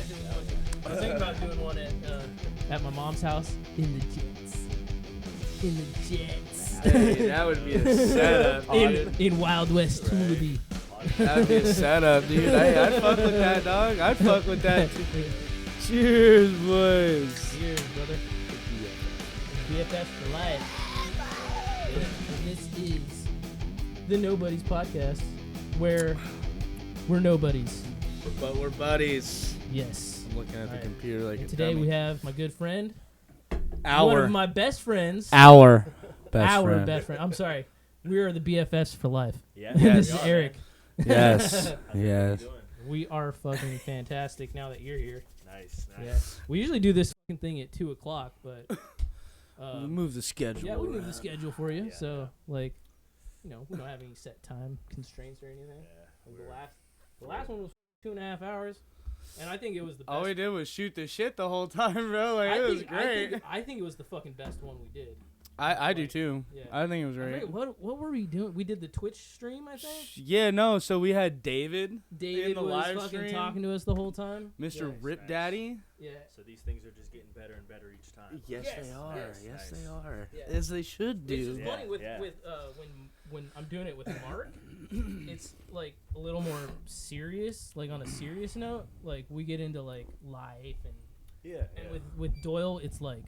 I was thinking about doing one at my mom's house in the Jets. Hey, that would be a setup. in Wild West Tooleby. That'd be a setup, dude. Hey, I'd fuck with that, dog. I'd fuck with that. Cheers, boys. Cheers, brother. BFF for life. And this is the Nobodies podcast, where we're nobodies. But we're buddies. Yes. I'm looking at the computer like and a today dummy. we have my good friend. Our One of my best friends. Our Best friend. I'm sorry. We are the BFFs for life. Yeah. This is Eric. Yes. Yes. Yes. We are fucking fantastic now that you're here. Nice. Yeah. We usually do this fucking thing at 2 o'clock, but We move the schedule. yeah, we move the schedule for you. Yeah. So like, we don't have any set time constraints or anything. Yeah. Like the last one was 2.5 hours, and I think it was the best. All we did was shoot the shit the whole time, bro. Like, it was great. I think it was the fucking best one we did. I do too. Yeah. I think it was I great. forget, what were we doing? We did the Twitch stream, I think. Yeah, no. So we had David David in the was live fucking stream. talking to us the whole time. Mr. Nice, Rip nice. Daddy. Yeah. So these things are just getting better and better each time. Yes, Yes, they are. yes. Yes, Nice. they are. Yeah. As they should It's do. just funny with Yeah. when I'm doing it with Mark, it's like a little more serious, like on a serious note. Like we get into like life and Yeah. with Doyle, it's like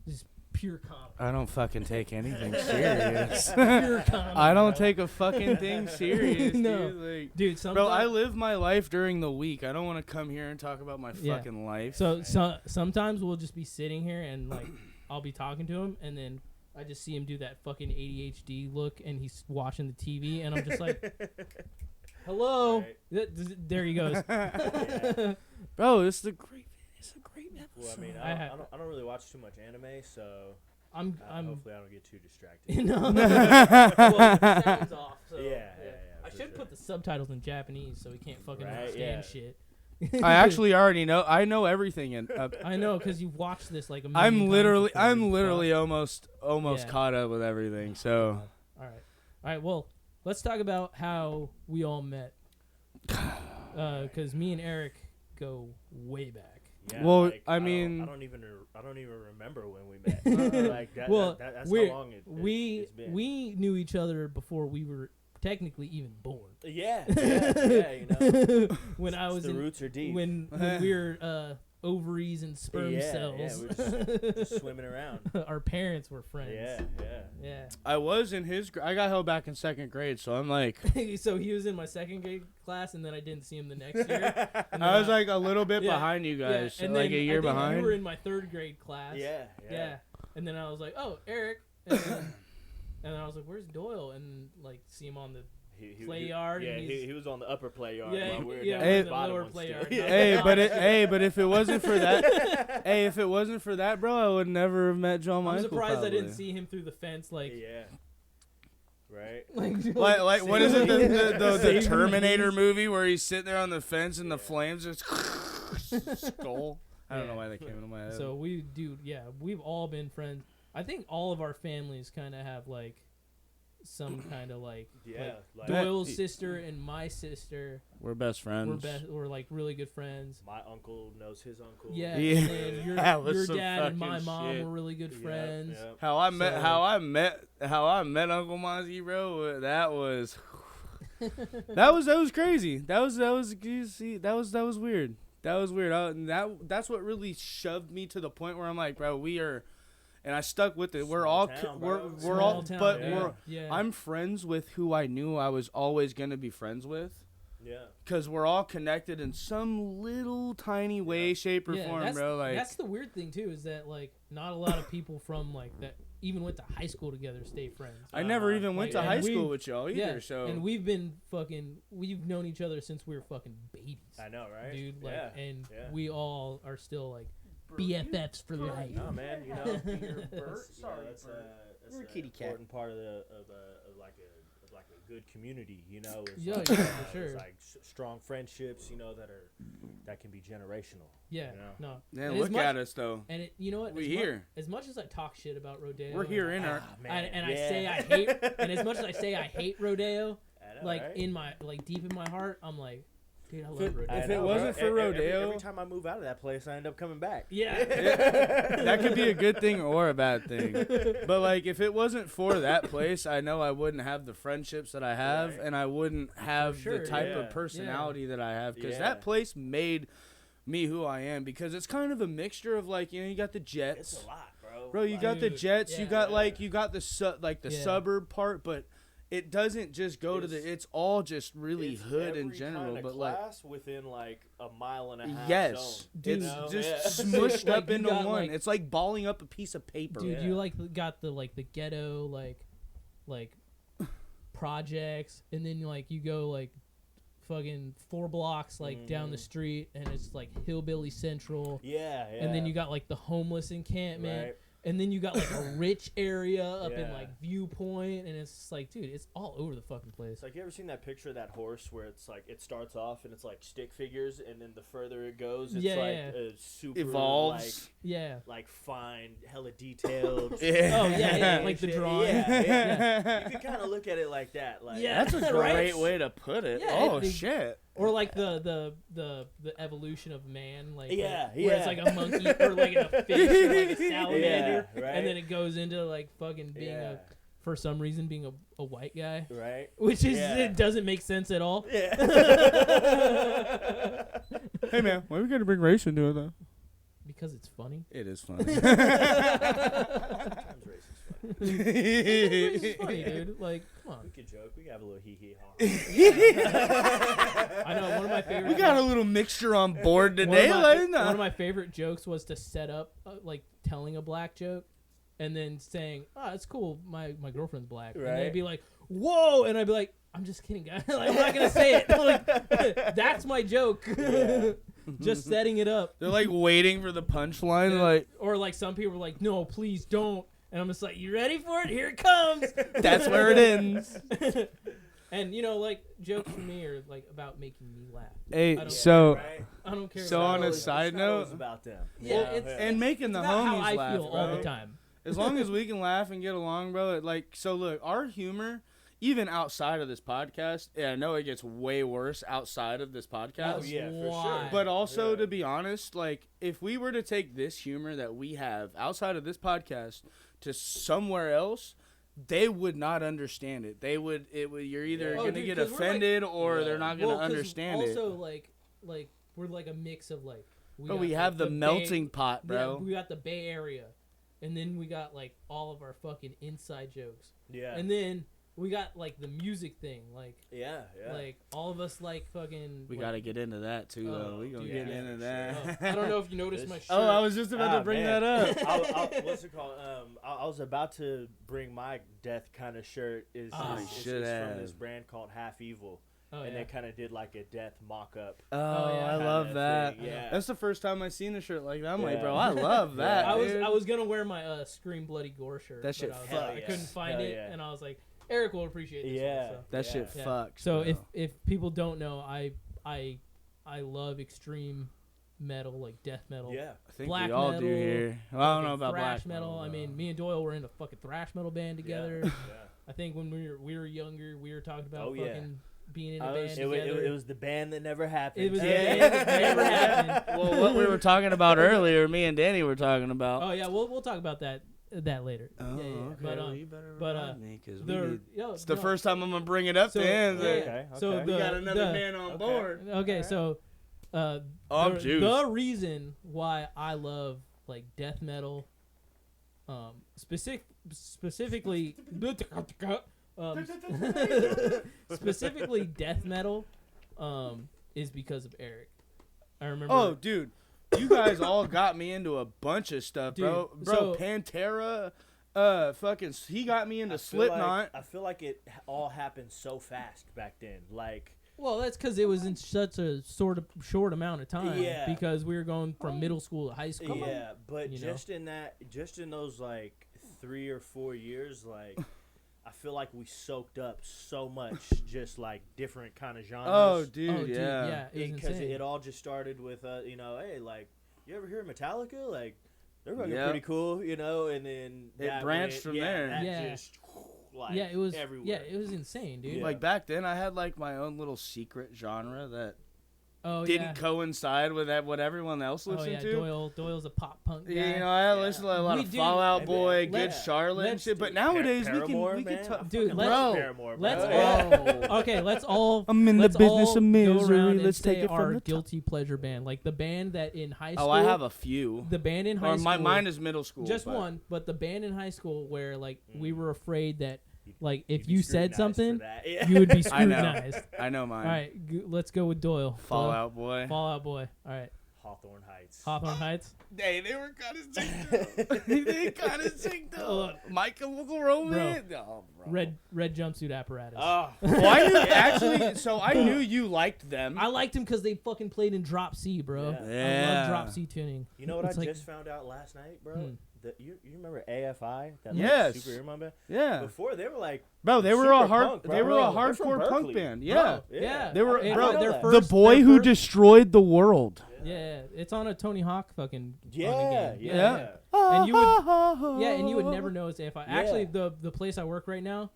just pure comedy. I don't fucking take anything serious. Pure comedy. I don't bro. take a fucking thing serious, No. dude. Like, Dude, sometimes, bro, I live my life during the week. I don't want to come here and talk about my Yeah. fucking life. So sometimes we'll just be sitting here and like I'll be talking to him and then I just see him do that fucking ADHD look and he's watching the TV and I'm just like, hello. Right. There he goes. Bro, it's a great episode. Well, I mean, I I don't really watch too much anime, so I'm hopefully I don't get too distracted. no. Well, the sound's off. So, Yeah, I for should sure. put the subtitles in Japanese so he can't fucking Right, understand yeah. shit. I actually already know. I know everything. And I know because you've watched this like a million I'm times literally before. almost Yeah. caught up with everything. So All right. Well, let's talk about how we all met. Because me and Eric go way back. Yeah, Well, like, I mean- I don't even remember when we met. Like that, Well, that's we're- how long it's been. we knew each other before we were technically even born. Yeah, you know. When I was the in, roots are deep. when we were ovaries and sperm cells. Yeah, we're just swimming around. Our parents were friends. Yeah. I was in his. I got held back in second grade, so I'm like, So he was in my second grade class, and then I didn't see him the next year. And then I was like a little bit Yeah, behind you yeah, guys, so and like then a I year think behind. You were in my third grade class. Yeah. And then I was like, oh, Eric. And then I was like, where's Doyle? And like see him on the play yard. Yeah, and he's, he was on the upper play yard. Yeah, while we were yeah, down we're at in the the bottom lower one play still. yard. Yeah. but if it wasn't for that, if it wasn't for that, bro, I would never have met John Michael. I'm surprised probably. I didn't see him through the fence. Like, Yeah. Right. Like what is it? The Saving Terminator Hands. movie where he's sitting there on the fence and the flames just skull. I don't know why that came into my head. So we've all been friends. I think all of our families kind of have like some kind of like Yeah. Like, Doyle's sister and my sister. we're best friends. We're like really good friends. my uncle knows his uncle. Yeah, Yeah. and then That was your some dad and my fucking mom shit. were really good friends. Yeah. How I met So- how I met Uncle Mozzie, bro. That was that was crazy. That was you see, that was weird. That was weird. That's what really shoved me to the point where I'm like, bro, we are, and I stuck with it. We're Small all town, we're bro. we're all, Small town, but yeah. we're Yeah. I'm friends with who I knew I was always gonna be friends with. Yeah. Cause we're all connected in some little tiny way, shape, or form, that's, bro. Like that's the weird thing too, is that like not a lot of people from like that even went to high school together stay friends. I never even went like, to and high school we- with y'all either. Yeah, So and we've known each other since we were fucking babies. I know, right? Dude, like, yeah. and yeah. we all are still like BFFs for life. No, man, you know, Bert. Sorry, that's Bert. that's You're a an kitty cat. important part of like a good community, you know. It's Yeah, like, yeah, for sure. It's like strong friendships, you know, that can be generational. Yeah, You know? no. Man, And look as much- at us though. And you know what? We as here. As much as I talk shit about Rodeo, We're here in our. and I yeah. say I hate, and as much as I say I hate Rodeo, I know, like right? in my like deep in my heart, I'm like, Dude, I love If Rodeo. it wasn't for Rodeo- every time I move out of that place, I end up coming back. Yeah. That could be a good thing or a bad thing. But like, if it wasn't for that place, I know I wouldn't have the friendships that I have, Right. and I wouldn't have sure, the type yeah. of personality that I have, because Yeah. that place made me who I am. Because it's kind of a mixture of like, you got the Jets, It's a lot, bro. bro. You Like, got the Dude, Jets. You yeah. got like the Yeah. suburb part, but it doesn't just go to It's- it's all just really it's hood in every general. kinda But like, class within like a mile and a half. yes, zone, Dude, it's you know? just Yeah. smushed Like, up you into got, one. like- It's like balling up a piece of paper. Dude, Yeah. you like got the ghetto like projects, and then like you go like fucking 4 blocks down the street, and it's like hillbilly central, Yeah, yeah. and then you got like the homeless encampment, Right. and then you got like a rich area up in Yeah. like Viewpoint, and it's just like, dude, it's all over the fucking place. It's like, you ever seen that picture of that horse where it's like it starts off and it's like stick figures, and then the further it goes, it's Yeah, like yeah. a super Evolves. Yeah. like fine, hella detailed. Yeah. Oh yeah, and like the shit. drawing. Yeah. You can kind of look at it like that. Like, Yeah. That's a Right? great way to put it. Yeah, Oh it- shit. Or like the evolution of man, like Yeah, where it's yeah. like a monkey or like a fish or like a salamander, Yeah, right. and then it goes into like fucking being Yeah. for some reason being a white guy, Right. which is Yeah. it doesn't make sense at all. Yeah. Hey man, why are we gonna bring race into it though? Because it's funny. It is funny. Times racist. It's funny, dude. Like, come We on. could joke. We can have a little hee hee ha. I know one of my favorite. We got a little mixture on board today. One of my favorite jokes was to set up like telling a black joke, and then saying, "Oh, it's cool. My girlfriend's black," and Right. they'd be like, "Whoa!" and I'd be like, "I'm just kidding, guys. Like, I'm not gonna say it. Like, that's my joke." Yeah. Just setting it up. They're like waiting for the punchline. Like Or like some people were like, "No, please don't," and I'm just like, "You ready for it? Here it comes." that's where it ends. And like jokes for me are like about making me laugh. Hey, I don't- so Right? I don't care. So about on a it. It's side not always note- about them. Yeah, it's- and making the It's about how homies I laugh, feel bro. all the time. As long as we can laugh and get along, bro. So look, our humor, even outside of this podcast, I know it gets way worse outside of this podcast. That's yeah, for why. sure. But also, Yeah. to be honest, like, if we were to take this humor that we have outside of this podcast to somewhere else, they would not understand it. You're either Yeah. Oh, going to dude, get 'cause we're like- offended or Yeah. they're not going to 'cause understand also, it. like we're like a mix of like. But got, we like, have the Bay- melting pot, yeah, bro. we got the Bay Area, and then we got like all of our fucking inside jokes, Yeah. and then we got like the music thing, like yeah. like all of us like fucking. We like, got to get into that, too, though. Oh, We going to dude, get yeah, into for that. I don't know if you noticed my shirt. Oh, I was just about to bring man. that up. What's it called? I was about to bring my death kind of shirt. Is Oh, is should from have. this brand called Half Evil, Oh, and yeah. they kind of did like a death mock-up. Oh, yeah. I love kinda that. thing, yeah. That's the first time I seen a shirt like that. I'm like, Yeah. bro, I love that. I dude. was gonna wear my Scream Bloody Gore shirt. That shit but I was fuck. like, I couldn't find Hell it, yeah. and I was like, Eric will appreciate this. Yeah. One, so. That Yeah. shit Yeah. fucks. So bro. if people don't know, I love extreme metal, like death metal. Yeah. I think black we all metal, do here. Well, I don't fucking know about thrash black metal. I mean, me and Doyle were in a fucking thrash metal band together. Yeah. I think when we were younger, we were talking about Oh, yeah. fucking being in a I band was- together. it was the band that never happened. It was the Yeah. band that never happened. Well, what we were talking about earlier, me and Danny were talking about. Oh yeah, we'll talk about that later. Oh, yeah, yeah. okay. But well, you better but, remind me because it's it's the first time I'm gonna bring it up So, to him. yeah, so- Okay. So okay. the- we got another the- man on okay. board. Okay, Alright. so I'm the juiced. reason why I love like death metal, specifically, specifically death metal, is because of Eric. I remember. Oh, dude, you guys all got me into a bunch of stuff, bro. Dude, Bro, so- Pantera, fucking, he got me into I feel like- Slipknot. I feel like it all happened so fast back then. Like, well, that's because it was in such a sort of short amount of time. Yeah. Because we were going from middle school to high school. yeah, but You know? just in those like 3 or 4 years, like, I feel like we soaked up so much, just like different kind of genres. Oh, dude, Oh, dude, yeah. yeah, it was Because insane. it all just started with, hey, like, you ever hear Metallica? Like, they're fucking Yep. pretty cool, and then It that branched from there. That Yeah. just, like, yeah, it was. everywhere. Yeah, it was insane, dude. Yeah. Like back then, I had like my own little secret genre that didn't coincide with what everyone else listened to. Doyle's a pop punk guy. You know, I listen to a lot of Fall Out Boy, Good Charlotte, and shit. But nowadays we can talk. Dude, let's all. I'm in the business of misery. Let's take it from our the guilty pleasure band, like the band that in high school. Oh, I have a few. The band in high school. Mine is middle school. Just one, but the band in high school where like we were afraid that. Like, if you said something, you would be scrutinized. I know mine. All right, let's go with Doyle. Fall Out Boy. All right. Hawthorne Heights. Hawthorne Heights? Hey, they were kind of sick, They kind of sick, though. My Chemical Romance. Bro. Red jumpsuit apparatus. Oh. Well, I knew, actually, so I knew you liked them. I liked them because they fucking played in Drop C, bro. Yeah. I love Drop C tuning. You know what I just found out last night, bro? You remember AFI? That yes. superhero band? Yeah. Before they were like, bro, they were a hardcore punk band. Yeah. Yeah. They were the boy who destroyed the world. Yeah, it's on a Tony Hawk fucking yeah. And you would never know it's AFI. Yeah. Actually, the place I work right now,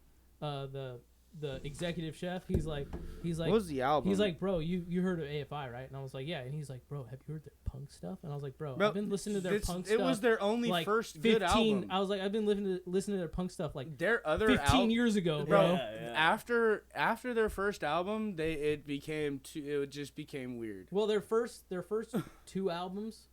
the executive chef, he's like, what was the album? He's like, bro, you heard of AFI, right? And I was like, yeah. And he's like, bro, have you heard their punk stuff? And I was like, bro, I've been listening to their punk stuff. It was their only like first good album. I was like, I've been listening to their punk stuff like their other 15 years ago, bro. Yeah. After their first album, it just became weird. Well, their first 2 albums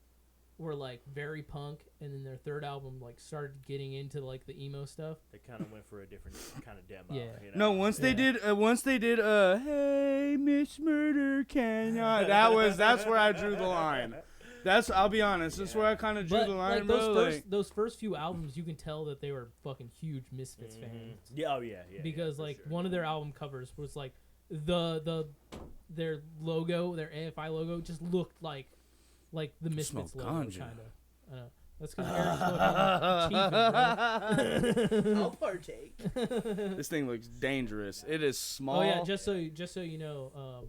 were like very punk, and then their third album like started getting into like the emo stuff. They kind of went for a different kind of demo. Yeah. You know? No, once they did Hey Miss Murder Canyon. That's where I drew the line. I'll be honest. That's where I kind of drew the line, like, those first few albums, you can tell that they were fucking huge Misfits fans. Yeah, yeah. Because one of their album covers was like their logo, their AFI logo, just looked like the Misfits logo, kind of. I know. That's because Eric's fucking chiefing, bro. I'll partake. This thing looks dangerous. It is small. Oh yeah, just so you know,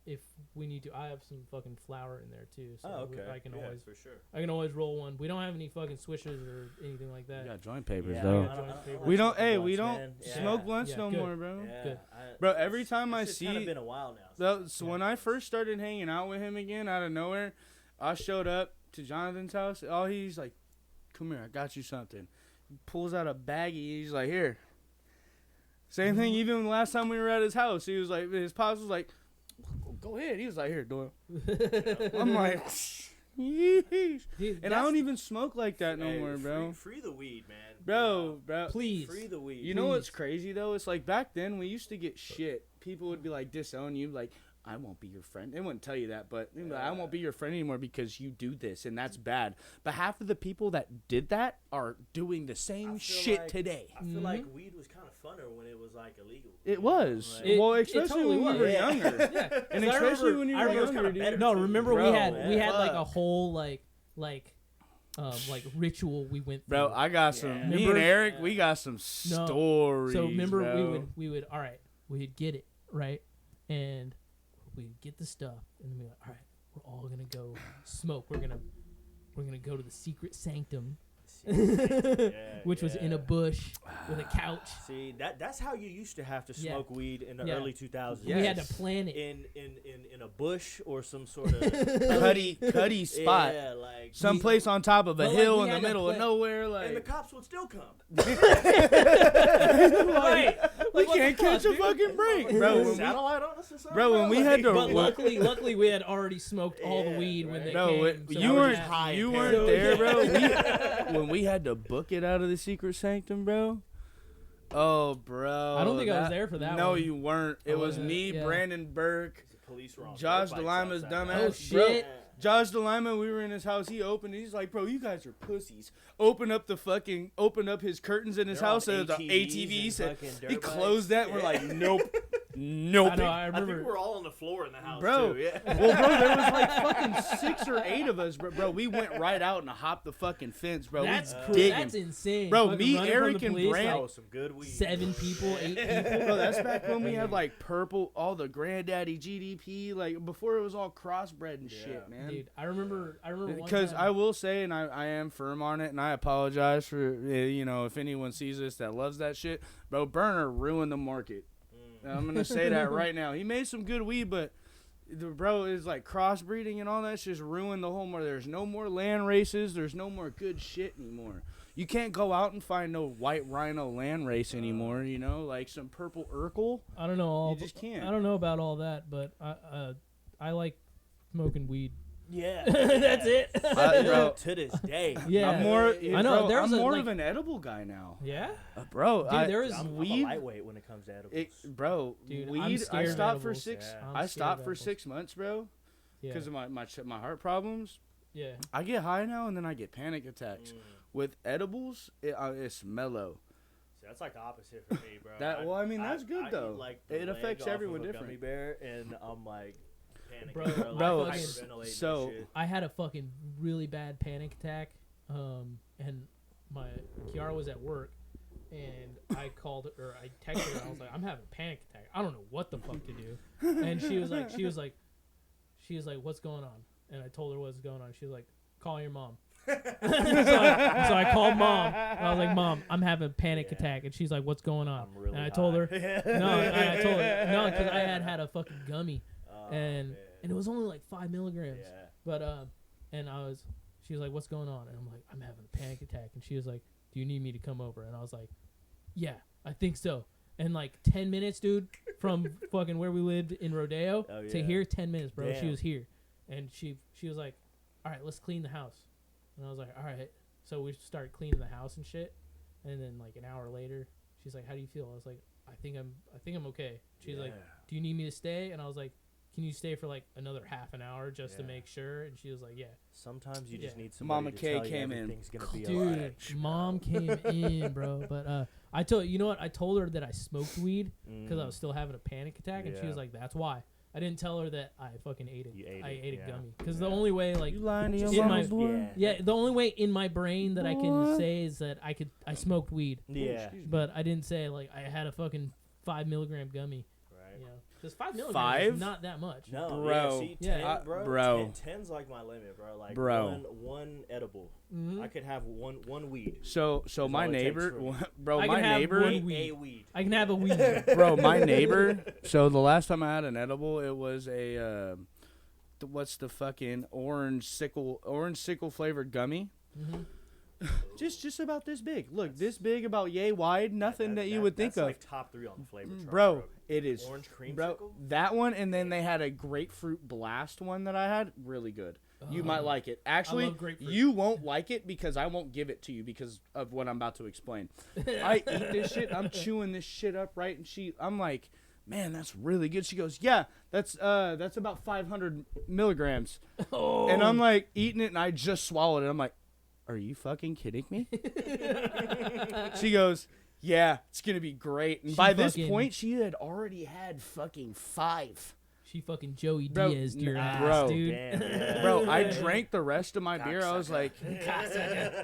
if we need to, I have some fucking flour in there too. So I can always for sure. I can always roll one. We don't have any fucking swishers or anything like that. We got joint papers Yeah, though. We don't smoke blunts Yeah, no good. more, bro. Yeah. Good. Bro, every time I see, it's kind of been a while now. So when I first started hanging out with him again out of nowhere, I showed up to Jonathan's house. Oh, he's like, "Come here, I got you something." He pulls out a baggie. He's like, "Here." Same thing. Even last time we were at his house, he was like, his pops was like, "Go ahead." He was like, "Here, Doyle." I'm like, Dude, and I don't even smoke like that no more, bro. Free the weed, man. Bro, please. Free the weed. You know what's crazy though? It's like back then we used to get shit. People would be like disown you, like, "I won't be your friend." They wouldn't tell you that, but they'd be like, "I won't be your friend anymore because you do this and that's bad." But half of the people that did that are doing the same shit today. I feel like weed was kind of funner when it was like illegal. It was. Like, well, especially when we were younger. Yeah. And especially when you were younger, dude. No, remember Bro, we had like a whole like ritual we went through. Bro, I got some. Me and Eric, we got some stories. So remember, bro. we would all right. We'd get it right, and we'd get the stuff, and then we'd be like, all right, we're all gonna go smoke. We're gonna go to the secret sanctum, which was in a bush with a couch. See, that's how you used to have to smoke weed in the early 2000s. Yes. We had to plan it in a bush or some sort of cuddy spot. Yeah, like someplace on top of a hill in the middle of nowhere, like. And the cops would still come. Right. We can't catch a fucking break, bro. Satellite on us or something. Bro, when we had to. But luckily, we had already smoked all the weed when they came. So you weren't there, bro. When we had to book it out of the secret sanctum, bro. Oh, bro. I don't think I was there for that. No, one. you weren't. It was me, Brandon Burke, Josh DeLima's dumbass. Oh shit. Bro. Josh DeLima, we were in his house. He opened it. He's like, "Bro, you guys are pussies." Open up his curtains in his house. So the ATVs. He closed that. And we're like, "Nope, nope." I remember. I think we're all on the floor in the house, bro. Too. Yeah. Well, bro, there was like fucking 6 or 8 of us, bro. We went right out and hopped the fucking fence, bro. That's we cool. digging. That's insane, bro. fucking Me, Eric, and police, Brand. Like, some good weed. 7 people, 8 people. Bro, that's back when we had like purple, all the granddaddy GDP, like before it was all crossbred and shit, man. Dude, I remember because I will say, and I am firm on it, and I apologize for if anyone sees this that loves that shit, bro. Burner ruined the market. I'm gonna say that right now. He made some good weed, but bro, is like crossbreeding and all that's just ruined the whole more. There's no more land races. There's no more good shit anymore. You can't go out and find no white rhino land race anymore, you know, like some purple Urkel. I don't know. You just can't. I don't know about all that, but I like smoking weed. Yeah. That's it. Bro, to this day. Yeah. I'm more. I know, Bro, I'm more like, of an edible guy now. Yeah. Bro, Dude, there is I'm weed. a lightweight when it comes to edibles. Bro, Dude, weed. I'm scared I of stopped for edibles. 6. Yeah. I'm I scared stopped of for edibles. 6 months, bro, Yeah. because of my heart problems. Yeah. I get high now and then I get panic attacks. With edibles, it's mellow. See, that's like the opposite for me, bro. I mean, that's good I though. eat, like, the It leg affects off everyone of a different. Gummy bear, and I'm like panicking. Bro, bro, like, so- hyperventilating so- and shit. I had a fucking really bad panic attack, and my Kiara was at work, and I called her, or I texted her. I was like, I'm having a panic attack. I don't know what the fuck to do. And she was like, what's going on? And I told her what's going on. She was like, call your mom. so I called mom. And I was like, Mom, I'm having a panic attack. And she's like, what's going on? I'm really and I told her, high. I told her, no, because I had a fucking gummy. Oh, and man. it was only like 5 milligrams. Yeah. But and she was like, "What's going on?" And I'm like, "I'm having a panic attack." And she was like, "Do you need me to come over?" And I was like, "Yeah, I think so." And like 10 minutes, dude, from fucking where we lived in Rodeo Oh, to yeah. here, 10 minutes, bro. She Damn. was here, and she was like, "All right, let's clean the house." And I was like, "All right." So we started cleaning the house and shit. And then like an hour later, she's like, "How do you feel?" I was like, I think I'm okay." She's like, "Do you need me to stay?" And I was like, "Can you stay for like another half an hour just to Yeah. make sure?" And she was like, "Yeah." Sometimes you just Yeah. need somebody Mama to K tell you came in. everything's gonna be Dude, alright. mom came in, bro. But I told you know what? I told her that I smoked weed because I was still having a panic attack, and she Yeah. was like, "That's why." I didn't tell her that I fucking ate it. You ate I it, ate yeah. a gummy because Yeah. the only way, like, You lying to your in mama, my- boy? yeah, the only way in my brain that I can Boy. say is that I smoked weed, Yeah. but I didn't say like I had a fucking 5 milligram gummy. Right. You know, because 5 milligrams 5? is not that much. No, Bro. yeah, see, Yeah. 10, bro, Bro. 10's like my limit, bro. Like Bro. one edible. Mhm. I could have one weed. So my all it takes neighbor, for me. bro, I my can have neighbor, one weed. A weed. I can have a weed. bro, my neighbor. So the last time I had an edible, it was a what's the fucking orange sickle flavored gummy. Mhm. Just about this big. Look, this big, about yay wide. Nothing that you would think that's of. like top 3 on the flavor chart, Bro, it is. Orange creamsicle. Bro, that one, and then they had a grapefruit blast one that I had. Really good. You might like it. Actually, love grapefruit. you won't like it because I won't give it to you because of what I'm about to explain. I eat this shit. I'm chewing this shit up, right? And I'm like, man, that's really good. She goes, yeah, that's about 500 milligrams. Oh. And I'm like eating it, and I just swallowed it. I'm like, are you fucking kidding me? She goes, yeah, it's gonna be great. And She by this fucking- point, she had already had fucking 5. She fucking Joey Bro, Diaz your ass, bro. dude. Damn, yeah. Bro, I drank the rest of my beer. I was like,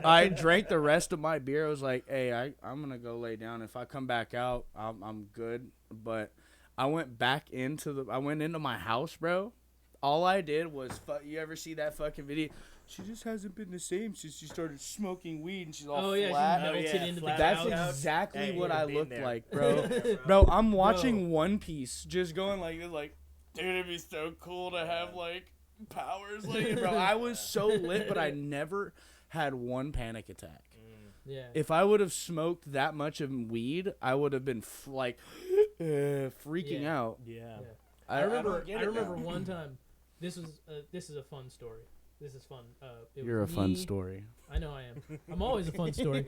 I drank the rest of my beer. I was like, hey, I'm gonna go lay down. If I come back out, I'm good. But I went into my house, bro. All I did was, you ever see that fucking video? She just hasn't been the same since she started smoking weed, and she's all Oh, yeah, she flat. melted yeah, into the flat That's couch. out. exactly Hey, what you've I been looked there. like, bro. Yeah, Bro, I'm watching Bro. One Piece, just going like this, like, dude, it'd be so cool to have like powers, like, bro. I was so lit, but I never had one panic attack. Yeah. If I would have smoked that much of weed, I would have been freaking Yeah. out. Yeah. Yeah. I remember don't get it remember now. one time. This is a fun story. This is fun. It You're a was fun me- story. I know I am. I'm always a fun story.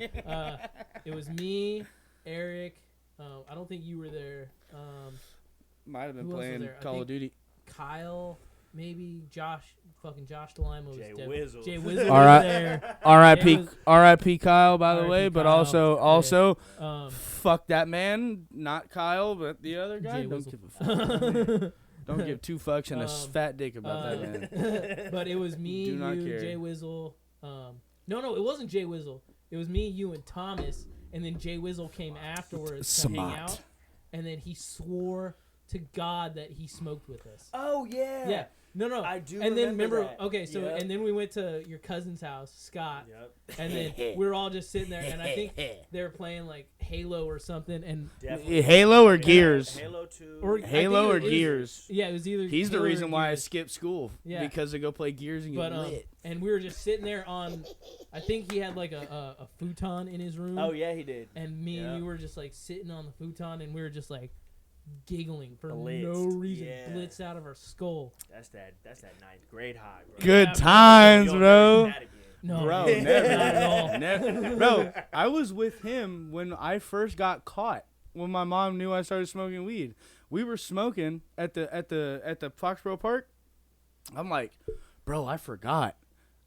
It was me, Eric. I don't think you were there. Might have been Who else was playing there? I Call think- of Duty. Kyle, maybe Josh. Fucking Josh DeLimo was Jay dead. Wizzle. Jay Wizzle All right. was there. R.I.P. It was- R.I.P. Kyle, by the R.I.P. way, but Kyle. also Um, fuck that man, not Kyle, but the other guy. Jay Don't Wizzle. give a fuck. Don't give 2 fucks and a fat dick about that man. But it was me, Do not you, care. Jay Wizzle. No, it wasn't Jay Wizzle. It was me, you, and Thomas. And then Jay Wizzle came afterwards to hang Smart. out. And then he swore to God that he smoked with us. Oh yeah. Yeah. No. I do And then remember, that. okay, so and then we went to your cousin's house, Scott. Yep. And then we were all just sitting there, and I think they were playing like Halo or something. And Definitely. Halo or Gears? Halo 2. Or Halo or it was- Gears? Yeah, it was either. He's the Halo or reason why I Gears. skipped school. Yeah. Because I go play Gears and get lit. And we were just sitting there on. I think he had like a futon in his room. Oh yeah, he did. And me and Yeah. you were just like sitting on the futon, and we were just like giggling for Blitzed. no reason, Yeah. Blitzed out of our skull. That's that 9th grade high, bro. Good Yeah, times, You'll bro. never do that again. No, Bro, dude, never. not at all. Never. Bro, I was with him when I first got caught. When my mom knew I started smoking weed, we were smoking at the Foxborough Park. I'm like, bro, I forgot.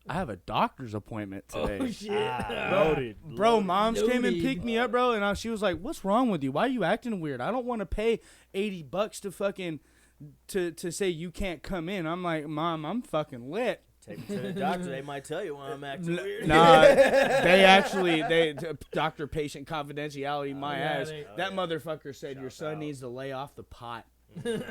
I have a doctor's appointment today. Oh shit! Loaded. Bro, moms came and Loaded. picked me up, bro, and she was like, "What's wrong with you? Why are you acting weird? I don't want to pay $80 to fucking to say you can't come in." I'm like, "Mom, I'm fucking lit." Take me to the doctor. They might tell you when I'm acting weird. Nah, they doctor-patient confidentiality, my yeah, ass. they- That motherfucker said your Shout son out. needs to lay off the pot.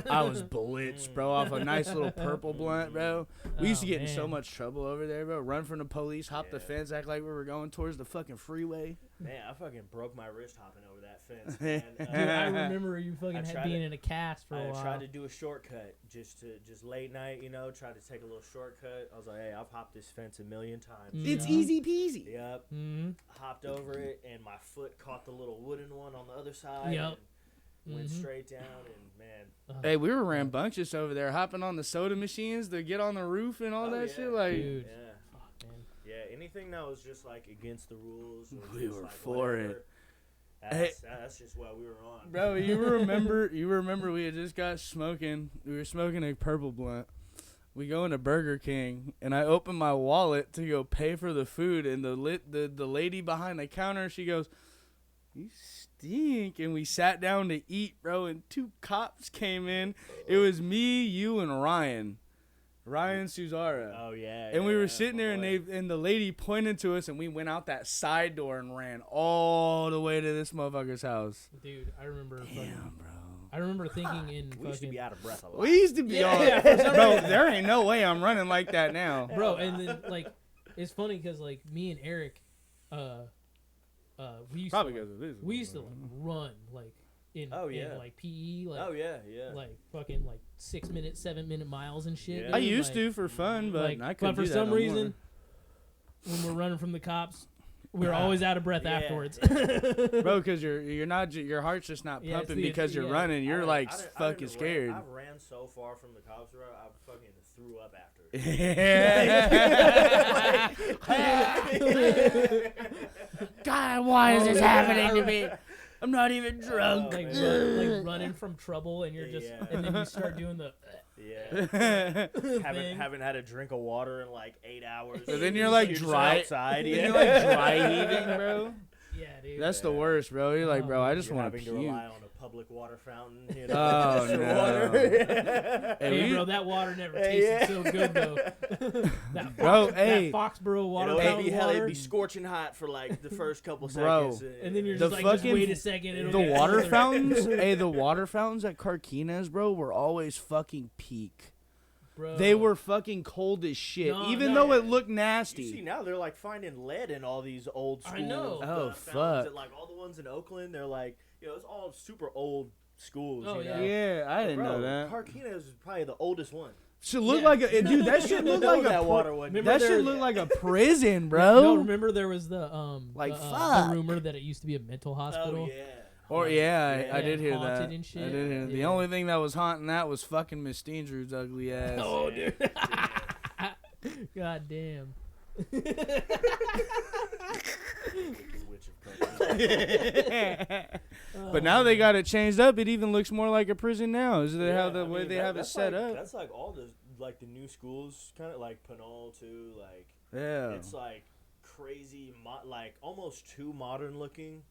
I was blitzed, bro, off a nice little purple blunt, bro. We used to get in so man. much trouble over there, bro. Run from the police, hop the Yeah. fence, act like we were going towards the fucking freeway. Man, I fucking broke my wrist hopping over that fence. Dude, Man. I remember you fucking I tried being to- in a cast for a I while. tried to do a shortcut just late night, tried to take a little shortcut. I was like, hey, I've hopped this fence a million times. It's Yeah. easy peasy. Yep. Mm-hmm. Hopped over it, and my foot caught the little wooden one on the other side. Yep. And went Mhm. straight down, and man. Hey, we were rambunctious over there, hopping on the soda machines to get on the roof and all Oh, that yeah. shit. Like, Dude. Yeah. Fuck, man. Yeah, anything that was just like against the rules. Or We just, were like, for whatever, it. Hey. That's just what we were on. bro, you remember we had just got smoking. We were smoking a purple blunt. We go into Burger King, and I open my wallet to go pay for the food, and the lady behind the counter, she goes, "You stink," and we sat down to eat, bro, and 2 cops came in. It was me, you, and Ryan Suzara. Oh yeah. And we yeah, were sitting my there, boy. and the lady pointed to us, and we went out that side door and ran all the way to this motherfucker's house. Dude, I remember. Damn, Fucking, bro. I remember thinking in We used to fucking. be out of breath a lot. We used to be Yeah, on, yeah, for some bro. reason. There ain't no way I'm running like that now. Bro, and then like, it's funny because like me and Eric, we used Probably to, because of this. we used to like run like in yeah. like PE like Oh yeah. like fucking like 6 minute 7 minute miles and shit. Yeah. I dude, used like, to for fun, but like, I couldn't but for do that some no reason when we're running from the cops, we're Ah, always out of breath yeah, afterwards. more. Bro, because you're not your heart's just not Yeah, it's pumping the- because you're yeah. running. You're like I didn't fucking ran- scared. I ran so far from the cops, bro. I fucking threw up after. God, why is this happening to me? I'm not even drunk. like, like running from trouble, and you're just, Yeah. and then you start doing the. Yeah. thing. haven't had a drink of water in like 8 hours. But then you're like just dry. outside. Then Yeah. you're like dry heaving, bro. Yeah, dude. That's the worst, bro. You're like, bro, I just You're want to having to puke. rely on a public water fountain. Oh, extra no. water. Hey, we- bro, that water never Hey, tasted yeah. so good though. that Bro, Fox, hey. that Foxborough water It'd fountain be hell, water. it'd be scorching hot for like the first couple Bro. seconds. And then you're The just like, just fucking- wait a second. It'll The get water colder. fountains, the water fountains at Carquinez, bro, were always fucking peak. Bro. They were fucking cold as shit, No, even no. though it looked You see nasty. now they're like finding lead in all these old I school. know. Oh, fountains fuck. that, like all the ones in Oakland, they're like, it's all super old schools. Oh, you know? Yeah, I didn't Bro, know that. Carquinez is probably the oldest one. Should look Yeah. like a dude. That should look like that a water one. Remember that there- should look like a prison, No, bro. remember there was the Like, the fuck. rumor that it used to be a mental hospital. Oh yeah. Or yeah, Yeah, I did hear haunted that. and shit. I did hear. The Yeah. only thing that was haunting that was fucking Miss Steensrud's ugly ass. Oh, Yeah. dude. God damn. Witch of Carquinez. But now they got it changed up. It even looks more like a prison now. Is they how the I way mean, they that- have it that's set like, up? That's like all the the new schools, kind of like Pinole too. Like Yeah. it's like crazy, like almost too modern looking,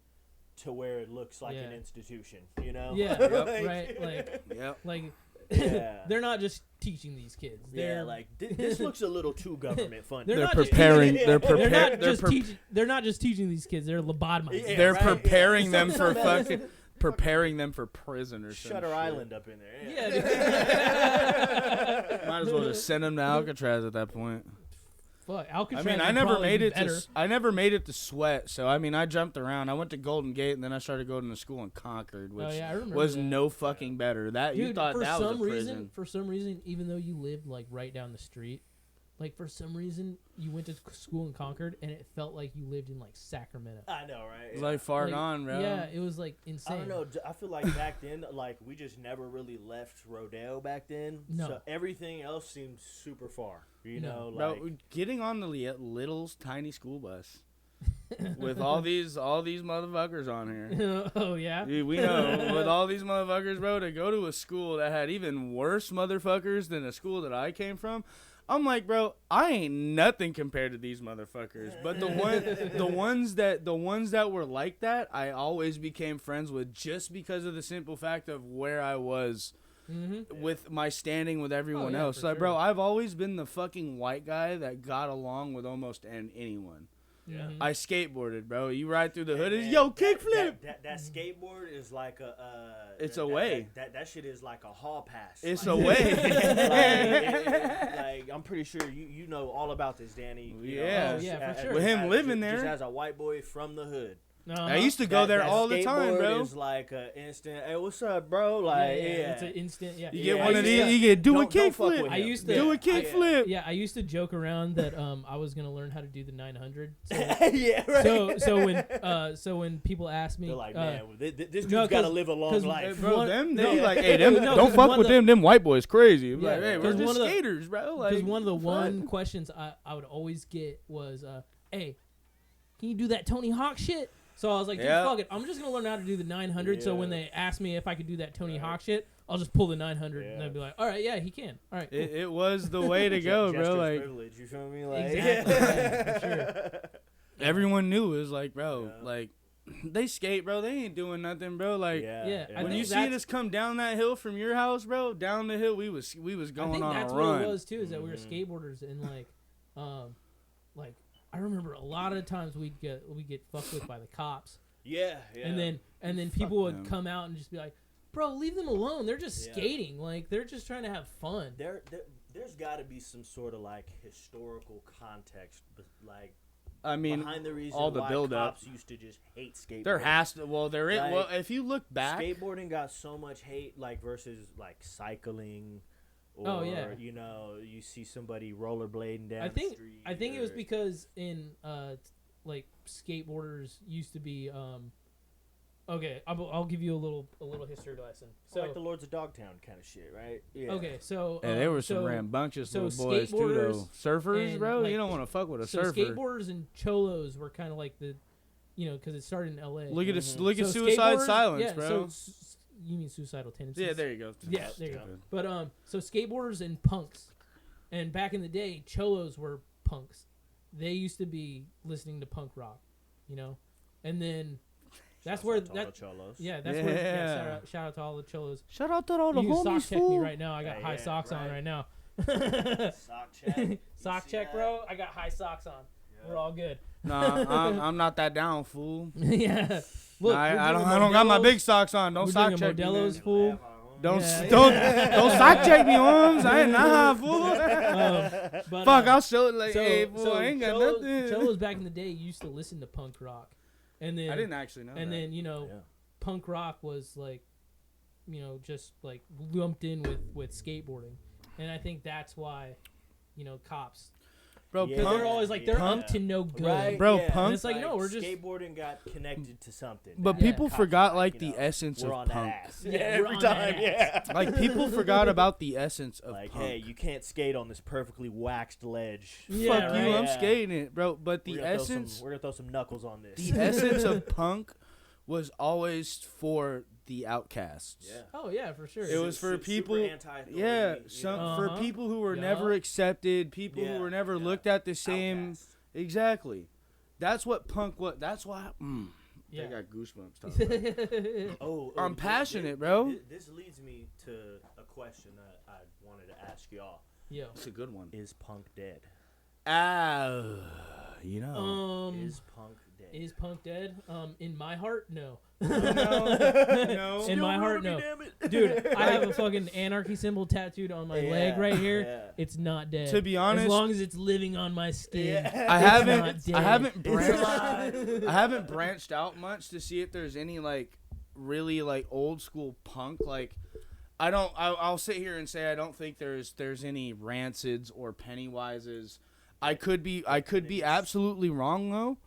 to where it looks like an Yeah. institution. You know? Yeah, Like- right. Like, Yep. like Yeah. they're not just teaching these kids. They're Yeah, like this looks a little too government funded. They're They're not just- preparing. Yeah. They're they're preparing. not just teaching. They're not just teaching these kids. They're lobotomizing. Yeah, They're right, preparing yeah. them for fucking preparing them for prison or something. Shutter Island up in there. Yeah. Might as well just send them to Alcatraz at that point. Fuck, Alcatraz. I mean, I never made it to Sweat, so I mean, I jumped around. I went to Golden Gate, and then I started going to school in Concord, which was no fucking better. That Dude, you thought that was a prison. For some reason, even though you lived like right down the street, like for some reason you went to school in Concord, and it felt like you lived in like Sacramento. I know, right? It was like far gone, bro. Yeah, it was like insane. I don't know. I feel like back then, like we just never really left Rodeo back then. No. So everything else seemed super far. You know, bro, like getting on the Little's tiny school bus with all these motherfuckers on here. Oh yeah. Dude, we know with all these motherfuckers, bro, to go to a school that had even worse motherfuckers than a school that I came from. I'm like, bro, I ain't nothing compared to these motherfuckers. But the ones that were like that, I always became friends with just because of the simple fact of where I was with my standing with everyone else. Like, bro, I've always been the fucking white guy that got along with almost anyone. Yeah. I skateboarded, bro. You ride through the hood, is yo kickflip. That skateboard is like a. It's a way. That shit is like a hall pass. It's a way. Like I'm pretty sure you know all about this, Danny. Yeah, for sure. With him living just there, as a white boy from the hood. I used to go there all the time, bro. It's like an instant. Hey, what's up, bro? Like, it's an instant. Yeah, you get one of these. You get do a kickflip. I used to do a kickflip. Yeah, I used to joke around that I was gonna learn how to do the 900. So, yeah, right. So when people ask me, they're like, man, this dude's gotta live a long life, bro. They like, hey, don't fuck with them. Them white boys crazy. Yeah, like, hey, we're just skaters, bro. Because one of the questions I would always get was, hey, can you do that Tony Hawk shit? So I was like, dude, fuck it. I'm just going to learn how to do the 900. Yeah. So when they ask me if I could do that Tony Hawk shit, I'll just pull the 900. And they'll be like, all right, yeah, he can. All right, cool. It was the way to go, bro. Like, privilege, you feel me? Like, exactly. Yeah, for sure. Everyone knew it was like, bro, like, they skate, bro. They ain't doing nothing, bro. Like, when you see us come down that hill from your house, bro, down the hill, we was going on a run. That's what it was, too, is that we were skateboarders. And, like, I remember a lot of the times we'd get fucked with by the cops. Yeah. And then people would come out and just be like, "Bro, leave them alone. They're just skating. Like they're just trying to have fun." There's got to be some sort of like historical context, but like I mean, behind the reason all the why build-up. cops used to just hate skateboarding. There has to. Well, there is. Like, well, if you look back, skateboarding got so much hate, like versus like cycling. Or, you know, you see somebody rollerblading down the street. I think it was because in like skateboarders used to be okay, I'll give you a little history lesson. So like the Lords of Dogtown kind of shit, right? Yeah. Okay, so and there were some rambunctious little boys too, though. Surfers, bro, like, you don't want to fuck with a surfer. Skateboarders and cholos were kind of like the, you know, because it started in L.A. Look at this. Look at Suicide Silence, bro. You mean Suicidal Tendencies? Yeah, there you go. Yeah, there you go. But so skateboarders and punks, and back in the day, cholos were punks. They used to be listening to punk rock, you know, and then that's where that. Yeah, that's where. Yeah, shout out to all the cholos. Shout out to all the homies. Sock check me right now. I got high socks on right now. Sock check. Sock check, bro. I got high socks on. Yeah. We're all good. Nah, I'm not that down, fool. Yeah. Look, I don't got my big socks on. Don't sock check me. Modelo's, fool. Don't sock check me, Holmes. I ain't fool. Fuck, I'll show it like, hey, fool, I ain't got nothing. Cholos back in the day used to listen to punk rock, and then I didn't actually know. And that. then punk rock was like, just like lumped in with skateboarding, and I think that's why, cops. Bro, because they're always like they're up to no good, right? Bro. Yeah. Punk. And it's like no, we're just skateboarding got connected to something. But people forgot like the essence of punk. Yeah, every time. Yeah, like people forgot about the essence of like, punk. hey, you can't skate on this perfectly waxed ledge. Yeah, fuck you, I'm skating it, bro. But the essence, we're gonna throw some knuckles on this. The essence of punk was always for the outcasts. Yeah. Oh yeah, for sure. It was for people. For people who were never accepted, people who were never looked at the same. Outcast. Exactly. That's what punk was. That's why. I got goosebumps talking about. I'm passionate, bro. This leads me to a question that I wanted to ask y'all. Yeah, it's a good one. Is punk dead? Is punk dead? Is punk dead? In my heart, no. No. In my heart, no. Dude, I have a fucking anarchy symbol tattooed on my leg right here. Yeah. It's not dead. To be honest, as long as it's living on my skin. I haven't branched out much to see if there's any like really like old school punk. Like I'll sit here and say I don't think there's any Rancids or Pennywises. I could be absolutely wrong though.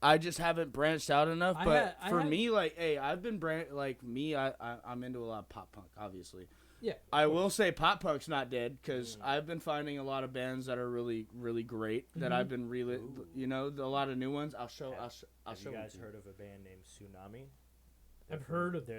I just haven't branched out enough. But for me, like, hey, I've been I'm into a lot of pop punk, obviously. Yeah. I will say pop punk's not dead because I've been finding a lot of bands that are really, really great that I've been really, a lot of new ones. I'll show. Have you guys heard of a band named Tsunami? I've heard of them.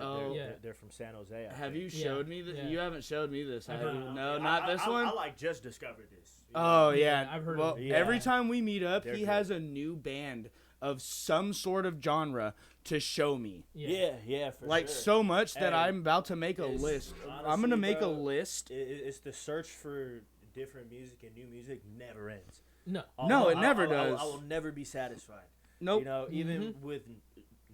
They're from San Jose. Have you showed me this? Yeah. You haven't showed me this. No, not this one. I just discovered this. Oh yeah, I've heard of it. Yeah. Every time we meet up, They're he has a new band of some sort of genre to show me. Yeah, for like sure. So much that I'm about to make a list. Honestly, I'm gonna make a list. It's the search for different music and new music never ends. No. It never does. I will never be satisfied. Nope. Even with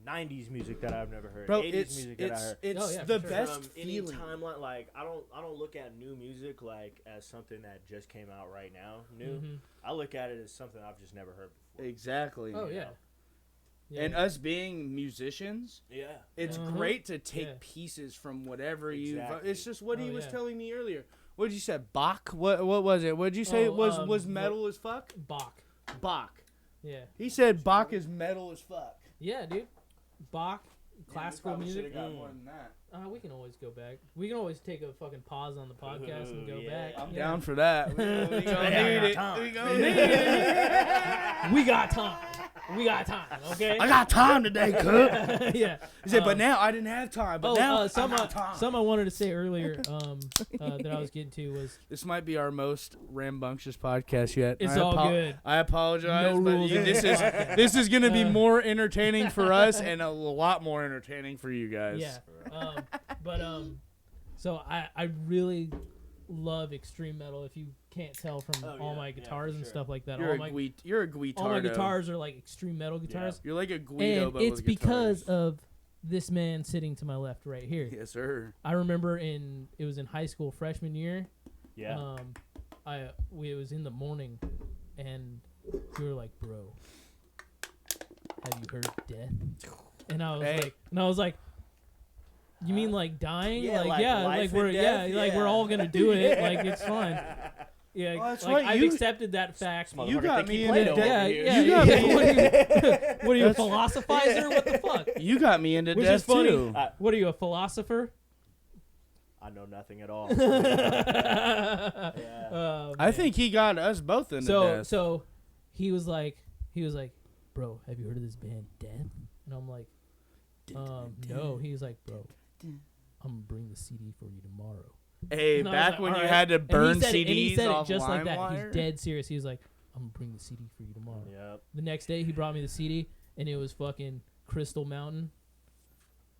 90s music that I've never heard, Bro, 80s music that I heard. It's for the sure. best From any feeling. timeline, like I don't look at new music like as something that just came out right now. I look at it as something I've just never heard before. Exactly. Oh yeah. And us being musicians, it's great to take Yeah. pieces from whatever Exactly. It's just what he was yeah. telling me earlier. What did you say? Bach? What was it? What did you say? It was metal as fuck? Bach. Bach. Yeah. He said Bach is metal as fuck. Yeah, dude. Bach, classical music. Got more than that. We can always go back. We can always take a fucking pause on the podcast and go back. I'm down for that. We gonna need it. We gonna need it. We got time. We got time, okay? I got time today, cook. Yeah. He said, but now I didn't have time. But now I got time. Something I wanted to say earlier that I was getting to was... This might be our most rambunctious podcast yet. It's all good. I apologize, No but rules in this is going to be more entertaining for us and a lot more entertaining for you guys. Yeah. So I really love extreme metal. If you can't tell from all my guitars and stuff like that. You're a guitardo. All my guitars are like extreme metal guitars. You're like a Guido, and but it's with because guitars. of this man sitting to my left right here. Yes, sir. I remember it was in high school freshman year. Yeah. It was in the morning, and you were like, "Bro, have you heard of death?" And I was like, "You mean like dying? Yeah, like we're death? like we're all gonna do it. Like it's fine." Yeah, well, that's like right. I've accepted that fact. You got me into Yeah. You got me. What are you, a philosophizer? What the fuck? You got me into Which death is funny. too. What are you, a philosopher? I know nothing at all. I think he got us both into death. So he was like, "Bro, have you heard of this band Death?" And I'm like, no. He was like, "Bro, I'm gonna bring the CD for you tomorrow." Hey, And I was back like, when "All you right." had to burn and he CDs said off it just like that. LimeWire? He's dead serious. He was like, "I'm gonna bring the CD for you tomorrow." Yep. The next day, he brought me the CD, and it was fucking Crystal Mountain.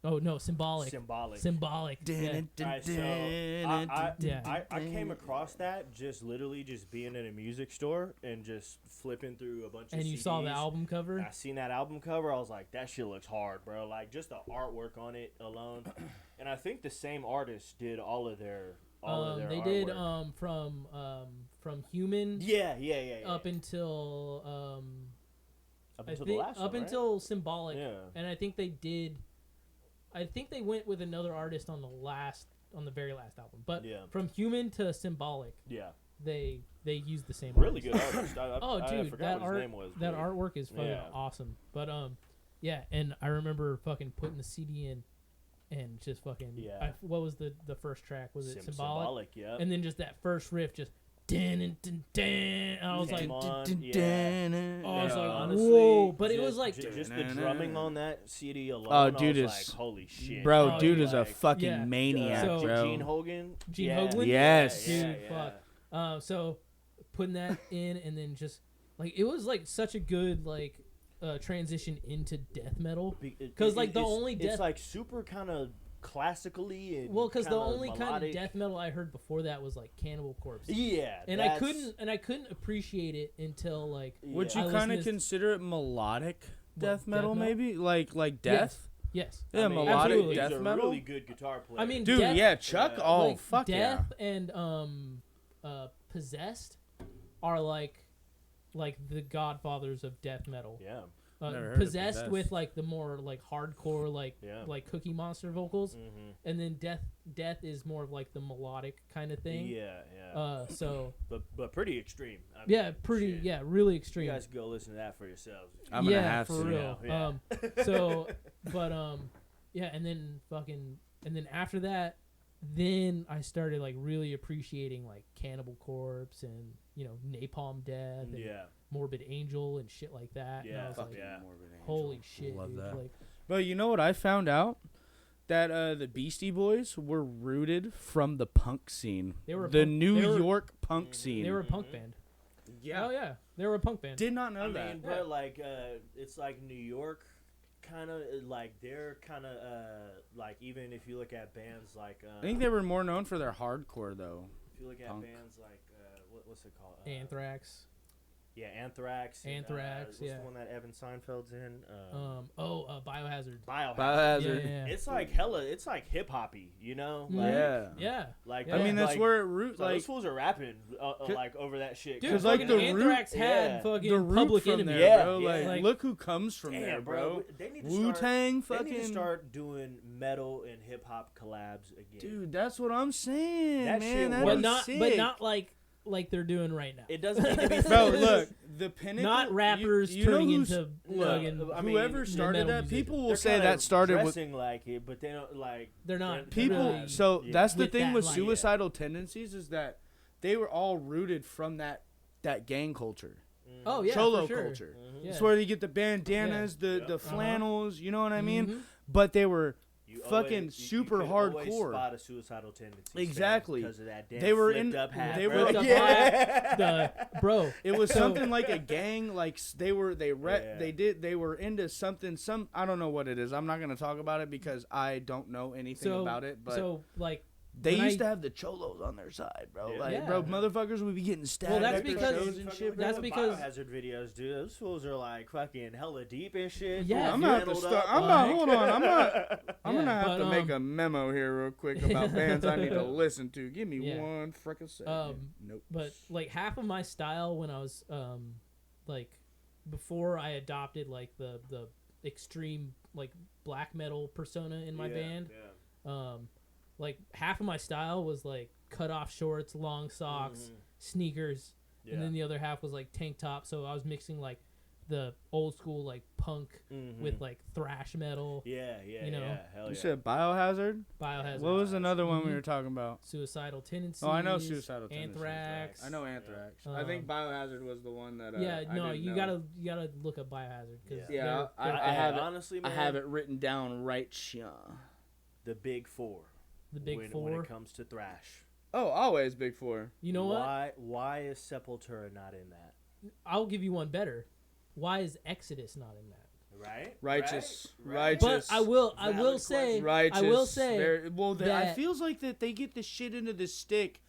Oh no, Symbolic. Yeah. Alright, so I came across that just literally just being in a music store and just flipping through a bunch of CDs. And you saw the album cover? I seen that album cover. I was like, that shit looks hard, bro. Like, just the artwork on it alone. And I think the same artist did all of their they artwork. did from Human Yeah. up until the last one, right? until Symbolic. Yeah. And I think they went with another artist on the very last album. But from Human to Symbolic, they used the same Really artist. good artist. I Dude, forgot that what his name was. that artwork is fucking awesome. But and I remember fucking putting the CD in and just fucking what was the first track? Was it Symbolic? Yeah. And then just that first riff just and I was like, honestly, whoa! But it was like just the drumming on that CD alone. Oh, dude, I was like, holy shit, bro! Dude is a like, fucking maniac, So- bro. Gene Hoagland. Yes. dude, fuck. So putting that in and then just like it was like such a good like transition into death metal because like the only death it's like super kind of classically and because the only melodic. kind of death metal I heard before that was like Cannibal Corpse. Yeah, and I couldn't appreciate it until like Would I you kind of listened to- consider it melodic? death metal, metal? maybe like death. Yes. Yeah, I mean, melodic absolutely. he's death a metal. really good guitar player. I mean, Dude, Death- yeah, Chuck. Yeah. Oh, like, fuck Death and Possessed are like the godfathers of death metal. yeah. Never heard of Possessed Possessed. with like the more like hardcore Yeah. like Cookie Monster vocals, Mm-hmm. and then Death is more of like the melodic kind of thing. Yeah. So But pretty extreme. I mean, yeah, pretty shit. yeah, really extreme. You guys go listen to that for yourselves. I'm gonna yeah, have for to. real. Yeah. So, but yeah, and then after that, then I started like really appreciating like Cannibal Corpse and Napalm Death and Yeah. Morbid Angel and shit like that. And I Yeah. was Fuck like, yeah. holy shit, Love dude. that. Like, But you know what I found out? That the Beastie Boys were rooted from the punk scene. They were a the punk- New they were- York punk scene. they were a punk band. yeah. Oh yeah, they were a punk band. Did not know I that. mean, but like, it's like New York, kind of like they're kind of like even if you look at bands like I think they were more known for their hardcore though. if you look at punk. bands like what's it called? Anthrax. Yeah, Anthrax. and, Anthrax, what's yeah. the one that Evan Seinfeld's in? Biohazard. Biohazard. Biohazard. Yeah. It's like hella. It's like hip hoppy, you know. Mhm. Like, Yeah. Yeah. Like Yeah. I mean, that's like, where it root so like those fools are rapping like over that shit. Dude, 'Cause, like, fucking the root- Anthrax had yeah. fucking the root Public from Enemy. there, Yeah, bro. yeah. Like, Like- look who comes from Damn, there, bro. They need to Wu Tang, They need to fucking start doing metal and hip hop collabs again. dude. That's what I'm saying, That man. shit That'd works. but be not sick. like they're doing right now. It doesn't need to be Bro, look, the pinnacle. Not rappers you know turning who's- into look, fucking. I mean, whoever started metal that, musicians. people will They're say kinda that started with dressing like it, but they don't like. They're not people. really- So Yeah. that's the with thing that, with like- suicidal tendencies is that they were all rooted from that gang culture, Oh yeah, cholo for sure. culture. Mhm. Yeah. It's where you get the bandanas, Yeah. the flannels. You know what I Mhm. mean? But they were You fucking always, super you could always hardcore. spot a suicidal tendency. Exactly. Because of that damn They were flipped in- up hat. they bro. were- Flipped up yeah. Bro, It was So- something like a gang, like they were Yeah. they were into something. I don't know what it is. I'm not gonna talk about it because I don't know anything so about it. But so like they when used I- to have the cholos on their side, bro. Yeah. Like, Yeah. bro, motherfuckers would be getting stabbed. Well, that's at their because- shows and shit, bro. that's because- Biohazard videos, dude. Those fools are like fucking hella deep and shit. Yeah. I'm not. Full Hold on. I'm Yeah, gonna have but, to make a memo here real quick about bands I need to listen to. Give me Yeah. one frickin' second. Nope. but like half of my style when I was like before I adopted like the extreme like black metal persona in my band, like half of my style was like cut off shorts, long socks, sneakers, Yeah. and then the other half was like tank top. So I was mixing like the old school like punk with like thrash metal, yeah, you know. yeah, hell You yeah. said Biohazard. Biohazard, What was another one we Mhm. were talking about? Suicidal Tendencies. Oh, I know Suicidal Tendencies. Anthrax. I know Anthrax. I think Biohazard was the one that. Yeah, I no, didn't you know. gotta look up Biohazard because Yeah, I they're have it. honestly, I man, have it written down right here. the big four. the big when four. it comes to thrash. Oh, always Big Four. You know what? Why is Sepultura not in that? I'll give you one better. Why is Exodus not in that? Right? Righteous. Right? Righteous. But I will Valid say, Righteous. I will say, Well, I that- feels like that they get the shit into the stick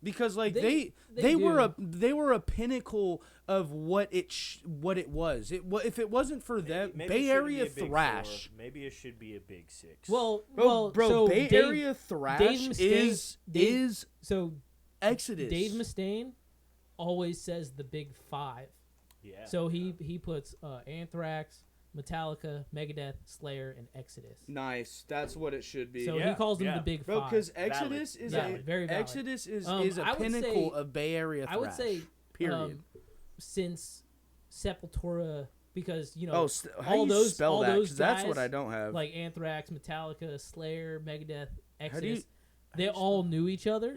because like They they were do. a pinnacle of what it was. If it wasn't for them, Maybe it Bay shouldn't Area be a big thrash. four. Maybe it should be a big six. well, Bro, so Bay Dave, Area thrash Dave Mustaine- is so Exodus. Dave Mustaine always says the big five. yeah. So he puts Anthrax, Metallica, Megadeth, Slayer, and Exodus. Nice. That's what it should be. So Yeah, he calls them yeah. the big Bro, five. because Exodus is Valid, very valid. Exodus is I a would pinnacle say- of Bay Area thrash. I would say period. Since Sepultura, because you know Oh, how all do you those spell all that? those 'Cause that's what guys, I don't have. like Anthrax, Metallica, Slayer, Megadeth, How do you- Exodus, they all knew each other.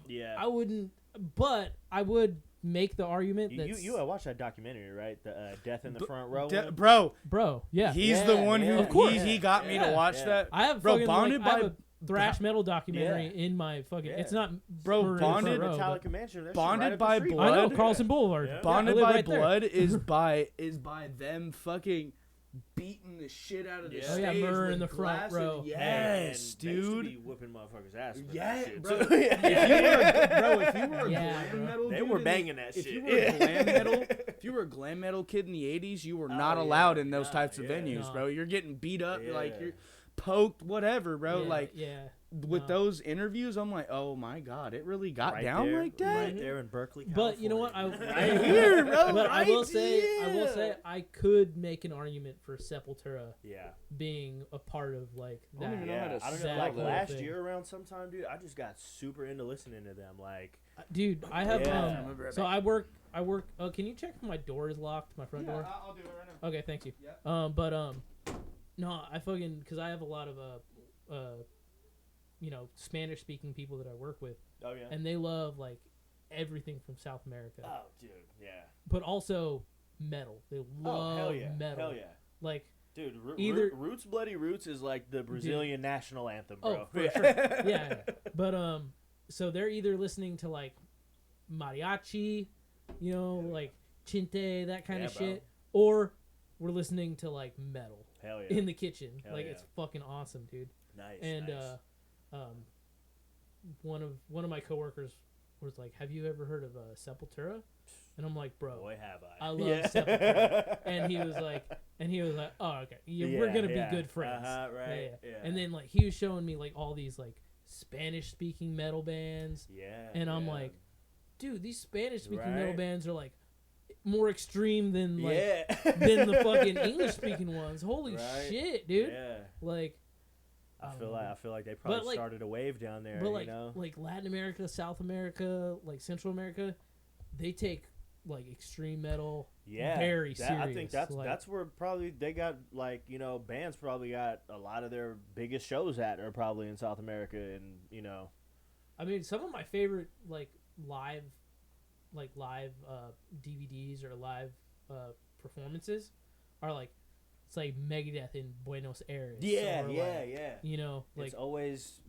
Yeah. I wouldn't, but I would make the argument that You watched that documentary, right? The Death in the Front Row. one? Bro, bro, yeah, he's the one who Of course. he got me to Yeah, watch yeah. that. I have Bro, fucking, Bonded like, I have by- a thrash metal documentary Yeah. in my fucking. Yeah. It's not Bro, Spur in the Bonded- Front Row, Metallica but- Mansion. that shit Bonded right up the by street. Blood. I know Carlson Boulevard. Yeah. I Bonded live by right there. Blood is by them fucking beating the shit out of the Yeah. stage. Oh, yeah, Murr with in the front glass row. and- And Yes, they used to dude. be whooping motherfuckers' ass. for Yeah, that shit, bro. too. If you were a Yeah, glam bro. metal, They dude, were and banging that if shit. you were a glam metal, if you were were a glam metal kid in the 80s, you were Oh, not yeah, allowed in those yeah, types of yeah. venues, No. bro. You're getting beat up, like Yeah. you're poked, whatever, bro. Yeah, like yeah. with No. those interviews, I'm like, oh my god, it really got Right down there, like that. right there in Berkeley, California. But you know what? Right here, bro. But I will right say, here. I could make an argument for Sepultura Yeah. being a part of like I don't that. even know how Yeah, to I don't know. that Like whole last thing. year around sometime, dude, I just got super into listening to them. Like, Dude, I have Yeah. so I work. Can you check if my door is locked? My front door. I'll do it right now. Okay, thank you. Yeah. No, I fucking because I have a lot of Spanish speaking people that I work with, oh yeah. and they love like everything from South America, Oh, dude, yeah. but also metal. They love Oh, hell yeah. metal. Hell yeah. Like Dude, Either- Roots Bloody Roots is like the Brazilian national anthem, oh, bro. for sure. Yeah. But so they're either listening to like mariachi, like chinte, that kind Yeah, of bro. shit, or we're listening to like metal Hell yeah. in the kitchen. Hell Like yeah. it's fucking awesome, dude. Nice. And nice. one of my coworkers was like, "Have you ever heard of Sepultura?" And I'm like, "Bro, Boy, have I. I love Sepultura." And he was like, "Oh, okay, we're gonna be good friends." Right. Yeah. Yeah. And then like he was showing me like all these like Spanish speaking metal bands, Yeah. and I'm yeah. like, "Dude, these Spanish speaking metal Right. bands are like more extreme than like yeah. than the fucking English speaking ones. Holy Right. shit, dude!" Yeah. Like. I don't feel know. like they probably like- started a wave down there. But like you know. like Latin America, South America, like Central America, they take like extreme metal Yeah. very I think serious, that's like- that's where probably they got like bands probably got a lot of their biggest shows at are probably in South America and I mean, some of my favorite like live DVDs or live performances are like it's like Megadeth in Buenos Aires. yeah or, yeah like, yeah. Like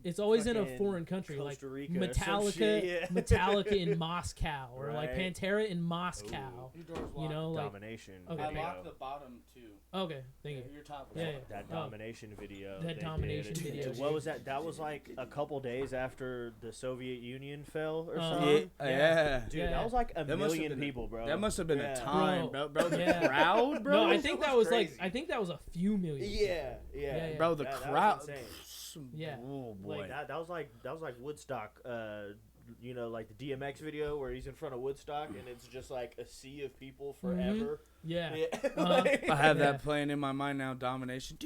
It's always in a fucking foreign country, like Costa Rica or some Metallica, shit, yeah. Metallica in Moscow, or like Right. Pantera in Moscow. Your door's You know, like Domination. Okay. I video. locked the bottom too. okay, thank you. Your top. Yeah, yeah. That Oh. domination video. That they domination did. video, What dude. was that? That was like a couple days after the Soviet Union fell or Uh-huh. something. Yeah. Dude, Yeah. that was like a That must have million been a- people, bro. That must have been Yeah. a time, bro. The Yeah. crowd, bro. No, I think that was was like crazy. I think that was a few million. Yeah, Yeah, yeah. Bro, the That was crowd. insane. Yeah. Oh boy. Like that was like Woodstock. Like the DMX video where he's in front of Woodstock and it's just like a sea of people forever. Yeah. I have Yeah. that playing in my mind now. Domination.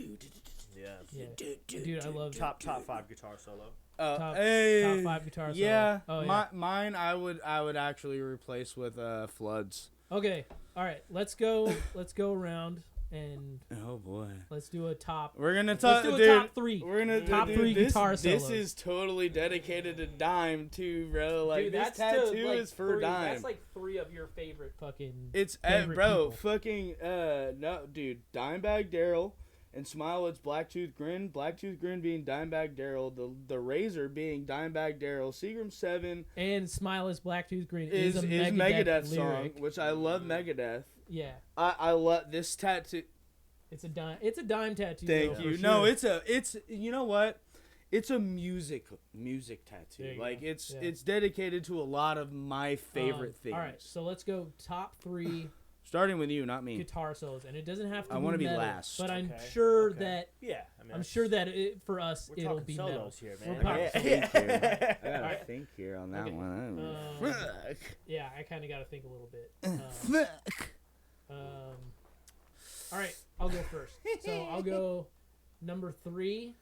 Yeah. Yeah. Dude, I love Top 5 guitar solo. top hey, 5 guitar solo. Yeah, Oh, yeah. mine I would actually replace with Floods. Okay. All right. Let's go around and Oh boy, let's do a top. we're gonna Let's talk, do a dude. top 3. We're gonna Top dude, 3 this, guitar This solos. is totally dedicated to Dime too, bro. Like Dude, this that's tattoo to, like, is for 3. Dime. That's like 3 of your favorite fucking. It's favorite bro, people. fucking no, dude. Dimebag Daryl and Smile. It's Blacktooth Grin. Blacktooth Grin being Dimebag Daryl. The Razor being Dimebag Daryl. Seagram 7 And Smile is Blacktooth Green is a Megadeth lyric. song, which I love Megadeth. Yeah. I love this tattoo. It's a dime tattoo. Thank though, you. for No, sure. it's you know what? It's a music tattoo. There you Like go. it's Yeah. it's dedicated to a lot of my favorite things. All right, so let's go top 3 Starting with you, not me. guitar solos, and it doesn't have to. I be wanna be metal, last. but I'm Okay, sure okay. that Yeah, I mean, I'm sure that for us we're it'll talking be solos metal. here, We're man. talking Yeah. I gotta Alright. think here on that Okay. one. Um, Yeah, I kind of got to think a little bit. Fuck. All right, I'll go first. So I'll go number 3.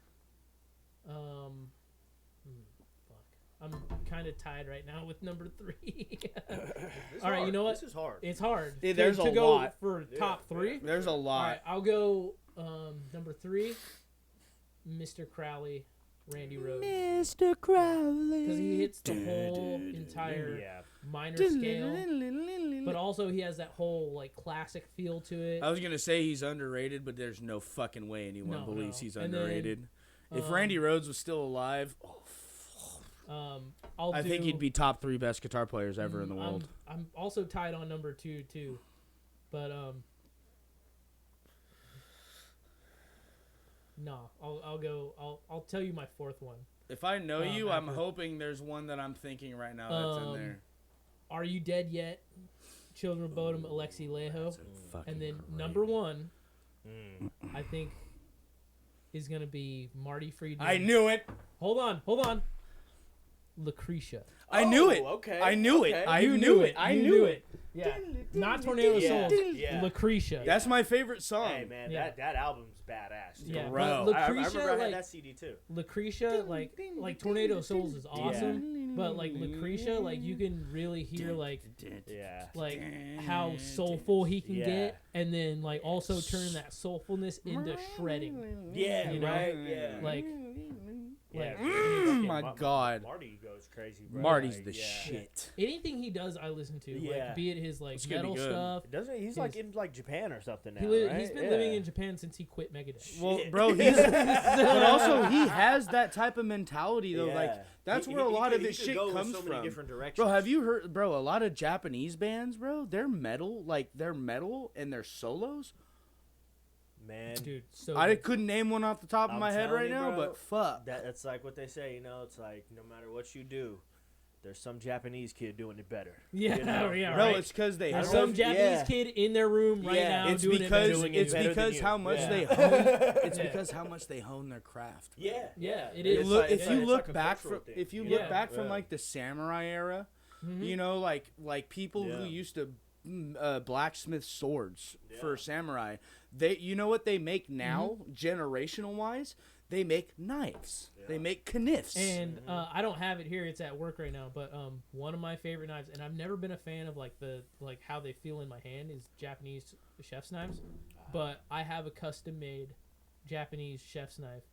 Fuck. I'm kind of tied right now with number 3. This All right, hard. you know what? This is hard. It's hard. Yeah, to- there's to a go lot. for top 3. There's a All lot. right, I'll go number 3, Mr. Crowley, Randy Rhoads. Mr. Crowley. Because he hits the whole entire Yeah. minor scale, but also he has that whole like classic feel to it. I was gonna say he's underrated, but there's no fucking way anyone No, believes no. he's And then, underrated. If um, Randy Rhoads was still alive, I think he'd be top 3 best guitar players ever in the world. I'm also tied on number 2 too, but no, I'll tell you my 4th one. If I know you, I'm after. hoping there's one that I'm thinking right now that's in there. Are You Dead Yet? Children of Bodom, Alexi Lejo. That's a fucking And then great number one, Mm. I think, is going to be Marty Friedman. I knew it. Hold on. Lucretia. I knew it. Okay. I knew it. okay. I You knew it. I You knew it. Yeah. Not Tornado Yeah. Souls. Yeah. Lucretia. That's my favorite song. Hey man, Yeah. that album's badass. Too. Yeah, Bro. but I Lucretia, remember I had like, that CD too. Lucretia, like Tornado Souls is awesome, but like Lucretia, like you can really hear like how soulful he can get, and then like also turn that soulfulness into shredding. Yeah, You know? right. Yeah. Like, yeah. my God. Marty goes crazy, bro. Marty's Like, the yeah. shit. anything he does, I listen to. Yeah. Like, be it his like It's gonna be metal good. stuff. Doesn't he's like in like Japan or something now? right? He's been Yeah. living in Japan since he quit Megadeth. Well, Shit. bro, but also he has that type of mentality though. Like Yeah. that's He- where a he lot could- of this he could shit go in comes so many from. different directions. Bro, have you heard, bro? A lot of Japanese bands, bro, they're metal, and their solos. man? Dude, so I good. couldn't name one off the top of I'm my head telling right you, now, bro, but fuck. That's like what they say, you know. It's like no matter what you do, there's some Japanese kid doing it better. Yeah, you know? yeah, Bro, right. it's because they There's I hone- some love- Japanese yeah. kid in their room right Yeah. now It's doing because it doing better. it better than you. how much Yeah. they hone. It's Yeah. because how much they hone their craft. Yeah, Yeah, it If is. you look, It's if like- you it's look like a back cultural from thing, if you you look know? back from Yeah. like the samurai era, Mhm. you know, like people who Yeah. used to blacksmith swords for Yeah. samurai, they you know what they make now, generational wise, they make knives. Yeah. They make knives. And I don't have it here; it's at work right now. But one of my favorite knives, and I've never been a fan of like how they feel in my hand, is Japanese chef's knives. But I have a custom-made Japanese chef's knife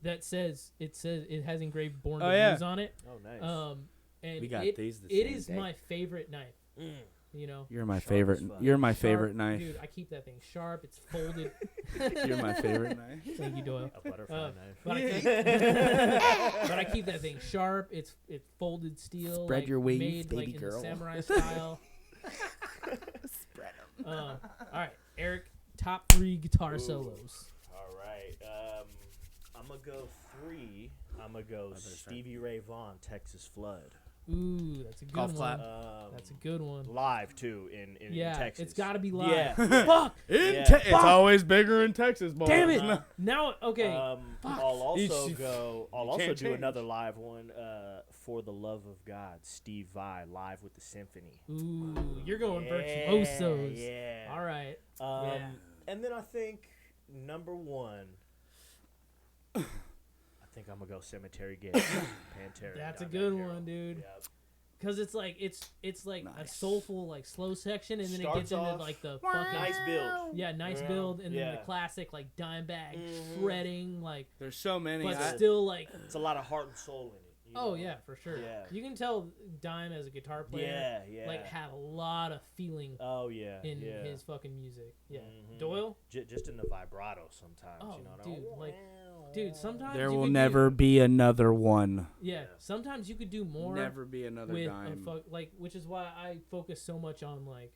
that says it has engraved "Born to Oh, yeah. Use" on it. Oh, nice. And We got it these the it same is day. my favorite knife. Mm. You know, You're my Sharp favorite. as fuck. You're my Sharp. favorite knife. Dude, I keep that thing sharp. It's folded. You're my favorite knife. Thank you, Doyle. A butterfly Uh, knife. But I keep that thing sharp. It's folded steel. Spread like, your wings, made, like, baby in girl. the samurai style. Spread 'em. All right, Eric. Top 3 guitar Ooh. solos. All right. I'm gonna go 3. I'm gonna go better start. Stevie Ray Vaughan, Texas Flood. Ooh, that's a good Golf one. clap. That's a good one. Live too in Yeah, Texas. it's got to be live. Yeah. Fuck. Yeah. It's always bigger in Texas, boys. Damn it. Uh, Now, okay. I'll You also s- go. I'll you also can't do change. another live one. For the Love of God, Steve Vai live with the symphony. Ooh, you're going Yeah, virtuosos. Yeah. All right. Um, And then I think number 1. I think I'm gonna go Cemetery Gate. Pantera. That's a Dimebag good Darrell. one, dude. Yep. Because it's like a Nice. soulful like slow section, and then it Starts gets into off- like the fucking Nice build. yeah, nice Yeah. build, and then Yeah. the classic like Dimebag Mhm. shredding, like There's so many. but I- still like It's a lot of heart and soul in it. you oh know? yeah, for sure. Yeah. You can tell Dime as a guitar player Yeah, yeah. like had a lot of feeling Oh yeah. in yeah. his fucking music. Yeah, Mhm. Doyle. Just in the vibrato sometimes. Oh, you know. dude, dude, sometimes there you will could never do, be another one. yeah. Sometimes you could do more Never be another with dime. like, which is why I focus so much on like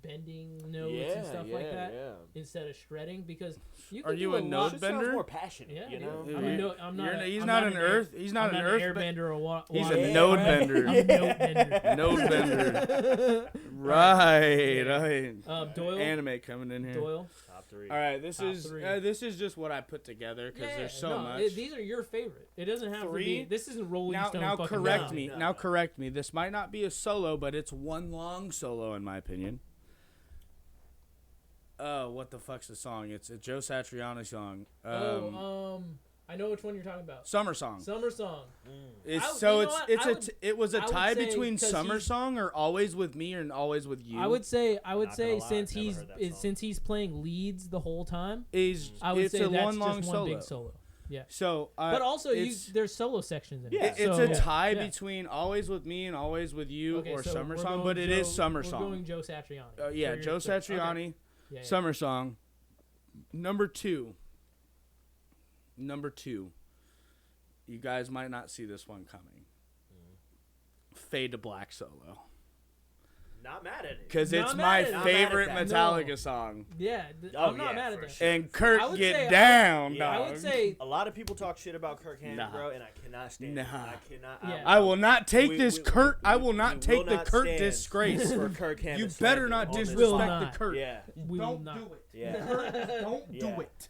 bending notes yeah, and stuff like that Yeah. instead of shredding, because you Are can you do a a note lot. Just sounds bender? more passionate. Yeah, you dude. know. I'm a no, I'm not. You're- he's I'm not not an air- earth. He's not I'm an not earth. airbender or what? He's a node bender. I'm a note bender. Node bender. Right. right. Doyle. Anime coming in here. Doyle. Top 3. All right, this Top is 3. this is just what I put together because Yeah, there's so no, much. these are your favorite. It doesn't have to 3? be. This isn't Rolling now, Stone. now fucking correct down. me. No, Now no. correct me. This might not be a solo, but it's one long solo in my opinion. Oh, what the fuck's the song? It's a Joe Satriani song. I know which one you're talking about. Summer Song. Summer Song. It's I- so you know what? I would- it was a I would tie say between 'cause Summer he's- Song or Always with Me and Always with You. I would say Not gonna lie, since I've never he's heard that song. since he's playing leads the whole time, is I would it's say a that's one long just solo. one big solo. Yeah. So, But also, it's, there's solo sections in Yeah. it. it's so, a tie yeah. between Always with Me and Always with You Okay, or so Summer we're Song, going but it is Joe- Summer we're Song. going Joe Satriani. Yeah, for your Joe third. Okay. Satriani, Yeah, yeah. Summer Song. Number 2. You guys might not see this one coming. Fade to Black solo. Not mad at it. Because Not it's mad my at it. favorite Not mad at Metallica that. song. Yeah, Oh, I'm not yeah, mad at for that. sure. And Kirk I would get say- down, Yeah, dog. I would say A lot of people talk shit about Kirk Hammett, Nah. bro, and I cannot stand it. Nah. I cannot. Yeah. I will not take We- this we- Kurt. I we- will not we take will the not Kurt stand disgrace. for Kirk Hammett. You better slander not on this disrespect Will the not. Kurt. Yeah. we will Don't not. do it. Yeah. Kurt, don't Yeah. do it.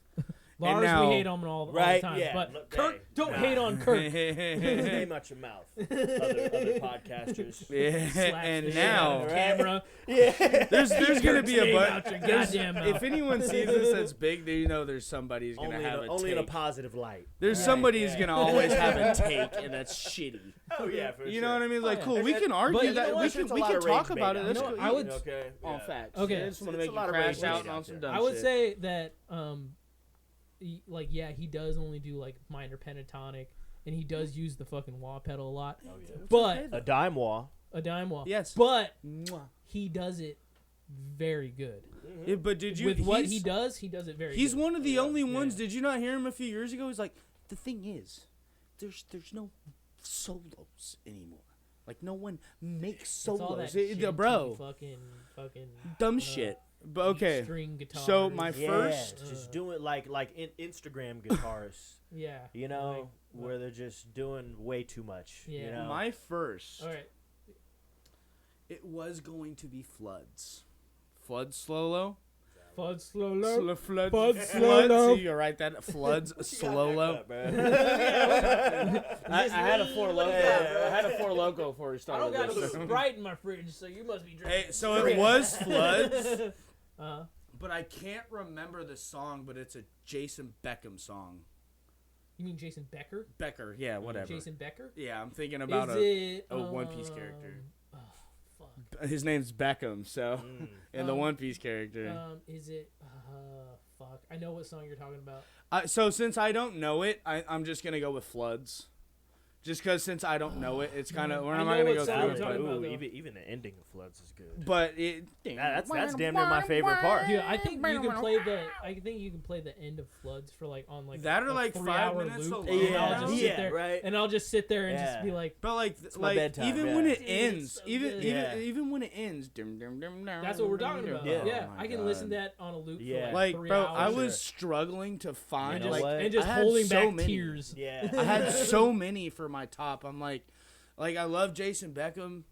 Lars, now- we hate him all the Right? time. Yeah. But Look, Kurt, hey, don't nah. hate on Kurt. Stay much your mouth. Other podcasters. Yeah, Slaps and the shit now out of the camera. Yeah. there's gonna be a Name bunch. out your goddamn mouth. If anyone sees this that's big, then you know there's somebody who's gonna Only, have in a only in a take. positive light. There's Right, somebody who's yeah. gonna always have a take, and that's shitty. Oh yeah, for You sure. know what I mean? Like, yeah. cool. We And- can argue but you that. know We what? can It's a we lot can of talk rage about bait it. out That's there. cool. I would- Okay. on yeah. facts. Okay. I just want to It's make a you lot of crash rage out bait on out some there. dumb I would shit. say that like yeah, he does only do like minor pentatonic, and he does use the fucking wah pedal a lot. Oh, yeah. But A dime wall. a dime wah. Yes. But Mwah. he does it very good. Yeah, but did you? With what he's- he does it very He's good. one of the only ones. Yeah. Did you not hear him a few years ago? He's like, the thing is, there's no solos anymore. Like no one makes It's all solos. that Bro, fucking dumb shit. But okay. string guitar. So my Yeah, first. just doing like Instagram guitarists, yeah, you know, like, where they're just doing way too much. You Yeah. know? My first. all right. It was going to be Floods. Floods Slolo. Fud slow low. Floods. Floods Floods. Slolo. You write that. Floods You got Slolo. that cut, bro. I had a four loco. Yeah. I had a four loco before we I started don't got this. a Sprite in my fridge, so you must be drinking. Hey, so it was Floods, Uh, but I can't remember the song. But it's a Jason Beckham song. you mean Jason Becker? Becker, yeah, whatever. Jason Becker? Yeah, I'm thinking about Is it a One Piece character. Oh, fuck. His name's Beckham, so and the Um, One Piece character. Is it? Fuck. I know what song you're talking about. So since I don't know it, I'm just gonna go with Floods. Just because since I don't know it, it's kind of we're I not know gonna what go song through you're it. talking But, about, though. even the ending of Floods is good. but it That's damn near my favorite part. Dude, I think you can play the. I think you can play the end of Floods for like on like That or, a like, 5 3-hour minutes loop, alone. and I'll just sit Yeah, there, right. and I'll just sit there and Yeah. just be like, But like, my bedtime, even yeah. when it Dude, ends, it's so even good. even Yeah. even when it ends, that's what we're talking about. Yeah. Yeah, Oh my I can God. listen to that on a loop Yeah. for Like, 3 bro, hours. I Sure. was struggling to find You know like what? and just I had holding so back many. tears. Yeah. I had so many for my top. I'm like I love Jason Beckham.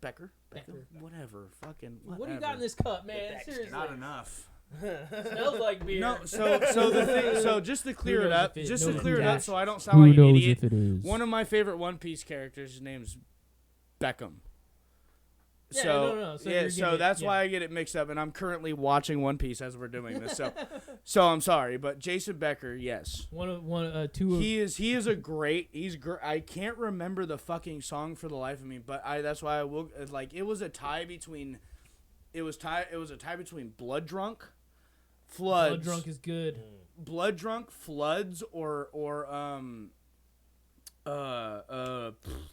Becker? Becker. Whatever. Fucking. Whatever. What do you got in this cup, man? Baxter. Seriously, Not enough. smells like beer. No. So the thing. So just to clear Who it knows up, if it- just no to one clear it up, dashed. so I don't sound like an idiot. it is? One of my favorite One Piece characters, his name's Beckham. Yeah, So no. So yeah, you're so getting it- that's yeah. why I get it mixed up, and I'm currently watching One Piece as we're doing this. So I'm sorry, but Jason Becker, yes, two of he is a great. I can't remember the fucking song for the life of me, but that's why I will like. It was a tie between Blood Drunk, Floods, Blood Drunk is good. Blood Drunk, Floods, or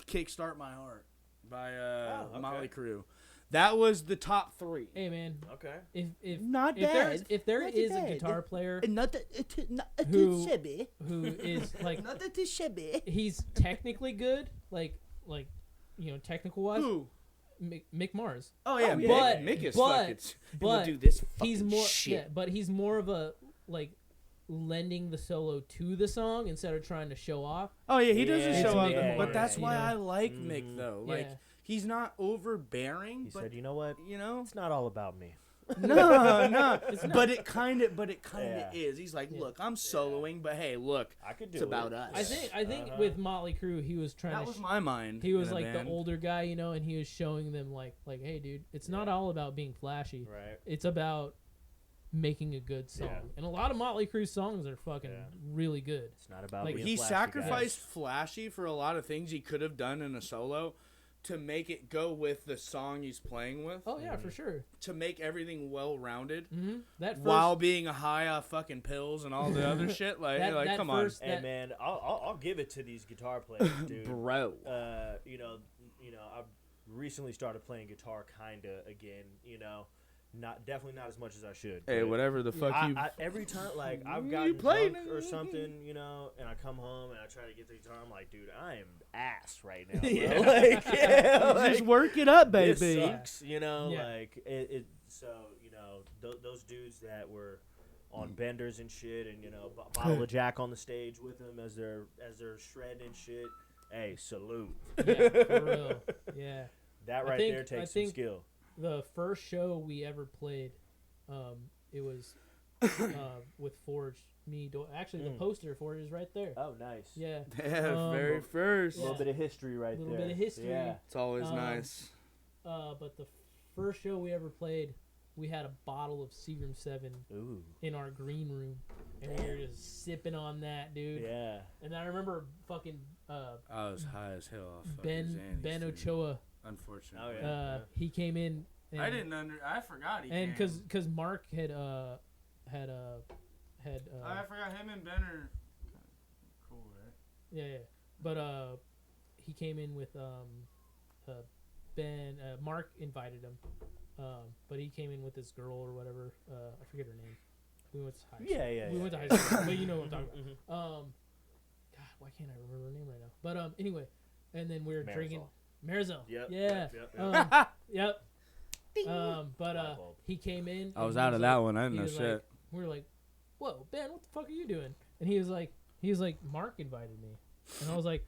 Kickstart My Heart by okay. Motley Crue. That was the top 3. Hey man, Okay. if Not if there Not is a bad. guitar player Not Who- shabby. who is like Not that shabby. he's technically good, like technical wise, Who? Mick Mars. Oh yeah, But- Mick is but- fucking. We'll but do this. He's fucking more shit. yeah, but he's more of a like lending the solo to the song instead of trying to show off. Oh yeah, he doesn't Yeah, show up, yeah, but that's yeah, why you know. I like Mick though. Like Yeah. he's not overbearing, He but said, "You know what? you know, It's not all about me." no, It's not. but it kind of Yeah. is. He's like, Yeah. look, I'm soloing, but hey, look, I could do it's it. about us. I think with Motley Crue, he was trying That to. was my mind. He was in a like the band. older guy, and he was showing them like, hey, dude, it's not all about being flashy. Right. It's about making a good song. Yeah. And a lot of Motley Crue songs are fucking Yeah. really good. It's not about Like, being He flashy, sacrificed guys. flashy for a lot of things he could have done in a solo to make it go with the song he's playing with, Oh yeah, for sure. to make everything well-rounded Mm-hmm. That first, while being high off fucking pills and all the other shit. Like, that come first, Hey that, man, I'll give it to these guitar players, dude. on, bro. You know, I recently started playing guitar kinda again. You know, definitely not as much as I should. Hey, but whatever the fuck you. every time, like, I've You gotten play, drunk or nigga. something, you know, and I come home and I try to get the guitar. I'm like, dude, I am ass right now, bro. Yeah. Like, yeah, Just like, work it up, this baby. sucks, you know, Yeah. like it. So you know, those dudes that were on benders and shit, and you know, bottle of Jack on the stage with them as they're shredding and shit. Hey, salute. Yeah, for real. Yeah. That I right think- there I takes some think- skill. The first show we ever played, it was with Forge. Actually, the poster Forge is right there. Oh, nice. Yeah. Yeah, very first. A little bit of history right Little there. bit of history. Yeah. It's always Um, nice. But the first show we ever played, we had a bottle of Seagram 7 Ooh. in our green room, and we were just sipping on that, dude. Yeah. And I remember fucking I was high as hell off Ben fucking Xannies, dude. Ochoa. Unfortunately. Oh, yeah. He came in. And, I forgot he and came. because Mark had I forgot him and Ben are cool, right? yeah. But he came in with Ben. Mark invited him, but he came in with this girl or whatever. I forget her name. We went to high school. Yeah. We went to high school, but you know what I'm talking about. God, why can't I remember her name right now? But anyway, and then we were drinking Marisol. Yep. Yeah. Yep. Yep. But Light bulb. he came in. I and was he out of that like- one. I didn't he know was shit. like- we were like, "Whoa, Ben, what the fuck are you doing?" And he was like, "Mark invited me," and I was like,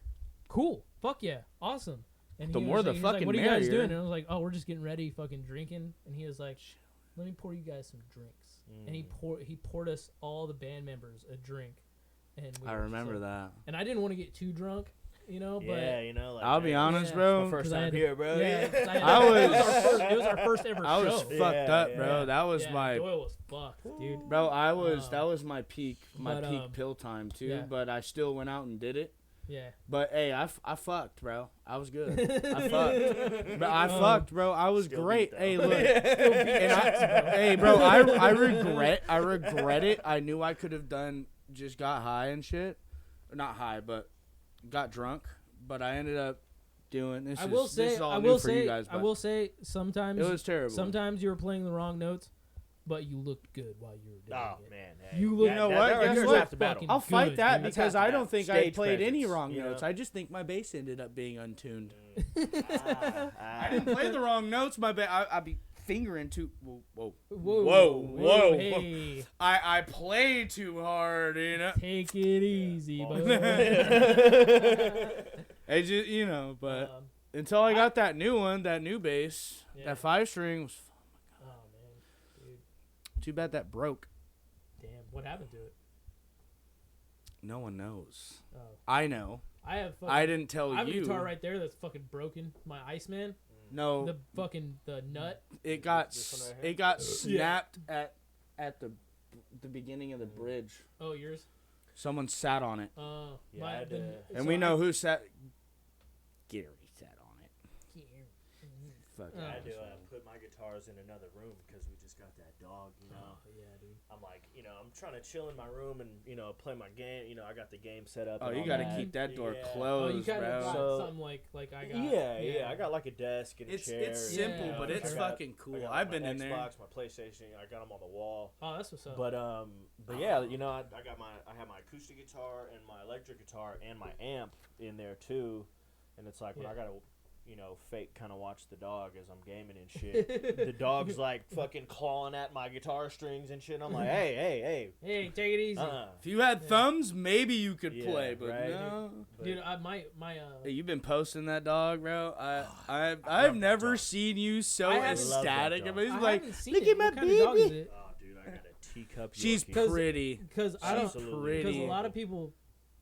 "Cool, fuck yeah, awesome." And The he more was the like, he was like, fucking "What are you guys merrier." doing?" And I was like, "Oh, we're just getting ready, fucking drinking." And he was like, "Let me pour you guys some drinks." And he poured us all the band members a drink. And I remember that. And I didn't want to get too drunk, you know, but Yeah, you know. Like, I'll be honest, Yeah. bro. My first 'cause I time had to- here, bro. Yeah, 'cause I I was- it was our first ever I was show. fucked up, Yeah, bro. yeah. That was Yeah, my Doyle was fucked, dude. bro. That Um, was my peak but, pill time too. yeah. But I still went out and did it. Yeah. But hey, I fucked, bro. I was good. I fucked. But I fucked, bro. I was Still great. beat, Hey, though. look. And hey, bro. I regret it. I knew I could have just got high and shit. Not high, but got drunk. But I ended up doing this. I will this is all I new will for say, you guys, I but will say, sometimes it was terrible. Sometimes you were playing the wrong notes, but you looked good while you were doing Oh it. man. Hey. You look- You know what? That right Guess here's what? half the battle. Fucking I'll fight good, that dude. because That's I half don't the think battle. I played any Stage wrong presence, you notes. know? I just think my bass ended up being untuned. Ah, I didn't play the wrong notes. My I'd be fingering too. Whoa. Whoa. Hey, I play too hard, you know. take it easy, Yeah. bud. I just, but until I got that new one, that new bass, Yeah. that 5-string was Oh man, dude, too bad that broke. damn, what happened to it? No one knows. Oh, I know. I have. Fucking, I didn't tell I have a you. guitar right there that's fucking broken. My Iceman, No, the nut. it got This one right here? it got snapped at the beginning of the bridge. Oh, yours. Someone sat on it, Yeah, I had to- and we know who sat. Gary sat on it. Fuck Oh, I yeah. had to put my guitars in another room because we just got that dog, you know. Oh, yeah, dude. I'm like, I'm trying to chill in my room and, play my game. I got the game set up. Oh, and you all gotta that. keep that door Yeah. Oh, you closed, kind bro. of got So- something like I got. Yeah. I got like a desk and a It's chair. it's and, simple, Yeah, but it's I got- fucking I cool. got I've my been in there. Xbox, my PlayStation. I got them on the wall. Oh, that's what's up. But yeah, I have my acoustic guitar and my electric guitar and my amp in there too, and it's like when Yeah. I gotta, fake kind of watch the dog as I'm gaming and shit. The dog's like fucking clawing at my guitar strings and shit. And I'm like, hey, Hey, take it easy, If you had thumbs, maybe you could Yeah, play, but right. no. dude. My Hey, you've been posting that dog, bro. I've that never dog. seen you so I haven't- ecstatic. Love that I mean, I he's like, haven't seen look it. at my What kind of dog is baby. it? oh dude, I got a teacup. She's Yorkie. pretty. Because I don't. Absolutely. Because a Pretty. lot of people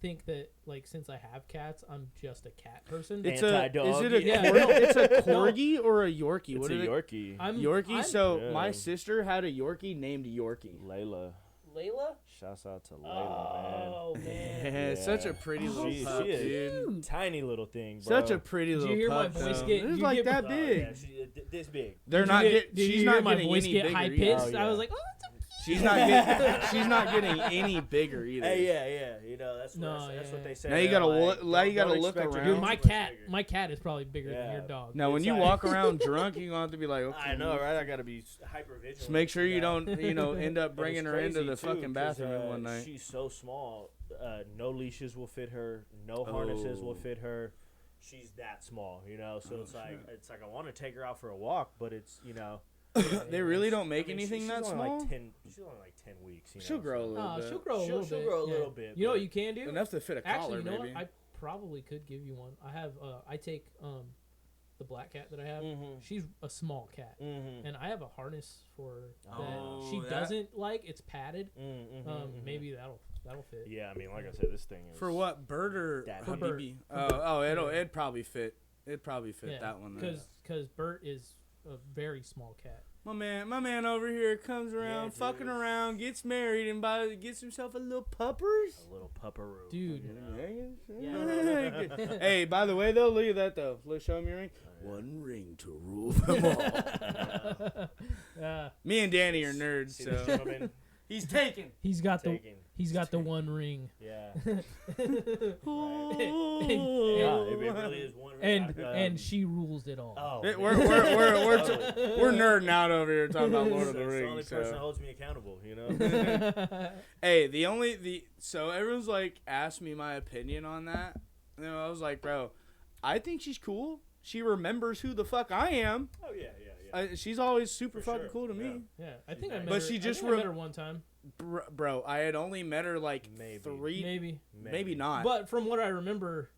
think that since I have cats, I'm just a cat person. It's Anti-dog. Is it a Yeah. it's a corgi or a Yorkie? It's What a is it? Yorkie. Yorkie. So Yeah. my sister had a Yorkie named Yorkie. Layla. Layla. Shouts out to Layla, Oh man. Yeah, it's such a Yeah. pretty little She- pup, she is- dude. man. Tiny little thing, bro. Such a pretty Did you little hear my pup. voice though. get- It's you like get- that Oh, big. yeah, this big. They're Did not you get. Did She's you not hear my getting voice any get bigger. high either. pitched? Oh, I was yeah. like, oh, that's so She's not getting any bigger either. Hey, yeah. You know, that's what they say. Now you gotta Don't look expect her around. to Dude, get my much bigger. cat is probably bigger than your dog. Now, when It's you like- walk around drunk, you're gonna have to be like, okay. I know, right? I gotta be hyper vigilant. Just make sure you don't, end up And bringing it's her into crazy, the too, fucking 'cause, bathroom one night. She's so small. No leashes will fit her. No harnesses will fit her. She's that small, you know. So it's like I want to take her out for a walk, but it's They really don't make anything she's that only small. She's only like 10 weeks. You know, She'll grow a so- little bit. She'll grow a little bit. She'll grow a yeah. little bit. You know but- what you can do? Enough to fit a collar, Actually, you know maybe. what? I probably could give you one. I have. I take the black cat that I have. Mhm. She's a small cat, Mhm. and I have a harness for her that Oh, she that- doesn't like. It's padded. Mhm. Maybe that'll fit. Yeah, I mean, like I said, this thing is For what, Bird or That For Habibi? Bert. It'd probably fit. It'd probably fit that one. Then. Because Bert is a very small cat. My man over here comes around, dude. fucking around, gets married, and gets himself a little puppers. a little pupperoo. Dude. You know? Hey, by the way, though, look at that though. Let's show him your ring. One ring to rule them all. Me and Danny are nerds, See this so gentleman? he's taken. He's got Taking. the one ring. Yeah. Oh. Yeah, it really is one. And she rules it all. Oh, We're nerding out over here talking about Lord of the It's the only Rings. person that So. holds me accountable, you know. Hey, so everyone's like asked me my opinion on that. And I was like, bro, I think she's cool. She remembers who the fuck I am. Oh yeah. She's always super For fucking sure, cool to me. Yeah, I think I met But her. she just I met her one time. Bro, I had only met her like Maybe. maybe not. But from what I remember,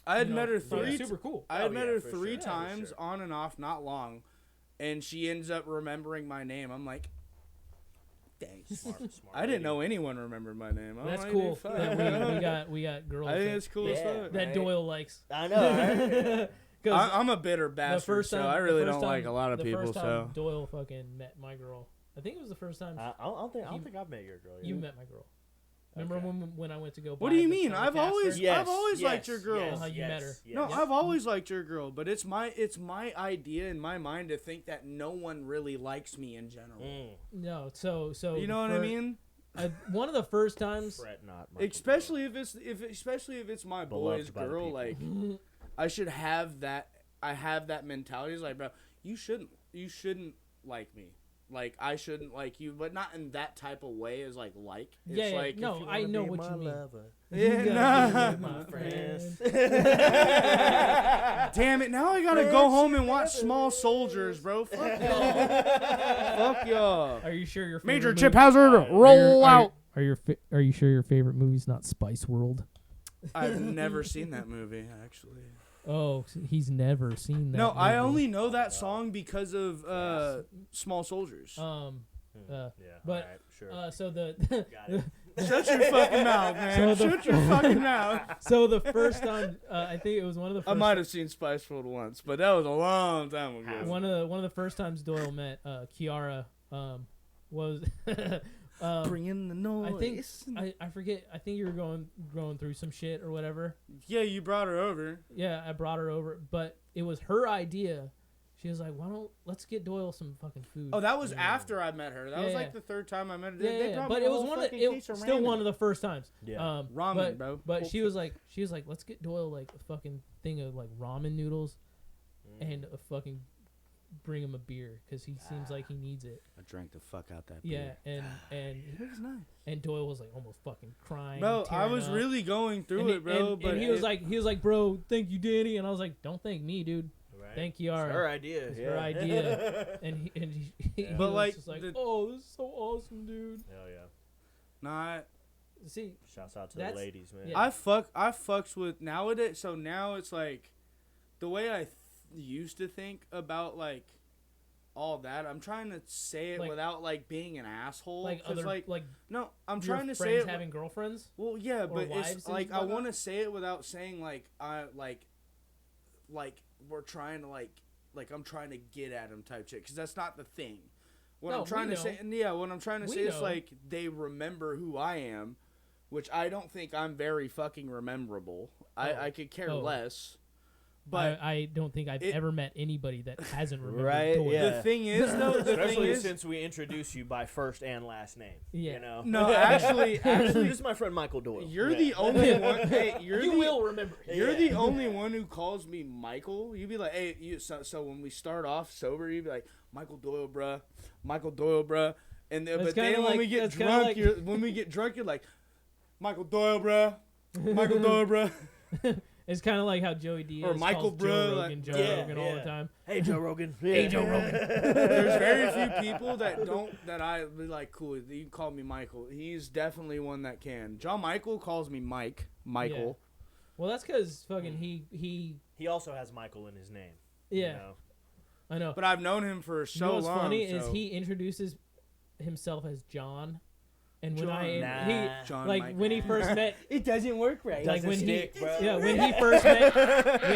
I had you know, met her yeah, three. super cool. I had Oh, met yeah, her for three sure. Yeah, for times sure. on and off, not long, and she ends up remembering my name. I'm like, thanks. Smart I didn't know anyone remembered my name. I'm That's like, cool. dude, fuck. That we got girls I think it's cool as Yeah. fuck. that right? Doyle likes. I know. Right? I'm a bitter bastard, so I really don't like a lot of the people. first time So Doyle fucking met my girl. I think it was the first time I don't think I've met your girl yet. you met my girl. Remember Okay. when I went to go? what buy do you the mean? I've Telecaster? always Yes, liked your girl. How you met her. No, yes. I've always liked your girl, but it's my idea in my mind to think that no one really likes me in general. No, so You know what I mean? One of the first times. Fret not, Michael Especially if it's my boy's Beloved by the girl, people. like I should have that. I have that mentality. It's like, bro, you shouldn't like me. Like I shouldn't like you, but not in that type of way. As like. It's Yeah, yeah, like, no, If you I wanna know be what my you mean. lover, Yeah, My nah. friends. Damn it! Now I gotta go home and watch Small Soldiers, bro. Fuck y'all. Fuck y'all. Are you sure your favorite Major movie- Chip Hazard, roll out. Are you sure your favorite movie's not Spice World? I've never seen that movie, actually. Oh, he's never seen that. No, I movie. only know that song because of Small Soldiers. Yeah, but, alright, sure. So the Got it. Shut your fucking mouth, man. So Shut your fucking mouth. so the first time I think it was one of the first I might have seen Spice World once, but that was a long time ago. one of the first times Doyle met Kiara was Bring in the noise. I forget. I think you were going through some shit or whatever. Yeah, you brought her over. Yeah, I brought her over, but it was her idea. She was like, let's get Doyle some fucking food. Oh, that was after I met her. That was Yeah, like yeah. the third time I met her. Yeah, They yeah, brought but me it a was whole one of fucking it case of still ramen. one of the first times. Yeah. Ramen, bro. But she was like, let's get Doyle like a fucking thing of like ramen noodles, and a fucking bring him a beer because he seems like he needs it. I drank the fuck out that Yeah, beer. and It was nice. and Doyle was like almost fucking crying. Bro, I tearing was up. really going through And it, bro. and, but and he was like, bro, thank you, Danny. And I was like, don't thank me, dude. Right. Thank you, Yara. It's her idea. It's yeah. her idea. And he But, was like, just like, the- oh, this is so awesome, dude. Hell yeah. not. See, Shouts out to the That's- ladies, man. yeah. I fucks with nowadays. So now it's like the way I used to think about like all that. I'm trying to say it Like- without like being an asshole. like 'cause, other like no, I'm your trying to friends say it. having girlfriends. Well, yeah, or but wives it's and like I whatnot? want to say it without saying like I like we're trying to like I'm trying to get at him type shit because that's not the thing. What No, I'm trying we to say, know. yeah, what I'm trying to We say is know. like they remember who I am, which I don't think I'm very fucking rememberable. Oh. I could care Oh. less. But I don't think I've ever met anybody that hasn't remembered Right, Doyle. yeah. the thing is, though, Especially since we introduce you by first and last name. Yeah. You know? No, actually, this is my friend Michael Doyle. you're the only one. Hey, You will remember. You're the only one who calls me Michael. You'd be like, hey, so when we start off sober, you'd be like, Michael Doyle, bruh. Michael Doyle, bruh. And That's but kinda then when like- we get that's kinda drunk, like- you're like, Michael Doyle, bruh. Michael Doyle, bruh. It's kind of like how Joey Diaz Or Michael calls Bro, Joe like- Rogan, Joe Yeah, Rogan all the yeah. time. Hey, Joe Rogan. Yeah. Hey, Joe Rogan. There's very few people that I be like, cool, you can call me Michael. He's definitely one that can. John Michael calls me Michael. Well, that's because fucking he. He also has Michael in his name. Yeah, You know? I know. But I've known him for so You know what's long. funny so. is he introduces himself as John, and when John. Nah. John like Michael. when he first met, It doesn't work right. like Doesn't when stick, bro. when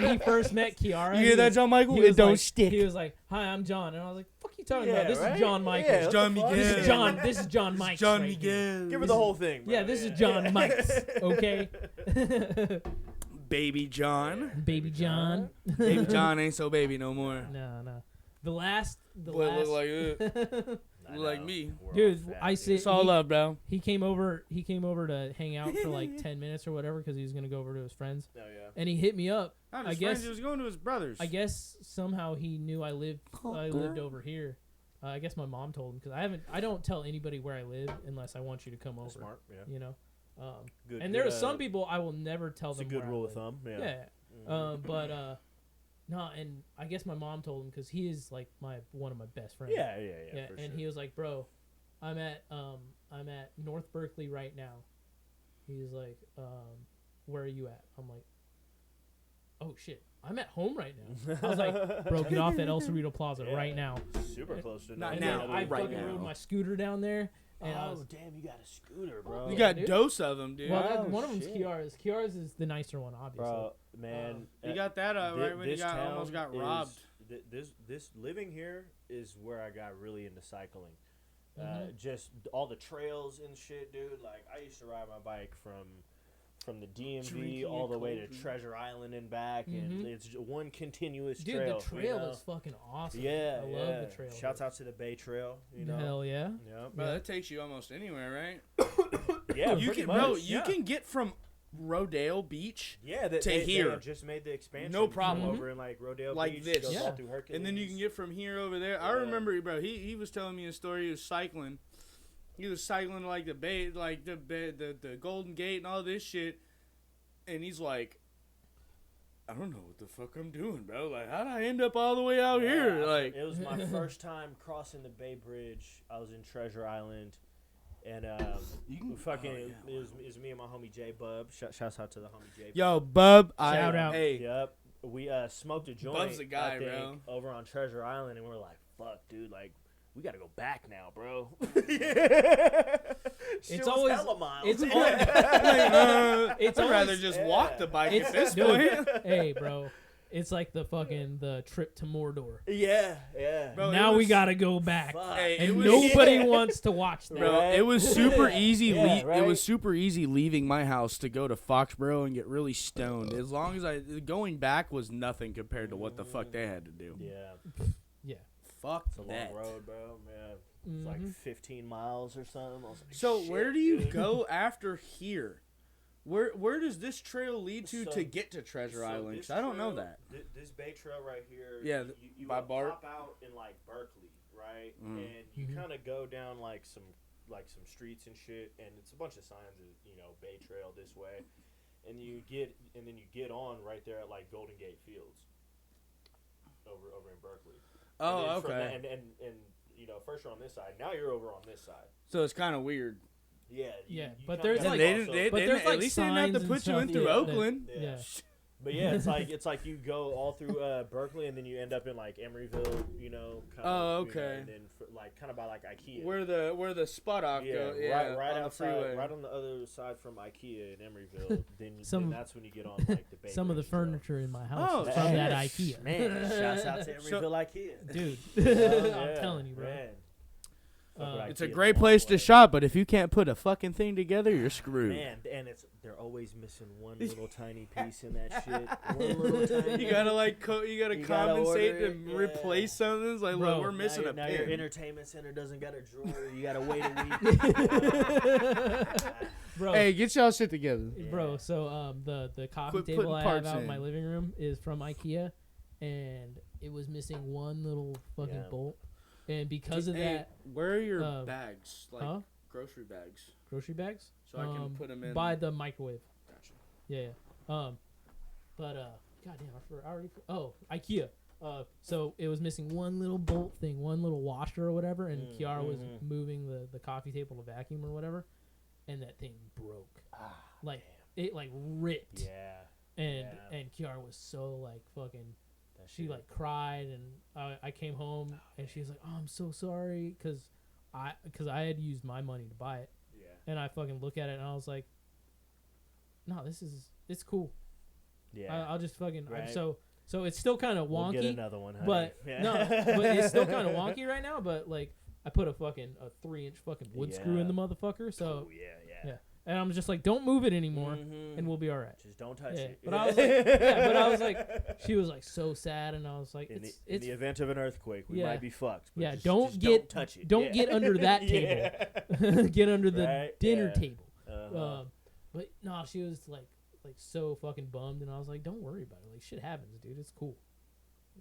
he first met Kiara. You hear that, John Michael? He It was don't like, stick. He was like, "Hi, I'm John," and I was like, "Fuck you talking about? Yeah, This right? is John Michael. Yeah, what John the fuck? Miguel. This is John. This is John Mike's. John right here. Miguel. Give her the whole thing, bro. Yeah, this is John Mike's. Okay, Baby John. baby John. Baby John ain't so baby no more. No. The last. Boy, look like it. I like know. me. We're all Dude, fat, I dude. see. It's all love, bro. He came over to hang out for like 10 minutes or whatever because he was gonna go over to his friends, Oh, yeah. and he hit me up. Not I his guess- friends, he was going to his brothers. I guess somehow he knew I lived over here. I guess my mom told him because I don't tell anybody where I live unless I want you to come over. That's smart. Yeah. You know. Good, And there are good, some people I will never tell It's a them. good where I rule of live. thumb. Yeah. Yeah. But no, and I guess my mom told him because he is like one of my best friends. Yeah. For and sure. he was like, "Bro, I'm at North Berkeley right now." He's like, "Where are you at?" I'm like, "Oh shit, I'm at home right now." I was like, "Bro, get off at El Cerrito Plaza Yeah. right now." Super close to Not And now, then I right fucking now. rode my scooter down there, and I was. Damn, you got a scooter, bro. You Yeah, got dude. dose of them, dude. Well, Oh, one of them's shit. Kiara's. Kiara's is the nicer one, obviously. Bro, man. You got that right when you this almost town got robbed. This living here is where I got really into cycling. Mhm. Just all the trails and shit, dude. Like I used to ride my bike from the DMV Drinking all a the way to cold drink. Treasure Island and back, and it's just one continuous Dude, trail. the trail you know? is fucking awesome. Yeah, I yeah. love the trail. Shouts out to the Bay Trail. You know. Hell yeah. Yeah. Bro, that takes you almost anywhere, right? Yeah. you pretty can, much, bro. yeah. You can get from Rodeo Beach, Yeah, to they here. have just made the expansion. No problem. Over in like Rodeo Like Beach, this. goes all Yeah. through Hercules. and then you can get from here over there. I Yeah. remember, bro. He was telling me a story. He was cycling. He was cycling like the bay, like the Golden Gate and all this shit. And he's like, I don't know what the fuck I'm doing, bro. Like, how'd I end up all the way out here? Like, it was my first time crossing the Bay Bridge. I was in Treasure Island, and fucking it was me and my homie J Bub. Shouts out to the homie J. yo, Bub. Shout out. Hey, Yep. We smoked a joint. Bub's the guy, I think, bro. over on Treasure Island, and we're like, "Fuck, dude! Like, we gotta go back now, bro." It's always hella miles. it's I'd always rather just walk the bike it's- at this dude, point. hey, bro. It's like the trip to Mordor. yeah. Bro, Now it we was- gotta go back. Fuck. Hey, it And was- nobody wants to watch that. Bro, Right? it was super easy. Yeah, It right? was super easy leaving my house to go to Foxborough and get really stoned. As long as going back was nothing compared to what the fuck they had to do. Yeah. Yeah. Fuck It's a long road, bro. Man, it's like Mhm. 15 miles or something. I was like, So shit, where do you dude. go after here? Where does this trail lead to So- get to Treasure So Island? this 'Cause I don't know trail- that. This Bay Trail right here. Yeah, you by up Bart. Pop out in like Berkeley, right? Mm. And you Mhm. kind of go down like some streets and shit, and it's a bunch of signs of Bay Trail this way, and then you get on right there at like Golden Gate Fields. Over in Berkeley. Oh, And then from okay. that- and first you're on this side. Now you're over on this side. So it's kind of weird. Yeah. Yeah, but kinda there's gotta like- They also- didn't. But there's, At like, least they didn't have to signs and put you in stuff, through yeah, that- Oakland. Yeah. But yeah, it's like you go all through Berkeley, and then you end up in like Emeryville, Oh, okay. and then kind of by like IKEA. Where the spot off yeah, go? right on the outside, freeway. right on the other side from IKEA in Emeryville. then Some- that's when you get on like the Bay Some of the Bridge Trail. furniture in my house Oh, is from that shit. IKEA. Man, shouts out to Emeryville IKEA. Dude, Yeah, I'm telling you, bro. Man. It's a great place to shop, but if you can't put a fucking thing together, you're screwed. Man, and they're always missing one little tiny piece in that shit. One little tiny. You gotta compensate order to replace something. It's like, Bro, look, we're missing a now pin. your entertainment center doesn't got a drawer. You gotta wait a week. Bro, Hey, get y'all shit together. bro. So the coffee Quit table putting I have parts out in my in. living room is from IKEA, and it was missing one little fucking bolt, and because of that, where are your bags? Like grocery bags, grocery bags, so I can put them in. by the microwave. Gotcha. Yeah. Goddamn, I already. Oh, IKEA. So it was missing one little bolt thing, one little washer or whatever, and Kiara was moving the coffee table to vacuum or whatever, and that thing broke. Like it like ripped. Yeah. And Kiara was so like fucking. She like cried, and I came home and she was like, "Oh, I'm so sorry," because I had used my money to buy it. Yeah. And I fucking look at it and I was like, "No, it's cool. Yeah. I'll just fucking Right. So it's still kind of wonky. We'll get another one, honey. But yeah. no, but it's still kind of wonky right now. But like, I put a 3-inch fucking wood screw in the motherfucker. So yeah. and I'm just like, don't move it anymore, Mm-hmm. and we'll be all right. Just don't touch Yeah. it. But I was like, but I was like, she was like so sad, and I was like, in it's the event of an earthquake, we might be fucked. But yeah. just, Don't don't touch it. Don't get under that table. Get under the dinner table. Uh-huh. But no, she was like so fucking bummed, and I was like, don't worry about it. Like shit happens, dude. It's cool.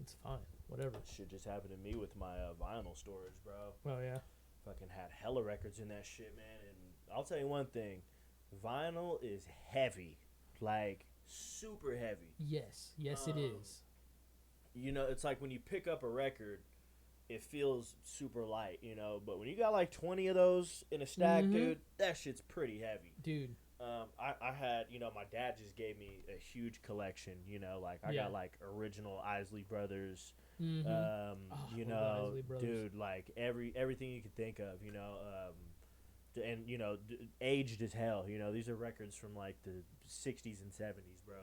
It's fine. Whatever. Shit just happened to me with my vinyl storage, bro. Oh yeah. Fucking had hella records in that shit, man. And I'll tell you one thing, vinyl is heavy, like super heavy. Yes, it is. You know, it's like when you pick up a record, it feels super light, you know. But when you got like 20 of those in a stack, dude, that shit's pretty heavy. Dude. I had, you know, my dad just gave me a huge collection, you know, like I got like original Isley Brothers, you know, dude, like everything you could think of, you know, and, you know, aged as hell, you know, these are records from like the 60s and 70s, bro.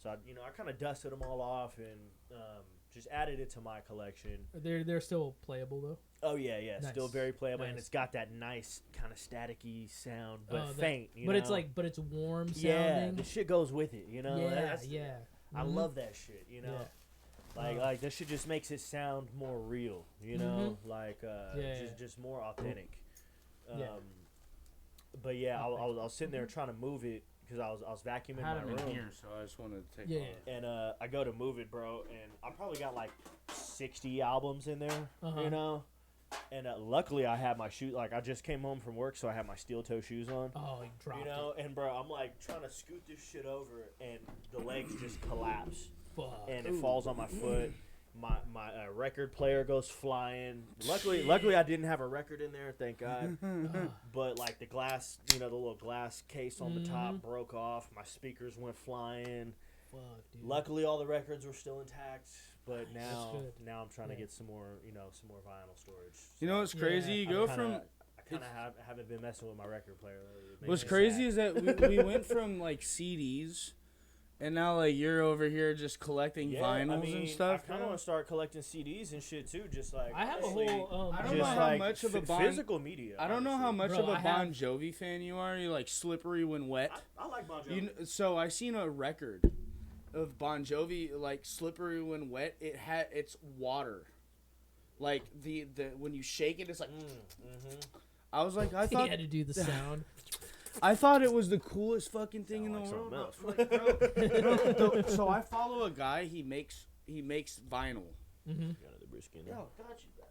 So, you know, I kind of dusted them all off and just added it to my collection. They're still playable though. Oh yeah, Nice. still very playable, Nice. and it's got that nice kind of staticky sound, but that- faint. You But know? it's warm sounding. Yeah, the shit goes with it. You know. Yeah. I love that shit. You know. Yeah. Like that shit just makes it sound more real. You know, like just more authentic. But yeah, I was sitting there trying to move it because I was vacuuming my room. Here, so I just wanted to take it off. And I go to move it, bro, and I probably got like 60 albums in there, you know. And luckily, I had my shoe. Like I just came home from work, so I had my steel toe shoes on. Oh, you dropped You know, and bro, I'm like trying to scoot this shit over, and the legs just collapse, Fuck. and it falls on my foot. My record player goes flying. Luckily, I didn't have a record in there, thank God. But like the glass, you know, the little glass case on the top broke off. My speakers went flying. Fuck, dude. Luckily, all the records were still intact. But now I'm trying to get some more vinyl storage. You know what's crazy? You go from. I kind of haven't been messing with my record player lately. What's crazy is that we went from like CDs, and now like you're over here just collecting vinyls and stuff. I kind of want to start collecting CDs and shit too. Just like I have a honestly, whole. I don't just know how like much of a physical media. I don't know how much Bro, of a I Bon have- Jovi fan you are. You like Slippery When Wet. I like Bon Jovi. So I seen a record of Bon Jovi, like Slippery When Wet. It's water. Like the when you shake it, it's like. I was like, I He thought had to do the sound. I thought it was the coolest fucking thing in the like world. something Like, bro, so I follow a guy. He makes vinyl. Got the brewski in there. got you, bro.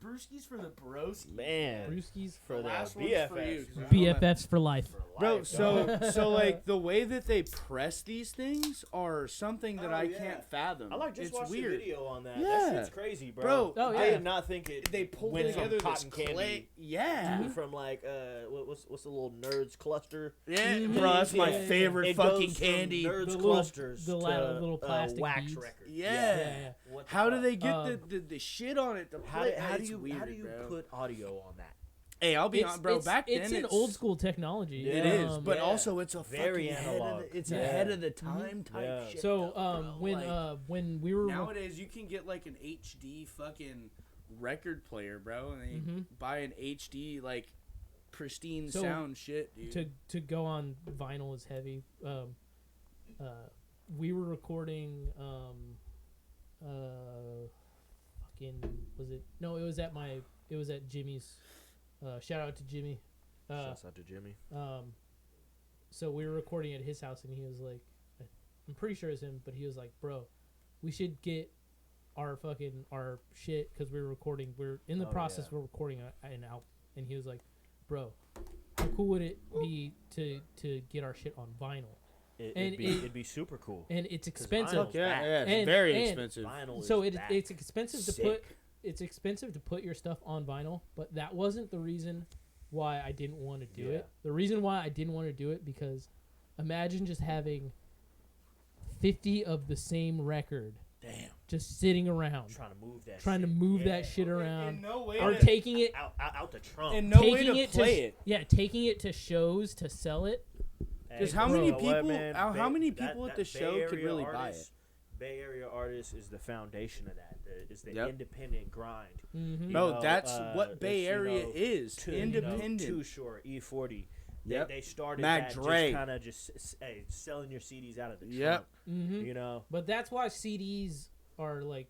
Brewskis for the bros. Man, Brewskis. for the last one's BFF. for you, 'cause BFFs for life. Bro, so like the way that they press these things are something that I can't fathom. I like just it's watched weird. the video on that. Yeah. That shit's crazy, bro. Bro, Oh, yeah. I did not think it. They pulled went together from this cotton clay. candy. Yeah. From like what's the little nerds cluster? Yeah, bro, that's my Yeah. favorite It fucking goes from candy. nerds The little- clusters the to little plastic wax beads. record. Yeah. What the How do fuck? they get the shit on it? To play? How do It's you weird, bro. put audio on that? Hey, I'll be honest, bro. Back then, it's an old school technology. It is, but yeah. also it's a Very fucking analog. It's Yeah. ahead of the time type Yeah. shit. So though, bro. when we were nowadays you can get like an HD fucking record player, bro, and they buy an HD like pristine So, sound shit, dude. To go on vinyl is heavy. We were recording fucking was it? No, it was at Jimmy's. Shout out to Jimmy. Shouts out to Jimmy. So we were recording at his house, and he was like, I'm pretty sure it's him, but he was like, bro, we should get our shit, because we're in the process. We're recording an album, and he was like, bro, how cool would it be to get our shit on vinyl? It'd be super cool. And it's expensive. It's very expensive. Vinyl So is it's expensive to put your stuff on vinyl, but that wasn't the reason why I didn't want to do it. The reason why I didn't want to do it, because imagine just having 50 of the same record. Damn. Just sitting around. Trying to move that shit around. In no way or taking it out the trunk. In no way to play it. Yeah, taking it to shows to sell it. Because how many people at the show could really buy it? Bay Area artists is the foundation of that. Is the independent grind. Mm-hmm. No, that's what Bay Area is. Independent. Too Short, E40. Yep. They started Mac that Dre. just kind of selling your CDs out of the trunk. Yep. Mm-hmm. You know. But that's why CDs are like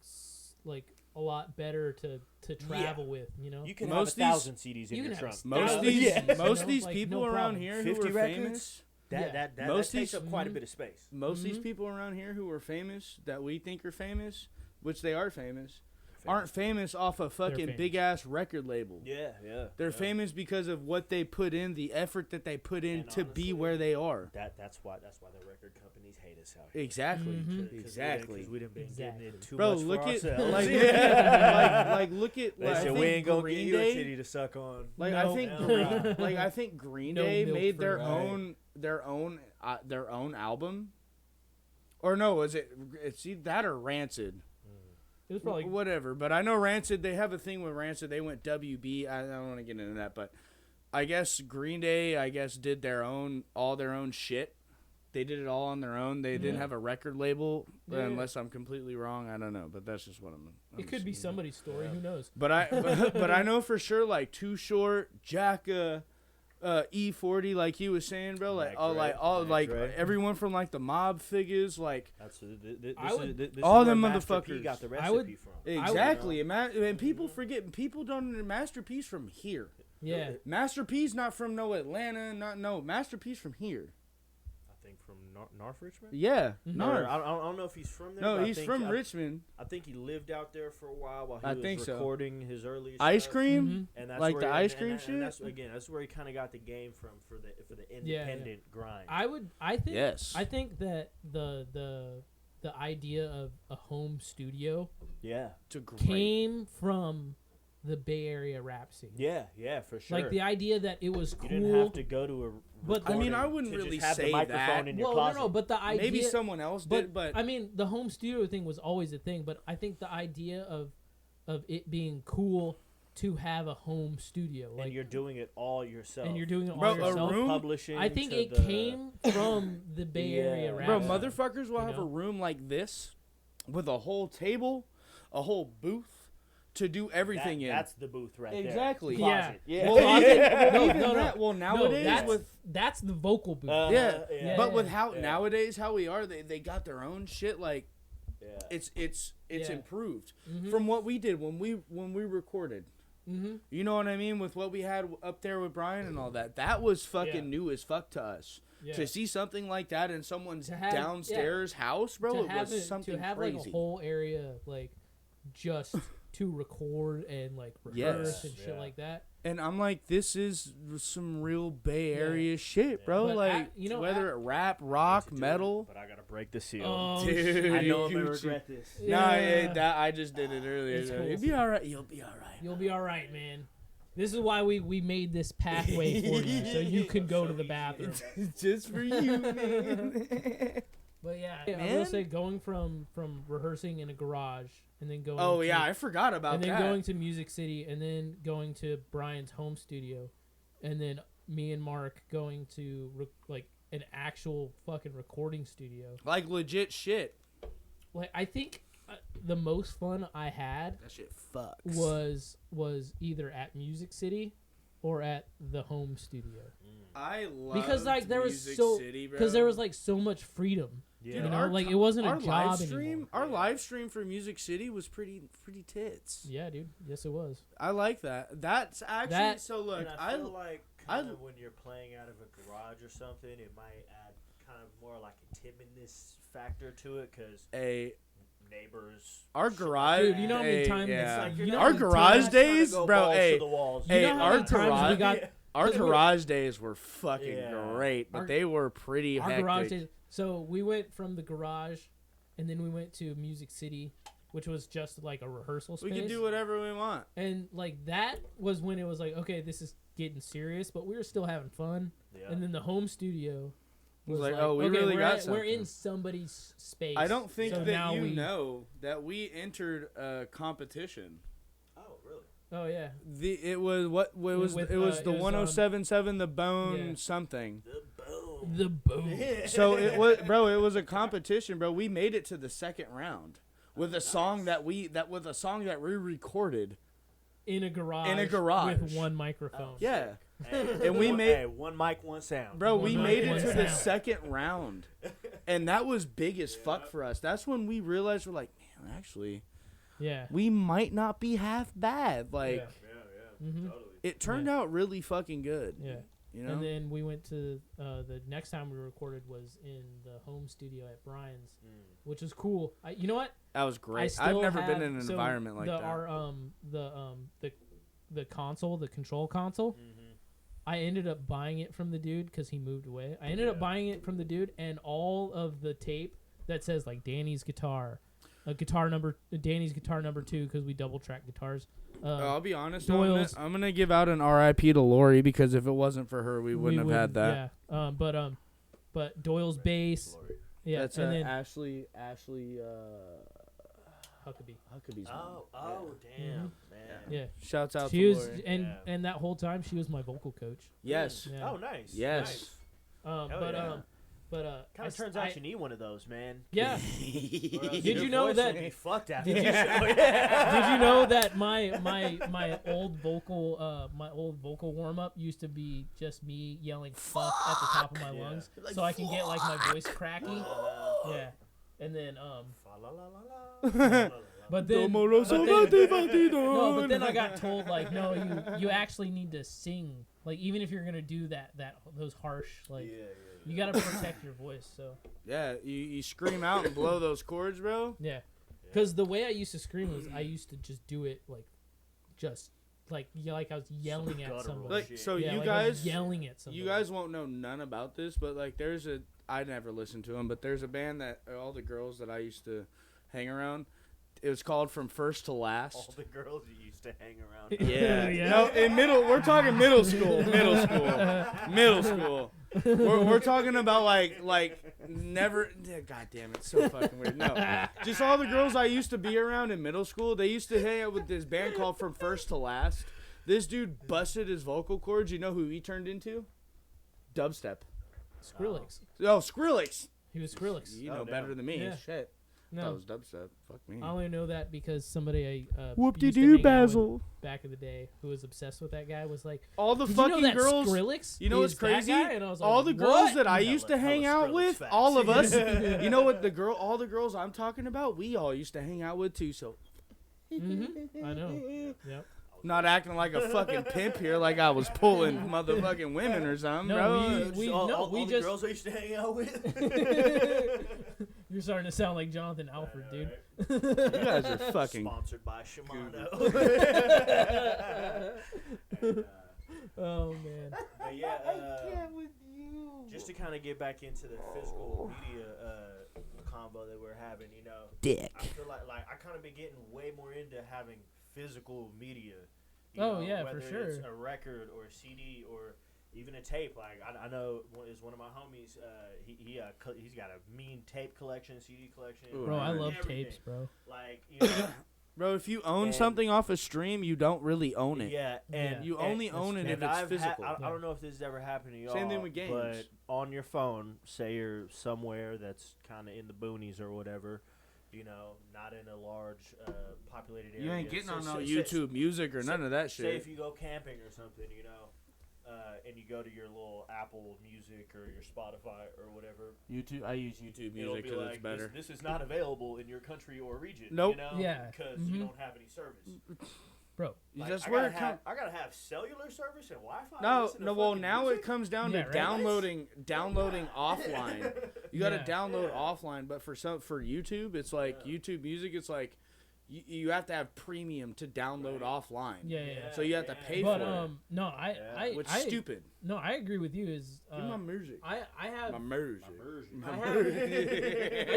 a lot better to travel with. You know. You can have 1,000 CDs in your trunk. Most of these people around here who are famous. That takes up quite a bit of space. Most of these people around here who are famous, that we think are famous, which they are famous, aren't famous off a fucking big ass record label. Yeah. They're famous because of what they put in, the effort that they put in to be where they are. That's why the record companies hate us out here. Exactly. Because we didn't been getting it too Bro, much look for at ourselves. look at they said we ain't gonna give you a titty to suck on. I think Green Day made their own album. Or no, it's either that or Rancid. It was probably whatever, but I know Rancid. They have a thing with Rancid. They went WB. I don't want to get into that, but I guess Green Day, did all their own shit. They did it all on their own. They didn't have a record label, unless I'm completely wrong. I don't know, but that's just what I'm it could be somebody's story. Who knows? But I know for sure, like Too Short, Jacka, E40, like he was saying, bro, everyone from like the mob figures, like all them Master motherfuckers P got the recipe from. Exactly, and people forget. People don't know Master P's from here. Yeah, Master P's not from Atlanta. Master P's from here. I think from North Richmond. Yeah, North. I don't know if he's from there. No, he's from Richmond. I think he lived out there for a while I he think was so. recording his earliest Ice stuff. Cream, and that's like where the ice cream shit. And that's where he kind of got the game from for the independent grind. I think that the idea of a home studio came from the Bay Area rap scene. Yeah, for sure. Like the idea that it was cool. You didn't have to go to a. But I mean, I wouldn't really have say the microphone that. in your closet. No, but the idea. Maybe someone else did, but I mean, the home studio thing was always a thing. But I think the idea of it being cool to have a home studio, and you're doing it all yourself. A room? Publishing. I think it came from the Bay Area rap. Bro, motherfuckers will have a room like this with a whole table, a whole booth to do everything in. That's the booth right there. Exactly. Closet. Yeah. Well, nowadays that's the vocal booth. But with how nowadays how we are, they got their own shit. Like, it's improved from what we did when we recorded. Mm-hmm. You know what I mean? With what we had up there with Brian and all that, that was fucking new as fuck to us. Yeah. To see something like that in someone's downstairs house, bro, it was something to have crazy. Like a whole area like just to record and like rehearse and shit like that. And I'm like, this is some real Bay Area shit, bro. But like, whether it rap, rock, metal. But I gotta break the seal. Oh, dude, I know I'm gonna regret this. I just did it earlier. Cool. It'll be all right. You'll be all right. You'll be all right, man. This is why we made this pathway for you, so you could go to the bathroom. Just for you, man. But I will say, going from rehearsing in a garage and then going. I forgot about that. And then going to Music City and then going to Brian's home studio, and then me and Mark going to like an actual fucking recording studio. Like legit shit. Like I think the most fun I had That shit fucks. was either at Music City or at the home studio. I love Because like there was Music so City, bro. because there was like so much freedom. Yeah. You Dude, know, our like t- it wasn't a our job live stream. anymore. Our live stream for Music City was pretty tits. Yeah, dude. Yes, it was. I like that. That's actually That- so. Look, And I feel like kind of when you're playing out of a garage or something, it might add kind of more like a timidness factor to it because neighbors. our garage. Dude, you know how many hey, times- yeah. It's like you're you know not our how many garage trying to days, go bro. balls Hey, to the walls. You hey, know how our many times we garage. got Our Cause we're- garage days were fucking Yeah. great, but Our- they were pretty our hectic. garage days. So we went from the garage, and then we went to Music City, which was just like a rehearsal space. We could do whatever we want. And like that was when it was like, okay, this is getting serious, but we were still having fun. Yeah. And then the home studio was like, oh, we okay, really got we're in something. somebody's space. I don't think so that now you know that we entered a competition. Oh, really? Oh yeah. It was the it was, 1077 the bone yeah. something. The boom. The boom. So it was, bro. It was a competition, bro. We made it to the second round with a song that we recorded. In a garage. with one microphone. Oh, Yeah, Hey, and we made, hey, one mic, one sound. bro. One We mic, made it one to the sound. second round, and that was big as fuck for us. That's when we realized we're like, man, actually, Yeah. we might not be half bad. Like, Yeah, Mhm. totally. it turned out really fucking good. Yeah. You know. And then we went to the next time we recorded was in the home studio at Brian's, which was cool. You know what? That was I great. still I've never have, been in an so environment like the, that. Our the console, the control console. I ended up buying it from the dude because he moved away. I ended up buying it from the dude, and all of the tape that says like Danny's guitar, Danny's guitar number 2 because we double track guitars. I'll be honest. Doyle's- I'm gonna give out an RIP to Lori because if it wasn't for her, we wouldn't have had that. Yeah. But Doyle's bass. Yeah. That's and then Ashley Huckabee. Huckabee's mom. Oh, damn, man. Yeah. Shouts out She to was, Lori. and that whole time she was my vocal coach. Yes. Yeah. Oh, nice. Yes. Nice. Kind Kind of turns out you need one of those, man. Yeah. Did you know that- Be fucked after Did the you- show. Did you know that my old vocal warm up used to be just me yelling "fuck" at the top of my lungs, so I can get like my voice cracky. Yeah, and then but then I got told like, no, you actually need to sing, like even if you're gonna do those harsh, like you gotta protect your voice. So Yeah, you scream out and blow those chords, bro. yeah, because the way I used to scream was I used to just do it like I was yelling at guttural somebody. Like, shit. so Yeah, you like I was guys, yelling at somebody. you guys won't know none about this, but like I never listened to them, but there's a band that all the girls that I used to hang around. It was called From First to Last. All the girls you used to hang around. Yeah. Yeah. No, we're talking middle school. We're talking about like never. God damn it, so fucking weird. No, just all the girls I used to be around in middle school. They used to hang out with this band called From First to Last. This dude busted his vocal cords. You know who he turned into? Dubstep. Skrillex. Oh, Skrillex. He was Skrillex. You know damn. better than me. Yeah. Shit. That No, was dubstep. Fuck me. I only know that because somebody I Whoop-de-doo, used to hang out with Basil. back in the day who was obsessed with that guy was like, All the "Did fucking you know that girls. Skrillex You know what's is that crazy? guy?" And I was like, All the girls "What?" that I Hella- used to hang hella out Skrillex with, facts. all of us. You know what? All the girls I'm talking about, we all used to hang out with too. So, I know. Yep. not acting like a fucking pimp here, like I was pulling motherfucking women or something, No, bro. we- all we the just- girls I used to hang out with. You're starting to sound like Jonathan Alfred, dude. You guys are fucking. Sponsored by Shimano. Oh man. But yeah, just to kind of get back into the physical media combo that we're having, you know, Dick. I feel like I kind of been getting way more into having physical media. Oh, yeah, for whether sure. It's a record or a CD or even a tape. Like I know is one of my homies. He's got a mean tape collection, CD collection. Ooh, Bro, I love everything. tapes, bro. Like you know, Bro, if you own And- something off a stream, you don't really own it. yeah, and You and- only own it and if it's I've physical. I Yeah. don't know if this has ever happened to y'all. Same thing with games. But on your phone, say you're somewhere that's kind of in the boonies or whatever, you know, not in a large populated area. You ain't getting on no say- YouTube Music or none of that shit. Say if you go camping or something, you know, and you go to your little Apple Music or your Spotify or whatever. YouTube. I use YouTube It'll Music be because like, it's better. This is not available in your country or region. Nope. You know? Yeah. Because Mhm. you don't have any service. Bro. Like, That's I where gotta it comes. I gotta have cellular service and Wi-Fi. to No, listen to no. Well, fucking now music? it comes down Yeah, to right. downloading offline. You got to Yeah. download Yeah. offline, but for YouTube, it's like Yeah. YouTube Music. It's like you have to have premium to download Right. offline. Yeah. So you have to pay But for it. no, Which I stupid. No, I agree with you. Is Give me my music. I have My music. My I My have music.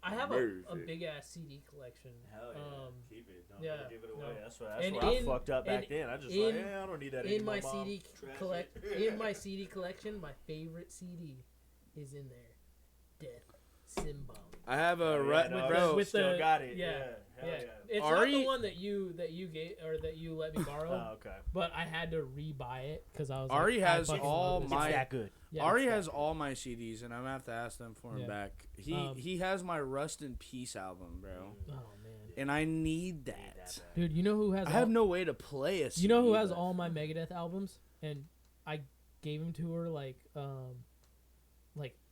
I have a Music. big ass CD collection. Hell yeah. Keep it. Don't yeah, give it away. no. That's And where I in- fucked up back and then. I just in- like, I don't need that in anymore, my Mom. CD Trash it. in my CD collection, my favorite CD is in there. Death Symbol. I have a Oh, yeah, no, bro. with still the- got it. yeah, Hell yeah. It's Ari- not the one that you gave or that you let me borrow, Oh, okay. but I had to re-buy it because I was. Ari like, I has fucking all love this. my- It's that good. Yeah, Ari it's has that. all my CDs, and I'm gonna have to ask them for him Yeah. back. Um, He has my Rust in Peace album, bro, Oh man, and I need Need that. bad. dude, you know who has? I have all, no way to play a CD. You know who has but- all my Megadeth albums, and I gave them to her like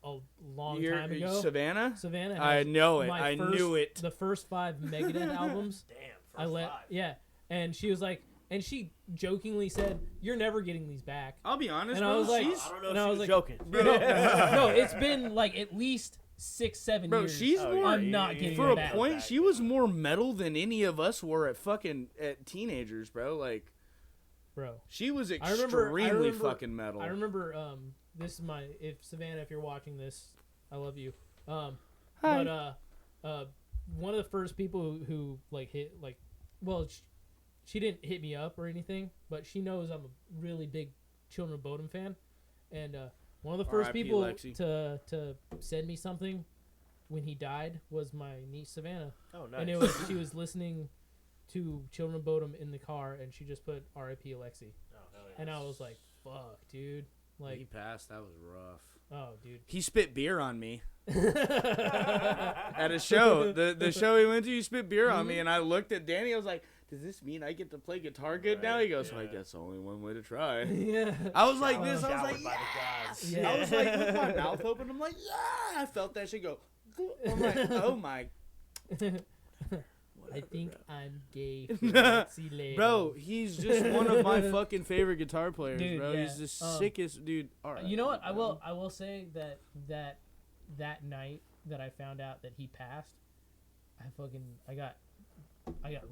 a long time ago. Savannah? Savannah. Has I know it. my I first- knew it. The first 5 Megadeth albums. Damn. I let. Yeah, and she was like, and she jokingly said, "You're never getting these back." I'll be honest, And I bro. was like- she's, I don't know And if I she was was like- joking. No, it's been like at least 6-7 bro, years. she's Oh, more. yeah, I'm not getting For them a back. point, she was more metal than any of us were at teenagers, bro. Like, Bro. she was I remember- extremely fucking metal. I remember. This is my. If Savannah, if you're watching this, I love you. Hi. But one of the first people who like hit like, well, she didn't hit me up or anything, but she knows I'm a really big Children of Bodom fan, and one of the first R.I.P. people Lexi. to send me something when he died was my niece Savannah, Oh, nice. and she was listening to Children of Bodom in the car, and she just put R.I.P. Alexi, Oh, hell yeah. and I was like, fuck, dude, he like, passed. That was rough. oh, dude. He spit beer on me at a show. The show he went to, he spit beer on me, and I looked at Danny. I was like, "Does this mean I get to play guitar good now?" He goes, "Well, I Yeah. guess only one way to try." Yeah. I was like this. I was Showered like, by the "Yeah." gods. Yeah. I was like with my mouth open. I'm like, "Yeah." I felt that shit go. I'm like, "Oh my." I think I'm gay. For Bro, Nazi label. Bro, he's just one of my fucking favorite guitar players, Dude, bro. yeah. He's the sickest dude. All right. You know what? I will say that night that I found out that he passed, I got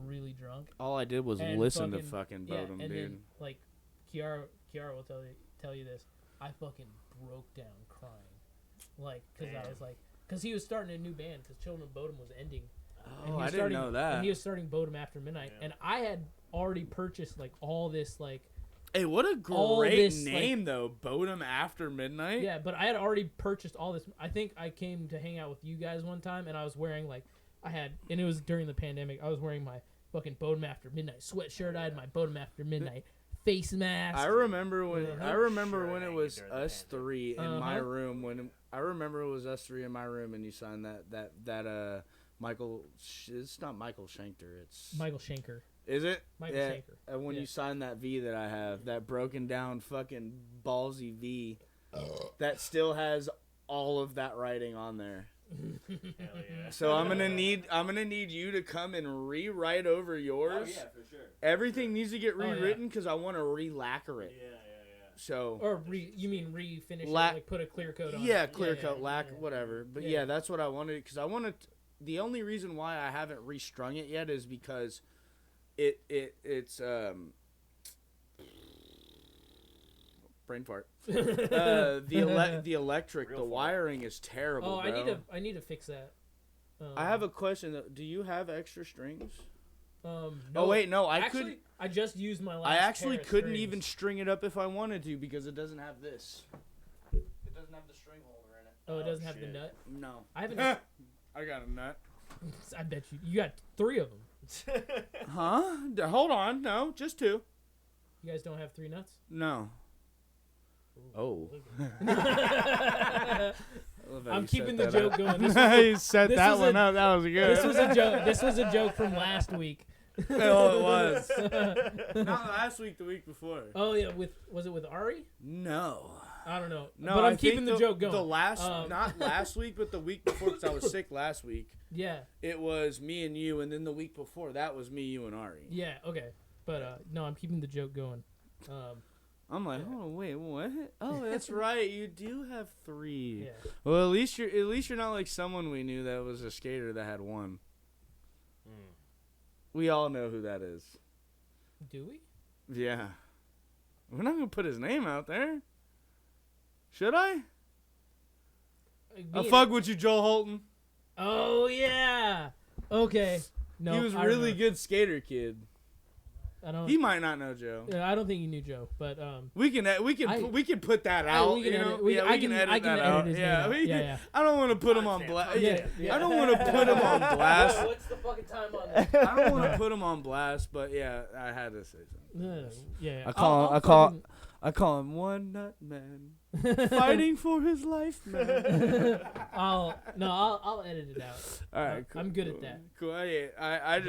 really drunk. All I did was And listen to fucking- fucking Yeah, Bodum, and dude. then like Kiara will tell you this. I fucking broke down crying, like because I Damn. was like, because he was starting a new band because Children of Bodom was ending. And Oh, he I was didn't know that. And he was starting Bodom After Midnight, Yeah. and I had already purchased like all this like. Hey, what a all great this, name though, Bodum After Midnight. Yeah, but I had already purchased all this. I think I came to hang out with you guys one time, and I was wearing like and it was during the pandemic. I was wearing my fucking Bodom After Midnight sweatshirt. I had my Bodom After Midnight face mask. I remember when Sure, it hanging was during the us pandemic. three in my Uh-huh. room I remember it was us three in my room and you signed that Michael. It's not Michael Schenker. It's Michael Schenker. Is it? Michael yeah. Schenker. And when Yeah. you signed that V that I have, that broken down fucking ballsy V, that still has all of that writing on there. Hell yeah. So I'm gonna need you to come and rewrite over Oh, yours. yeah, for sure. Everything needs to get Oh, yeah. rewritten because I want to re-lacquer it. Yeah. So Or you mean refinish it, La- like put a clear coat on yeah, it. clear coat, lacquer, yeah. whatever. But Yeah. yeah, that's what I wanted because I wanted. The only reason why I haven't restrung it yet is because it's brain fart. The electric, Real the fart. wiring is terrible. Oh, bro. I need to fix that. I have a question. Do you have extra strings? No, Oh wait, no, I actually, could. I just used my last. I actually pair of couldn't strings. even string it up if I wanted to because it doesn't have this. It doesn't have the string holder in it. Oh, it doesn't have shit. the nut. No. I haven't. I got a nut. I bet you got 3 of them. Huh? Hold on. No, just 2. You guys don't have 3 nuts? No. Oh. I'm keeping the joke going. You set that one up. That was good. This was a joke. This was a joke from last week. Oh, it was. Not last week, the week before. Oh yeah, was it with Ari? No. I don't know. No, but I'm I keeping think the joke going. The last, not last week, but the week before, because I was sick last week. Yeah. It was me and you, and then the week before that was me, you, and Ari. Yeah. Okay. But no, I'm keeping the joke going. I'm like, oh wait, what? Oh, that's right. You do have 3. Yeah. Well, at least you're not like someone we knew that was a skater that had 1. We all know who that is. Do we? Yeah. We're not gonna put his name out there. Should I? I fuck with you, Joel Holton. Oh yeah. Okay. No, he was a really good skater kid. I don't. He might not know Joe. I don't think you knew Joe, but we can put that out. We can you edit. know? I can edit that out. Yeah. I don't want to put him on blast. Yeah. I don't want to put him on blast. What's the fucking time on that? I don't want to put him on blast, but yeah, I had to say something. Yeah. I call him One Nut Man, fighting for his life, man. I'll edit it out. All right, cool, I'm good at that. Cool. I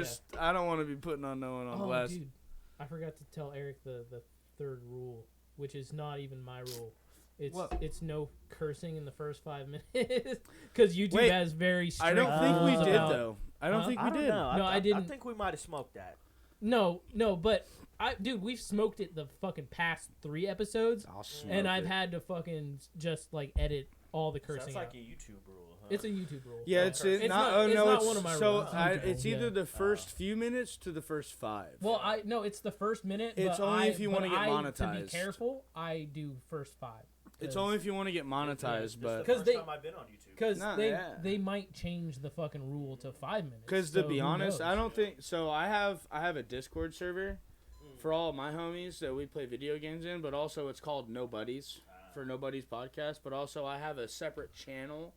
don't want to be putting on no one on blast. Dude, I forgot to tell Eric the 3rd rule, which is not even my rule. It's no cursing in the first 5 minutes because YouTube has very strict. I don't think we rules did about, though. I don't think we did. No, I didn't. I think we might have smoked that. No, but dude, we've smoked it the fucking past 3 episodes, and I've had to fucking just like edit all the cursing. Sounds like out. a YouTube rule. Huh? It's a YouTube rule. Yeah, it's not one of my so rules. it's either the first few minutes to the first 5. Well, it's the first minute. It's only if you want to get monetized. To be careful, I do first 5. It's only if you want to get monetized, but because time I've been on YouTube. Because they might change the fucking rule to 5 minutes. Because to be honest, I don't think so. I have a Discord server for all of my homies that we play video games in, but also it's called No Buddies for Nobody's Podcast. But also I have a separate channel,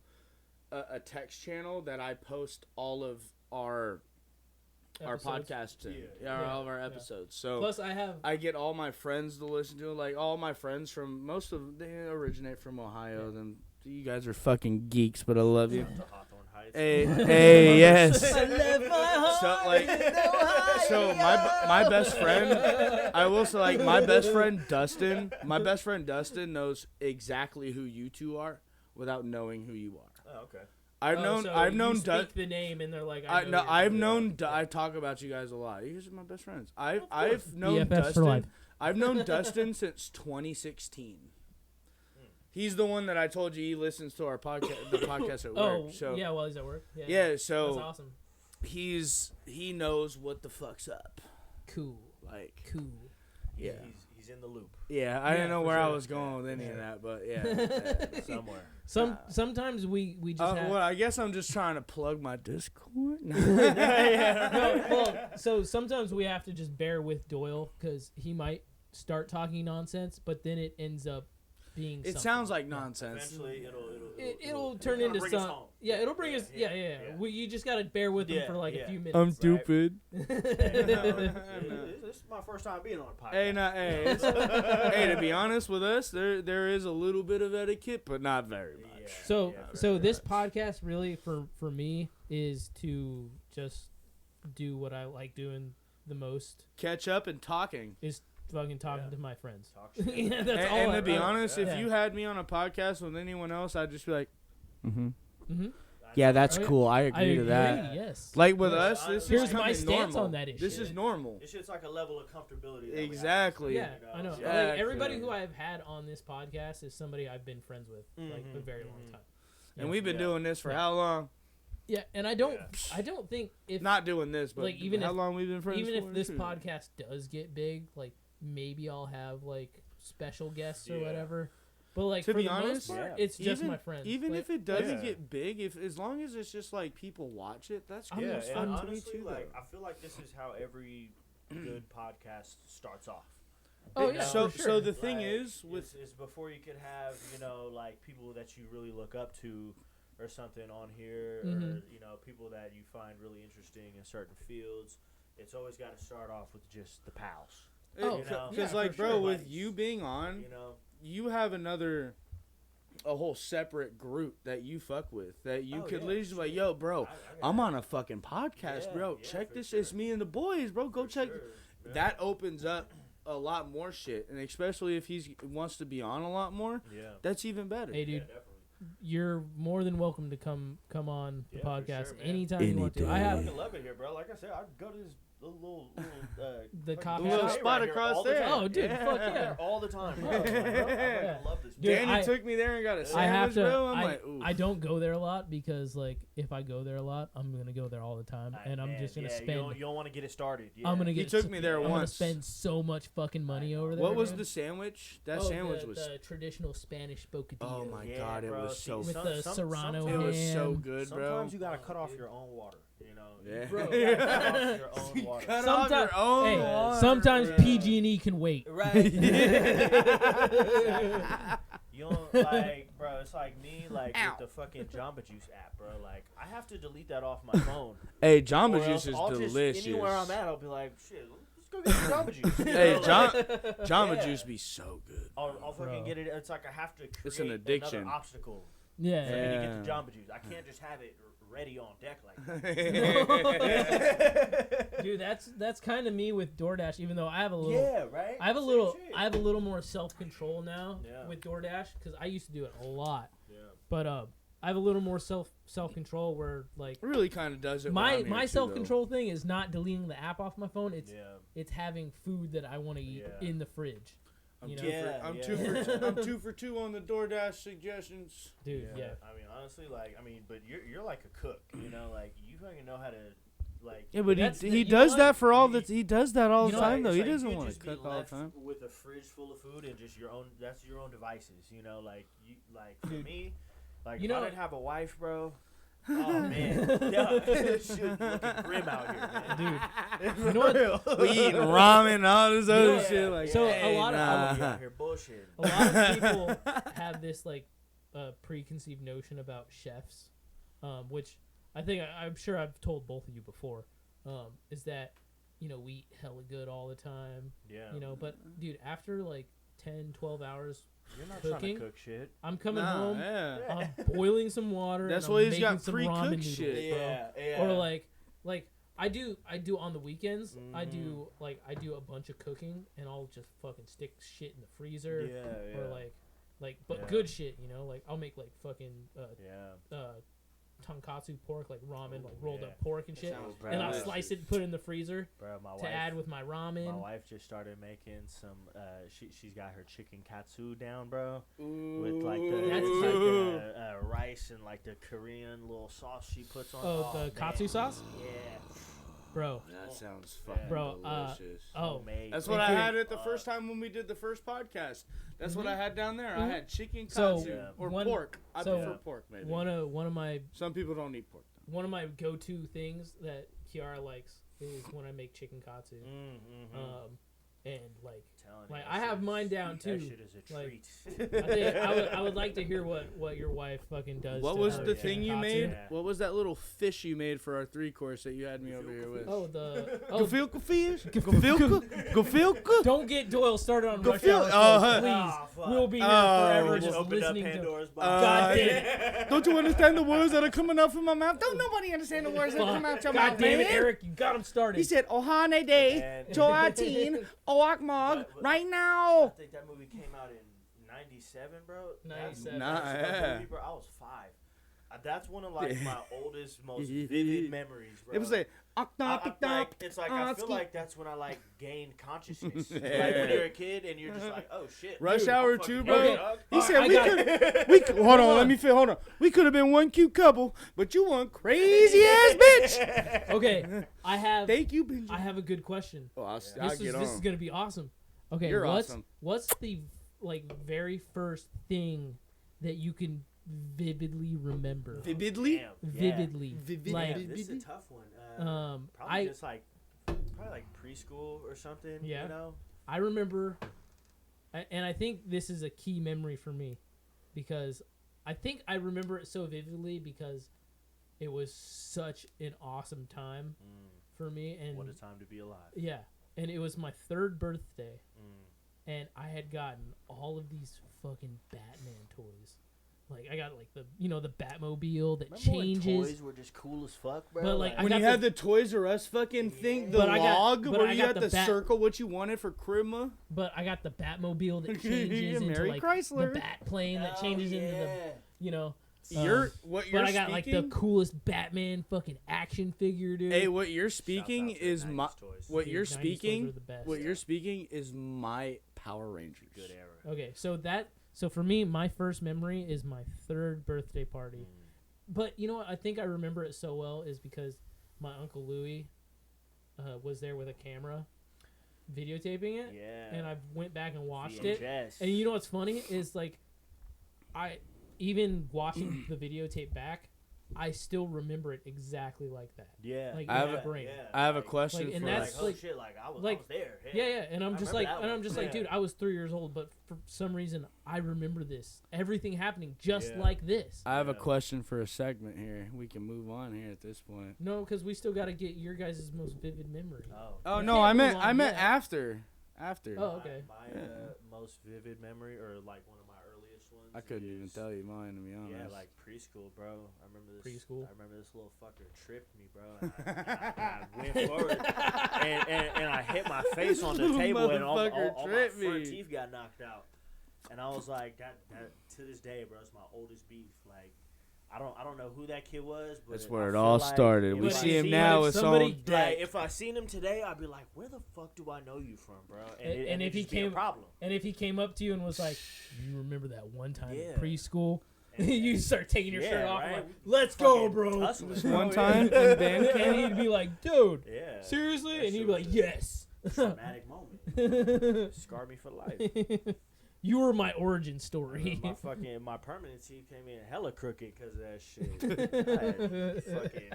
a text channel that I post all of our podcasts in, all of our episodes. So plus I get all my friends to listen to it. Like all my friends from they originate from Ohio. Then you guys are fucking geeks, but I love you. Hey, yes. I love my heart. So my best friend, I will say, like my best friend Dustin knows exactly who you two are without knowing who you are. Oh, okay. I've known speak the name and they're like, I talk about you guys a lot. You guys are my best friends. I've known BFFs for life. I've known Dustin since 2016. He's the one that I told you he listens to our podcast, the podcast at work. So yeah, while he's at work. Yeah, so that's awesome. He knows what the fuck's up. Cool. Yeah. He's in the loop. Yeah, I didn't know where I was going with any of that, but somewhere. Sometimes we just have... well, I guess I'm just trying to plug my Discord. So sometimes we have to just bear with Doyle because he might start talking nonsense, but then it ends up being it sounds like nonsense. Eventually it'll turn into some. Yeah, it'll bring us. Yeah. You just gotta bear with him for like a few minutes. I'm stupid. This is my first time being on a podcast. Hey, to be honest with us, there is a little bit of etiquette, but not very much. So this podcast really for me is to just do what I like doing the most. Catch up and talking. Is fucking talking to my friends. Yeah, that's all. And to be honest, if you had me on a podcast with anyone else, I'd just be like, yeah, that's cool. I agree to that. Yes. Like with us, this here's is my stance normal. on that issue. This is normal. It's just like a level of comfortability. Exactly. Yeah, I know. Exactly. Like everybody who I've had on this podcast is somebody I've been friends with like a very long time. And we've been doing this for how long? Yeah, and I don't think if not doing this, but like even how long we've been friends. Even for? if this podcast does get big, like maybe I'll have like special guests or whatever. But like to for be the honest, most part, it's just my friends. Even like, if it doesn't get big, as long as it's just like people watch it, that's good. Yeah, fun and to me honestly, too. Like I feel like this is how every good podcast starts off. Oh yeah. So the thing is, is before you could have like people that you really look up to or something on here, or people that you find really interesting in certain fields. It's always got to start off with just the pals. Because bro, with you being on, you have a whole separate group that you fuck with that you could literally just be like, yo, bro, I'm on a fucking podcast, bro. Check this. Sure. It's me and the boys, bro. Go check. Sure. That opens up a lot more shit, and especially if he wants to be on a lot more, that's even better. Hey, dude, you're more than welcome to come on the podcast sure, anytime you want to. I love it here, bro. Like I said, I go to this little the coffee little shop spot across there. Oh, dude, fuck yeah, all the time. Bro. I love this. Dude, Danny took me there and got a sandwich, bro. I'm like, ooh. I don't go there a lot because, like, if I go there a lot, I'm gonna go there all the time, and I'm just gonna spend. You don't want to get it started. Yeah. I'm gonna get. He took me there I'm once. gonna spend so much fucking money over there. What was the sandwich? That sandwich was the traditional Spanish bocadillo. Oh my god, it was so with the serrano it ham. was so good, bro. Sometimes you gotta cut off your own water. You know, yeah. Bro, you gotta cut off your own water. Cut off your own water. Sometimes PG&E can wait. Right. You don't like, bro. It's like me, like with the fucking Jamba Juice app, bro. Like I have to delete that off my phone. Hey, Jamba Juice is I'll delicious. Just, anywhere I'm at, I'll be like, shit. Let's go get some Jamba Juice. Hey, Jamba Juice be so good. I'll fucking get it. It's like I have to create it's an addiction. another obstacle. Yeah. For me to get the Jamba Juice. I can't just have it ready on deck like that. Dude, that's kind of me with DoorDash. Even though I have a little, right. I have a little more self control now with DoorDash because I used to do it a lot. Yeah. But I have a little more self control where like it really kind of does it. My self control thing is not deleting the app off my phone. It's having food that I want to eat in the fridge. I'm two for two on the DoorDash suggestions. Dude, yeah. I mean, honestly, but you're like a cook, you know, like you fucking know how to, like. Yeah, but he does that for all the he does that all the time though. He doesn't want to cook all the time. With a fridge full of food and just your own devices, you know, like for me, like if I didn't have a wife, bro. Oh man, shit looking grim out here, man. Dude. You know what? We eating ramen, all this other shit. Like, so a lot of out here bullshit. A lot of people have this like preconceived notion about chefs, which I'm sure I've told both of you before, is that we eat hella good all the time. Yeah. But dude, after like 10, 12 hours. You're not cooking, trying to cook shit. I'm coming home. Yeah. I'm boiling some water. That's and why I'm he's got making some pre-cooked ramen shit. Noodles, yeah. Or like I do on the weekends. I do a bunch of cooking, and I'll just fucking stick shit in the freezer. Yeah. Or but good shit. Like I'll make like fucking tonkatsu pork, like ramen, like rolled up pork and shit, and I'll slice it and put it in the freezer to add with my ramen. My wife just started making some. She's got her chicken katsu down, bro, with like the rice and like the Korean little sauce she puts on. Oh, the katsu sauce. Yeah. Bro, that sounds fucking delicious. That's what I had at the first time when we did the first podcast. That's what I had down there. I had chicken katsu or pork. I prefer pork, maybe. One of my some people don't eat pork. One of my go-to things that Kiara likes is when I make chicken katsu. And I have mine down too. That shit is a treat. I think I would like to hear what your wife fucking does. What was the thing you made? Yeah. What was that little fish you made for our 3-course that you had me over here with? Gefilte fish. Gefilte. Don't get Doyle started on Rush Hour, please. We'll be here forever just listening to. God damn it! Don't you understand the words that are coming out from my mouth? Don't nobody understand the words that come out your mouth? God damn it, Eric! You got him started. He said, "Ohane de Joatin Oakmog right now." I think that movie came out in 97, bro. 97. Movie, bro. I was 5. That's one of like my oldest, most vivid memories, bro. It was like, it's like I feel like that's when I like gained consciousness. Like when you're a kid and you're just like, oh shit. Rush Hour 2, bro. He said we could hold on, let me feel. Hold on. We could have been one cute couple, but you one crazy ass bitch. Okay, Thank you, Benji. I have a good question. Oh, I'll get on. This is gonna be awesome. Okay, you're awesome. What's the very first thing that you can vividly remember? Vividly? Vividly. Like, this is a tough one. Probably preschool or something. Yeah. You know? I remember, and I think this is a key memory for me, because I think I remember it so vividly because it was such an awesome time for me. And what a time to be alive. Yeah. And it was my 3rd birthday. and I had gotten all of these fucking Batman toys. Like I got like the the Batmobile that changes. When toys were just cool as fuck, bro. But, like, I When got you had the Toys R Us fucking thing, the But I got- log, but where I you got had the the bat- circle, what you wanted for Krima. But I got the Batmobile that Yeah, changes into Mary like Chrysler. the bat plane that changes into the What you're But I speaking, got like the coolest Batman fucking action figure, dude. hey, what you're speaking is my. What Dude, you're 90s toys speaking, are the best. what you're speaking is my Power Rangers. Good era. Okay, so for me, my first memory is my 3rd birthday party. But you know what? I think I remember it so well is because my Uncle Louie was there with a camera videotaping it. Yeah. And I went back and watched it. VHS. And you know what's funny is like even watching the videotape back, I still remember it exactly like that. Yeah. Like I in have my brain. I have a question and for that's like, oh like- shit, like I was like- there. Yeah, and I'm I just remember like, that one. Yeah. dude, I was 3 years old, but for some reason, I remember this. Everything happening just Yeah. like this. I have a Yeah. question for a segment here. We can move on here at this point. No, because we still got to get your guys' most vivid memory. Oh You no, can't I move meant on yet. after. Oh, okay. My most vivid memory, or like one of my earliest ones. I couldn't even is- tell you mine, to be honest. Yeah, like preschool, bro. I remember this. Preschool? I remember this little fucker tripped me, bro. And I went forward, and I hit my face on the Little table, and all motherfucker my tripped front me. teeth got knocked out. And I was like, that to this day, bro, it's my oldest beef. Like, I don't know who that kid was, but That's where I it feel all like started. if We I see him see now. if It's somebody all Like, dead. if I seen him today, I'd be like, where the fuck do I know you from, bro? And if it'd he just be a came- problem. And if he came up to you and was like, "You remember that one time in Yeah. preschool?" And- you start taking your Yeah, shirt off. right? Like, let's go, Fucking bro. tussling, This bro. one time in band And camp. he'd be like, "Dude, Yeah. seriously?" That And shit he'd be was like, a "Yes." Traumatic moment. Scarred me for life. You were my origin story. My permanent teeth came in hella crooked because of that shit. I had fucking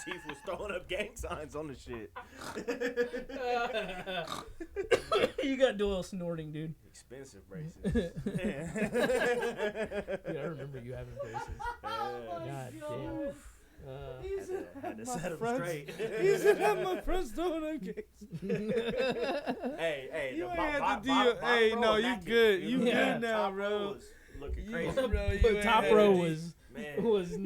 teeth was throwing up gang signs on the shit. You got Doyle snorting, dude. Expensive braces. Dude, I remember you having braces. God damn. Had to set them straight. He said that my friends don't okay. Hey, You the ain't Bob- had Bob- to do your- Bob hey, Rowe no, you immaculate. good. You Yeah. good now, Top row bro. was looking You- crazy. bro, you But ain't top had row to- was Man,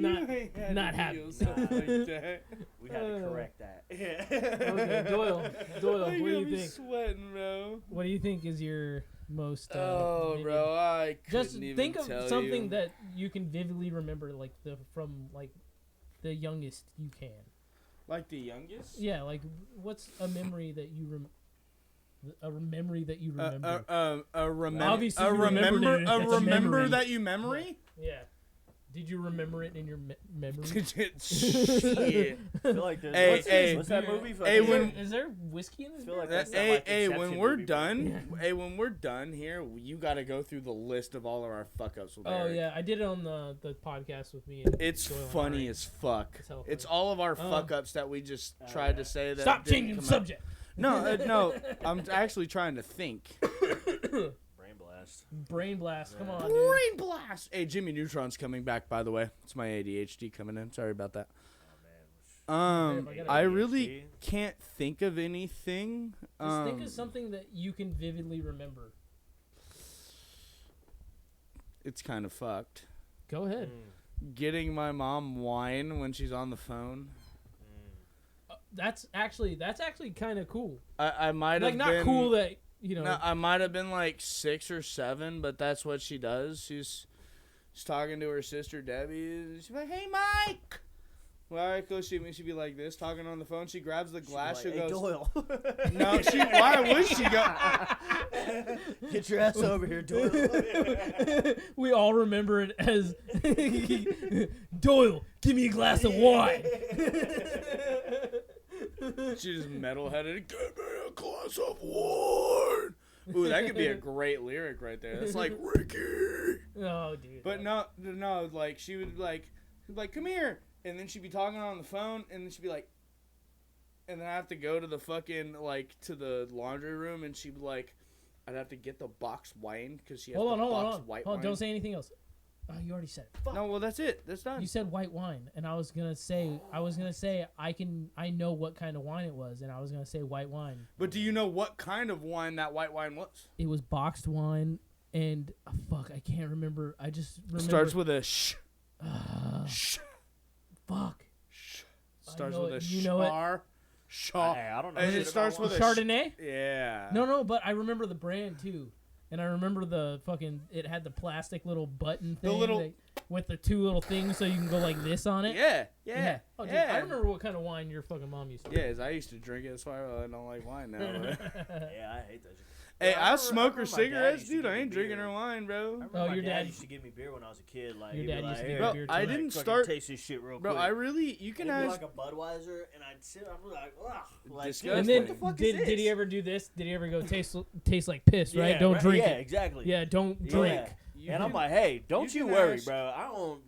not You ain't had not to do happy. yourself like that. we had to correct that. Okay, Doyle, what You do got you me think? sweating, bro. What do you think is your most? Oh, vivid- bro, I couldn't Just even think of tell something you. that you can vividly remember, like from the youngest you can. Like the youngest? Yeah, like what's a memory that you memory that you remember? Obviously you remembered it. It's a memory. that you memory? Yeah. Did you remember it in your memory? Shit. I feel like there's what's that movie? Hey, when- Is there whiskey in this? I feel like beer? that's that, like, Hey, when Inception we're movie, bro. done, when we're done here, you got to go through the list of all of our fuck ups with Oh Eric. yeah, I did it on the podcast with me. And It's Doyle and funny Ryan. as fuck. It's hella It's funny. all of our Oh. fuck ups that we just Oh, tried yeah. to say that. Stop didn't changing the come out. subject. No, I'm actually trying to think. Brain blast. Brain blast. Come Yeah. on, dude. Brain blast. Hey, Jimmy Neutron's coming back, by the way. It's my ADHD coming in. Sorry about that. Oh man. I got I ADHD. really can't think of anything. Just think of something that you can vividly remember. It's kind of fucked. Go ahead. Getting my mom wine when she's on the phone. That's actually kind of cool. I might have Like not been, cool that you know. No, I might have been like 6 or 7, but that's what she does. She's talking to her sister Debbie. And she's like, "Hey, Mike." Well, I go. She'd be like this, talking on the phone. She grabs the glass. She Like, hey, goes, Doyle. "No, she. Why would she go?" Get your ass over here, Doyle. We all remember it as Doyle. Give me a glass of wine. She just metal-headed. "Give me a glass of wine." Ooh, that could be a great lyric right there. That's like Ricky. Oh, dude. But no, like she would like, "Come here," and then she'd be talking on the phone, and then she'd be like, and then I have to go to the fucking like to the laundry room, and she'd be like, I'd have to get the box wine because she has Hold the on. box white Hold on. wine. Don't say anything else. Oh, you already said it. Fuck. No, well that's it. That's done. You said white wine, and I was gonna say I know what kind of wine it was, and I was gonna say white wine. But do you know what kind of wine that white wine was? It was boxed wine, and fuck, I can't remember. I just remember. Starts with a sh. Sh. Fuck. Sh. Starts know with it. a You know it. shar. Shaw. Hey, I don't know. And shit it starts about with a wine. Chardonnay. Yeah. No, but I remember the brand too, and I remember the fucking. It had the plastic little button thing with the two little things, so you can go like this on it. Yeah. Oh, dude, I remember what kind of wine your fucking mom used to. Yeah, as I used to drink it. That's why I don't like wine now. Yeah, I hate that shit. Hey, Yeah, I I smoke her remember my dad cigarettes, used to dude. give I me ain't drinking beer. her wine, bro. I remember Oh, my your dad dad- used to give me beer when I was a kid. Like, Your he'd be dad like, used to "Here, give Bro, you beer I too. didn't fucking start. taste this shit real Bro, quick." I really. You can It'd be ask. like a Budweiser, and I'd sit. I'm like, ugh. Like, Disgusting. And dude, then what the fuck did is this? did he ever do this? Did he ever go taste like piss? Right? Don't drink Yeah, it. exactly. Yeah, don't Yeah. drink. You And I'm can- like, hey, don't you you can worry, ask- bro.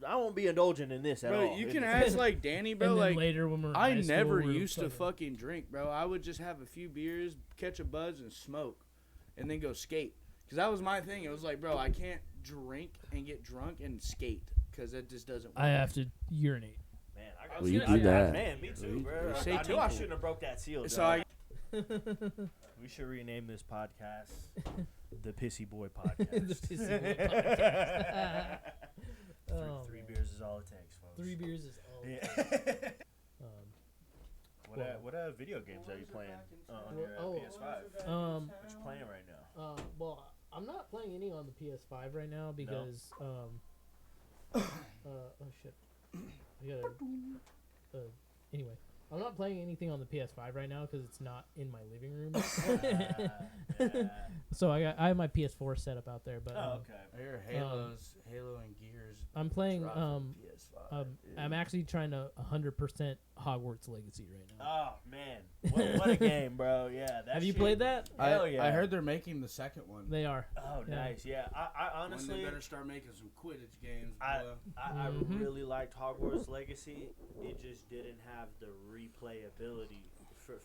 I won't be indulging in this at Bro, all. you can It's- ask like Danny, bro. And then Like later when we're in I high school, never we're used to fucking drink, bro. I would just have a few beers, catch a buzz, and smoke, and then go skate. Cause that was my thing. It was like, bro, I can't drink and get drunk and skate, cause that just doesn't work. I have to urinate. Man, I got Well, you I- do that. Man, me too, bro. Say I knew I tinkle. shouldn't have broke that seal. So dog. I, We should rename this podcast the Pissy Boy Podcast. The Pissy Boy Podcast. Oh, Three man. beers is all it takes, folks. 3 beers is all. Yeah. Well, What video games are you playing on your oh, PS5? What you playing right now? Well, I'm not playing any on the PS5 right now because oh shit, I gotta. Anyway, I'm not playing anything on the PS5 right now because it's not in my living room. Yeah. So I have my PS4 set up out there, but Oh, okay. I hear Halo and Gears. I'm playing. drop from PS5. I'm actually trying to 100% Hogwarts Legacy right now. Oh man, what a game, bro! Yeah. That Have you shit- played that? Hell yeah. I heard they're making the second one. They are. Oh, Yeah. nice. Yeah. I When honestly, they better start making some Quidditch games. I bro. Mhm. really liked Hogwarts Legacy. It just didn't have the replayability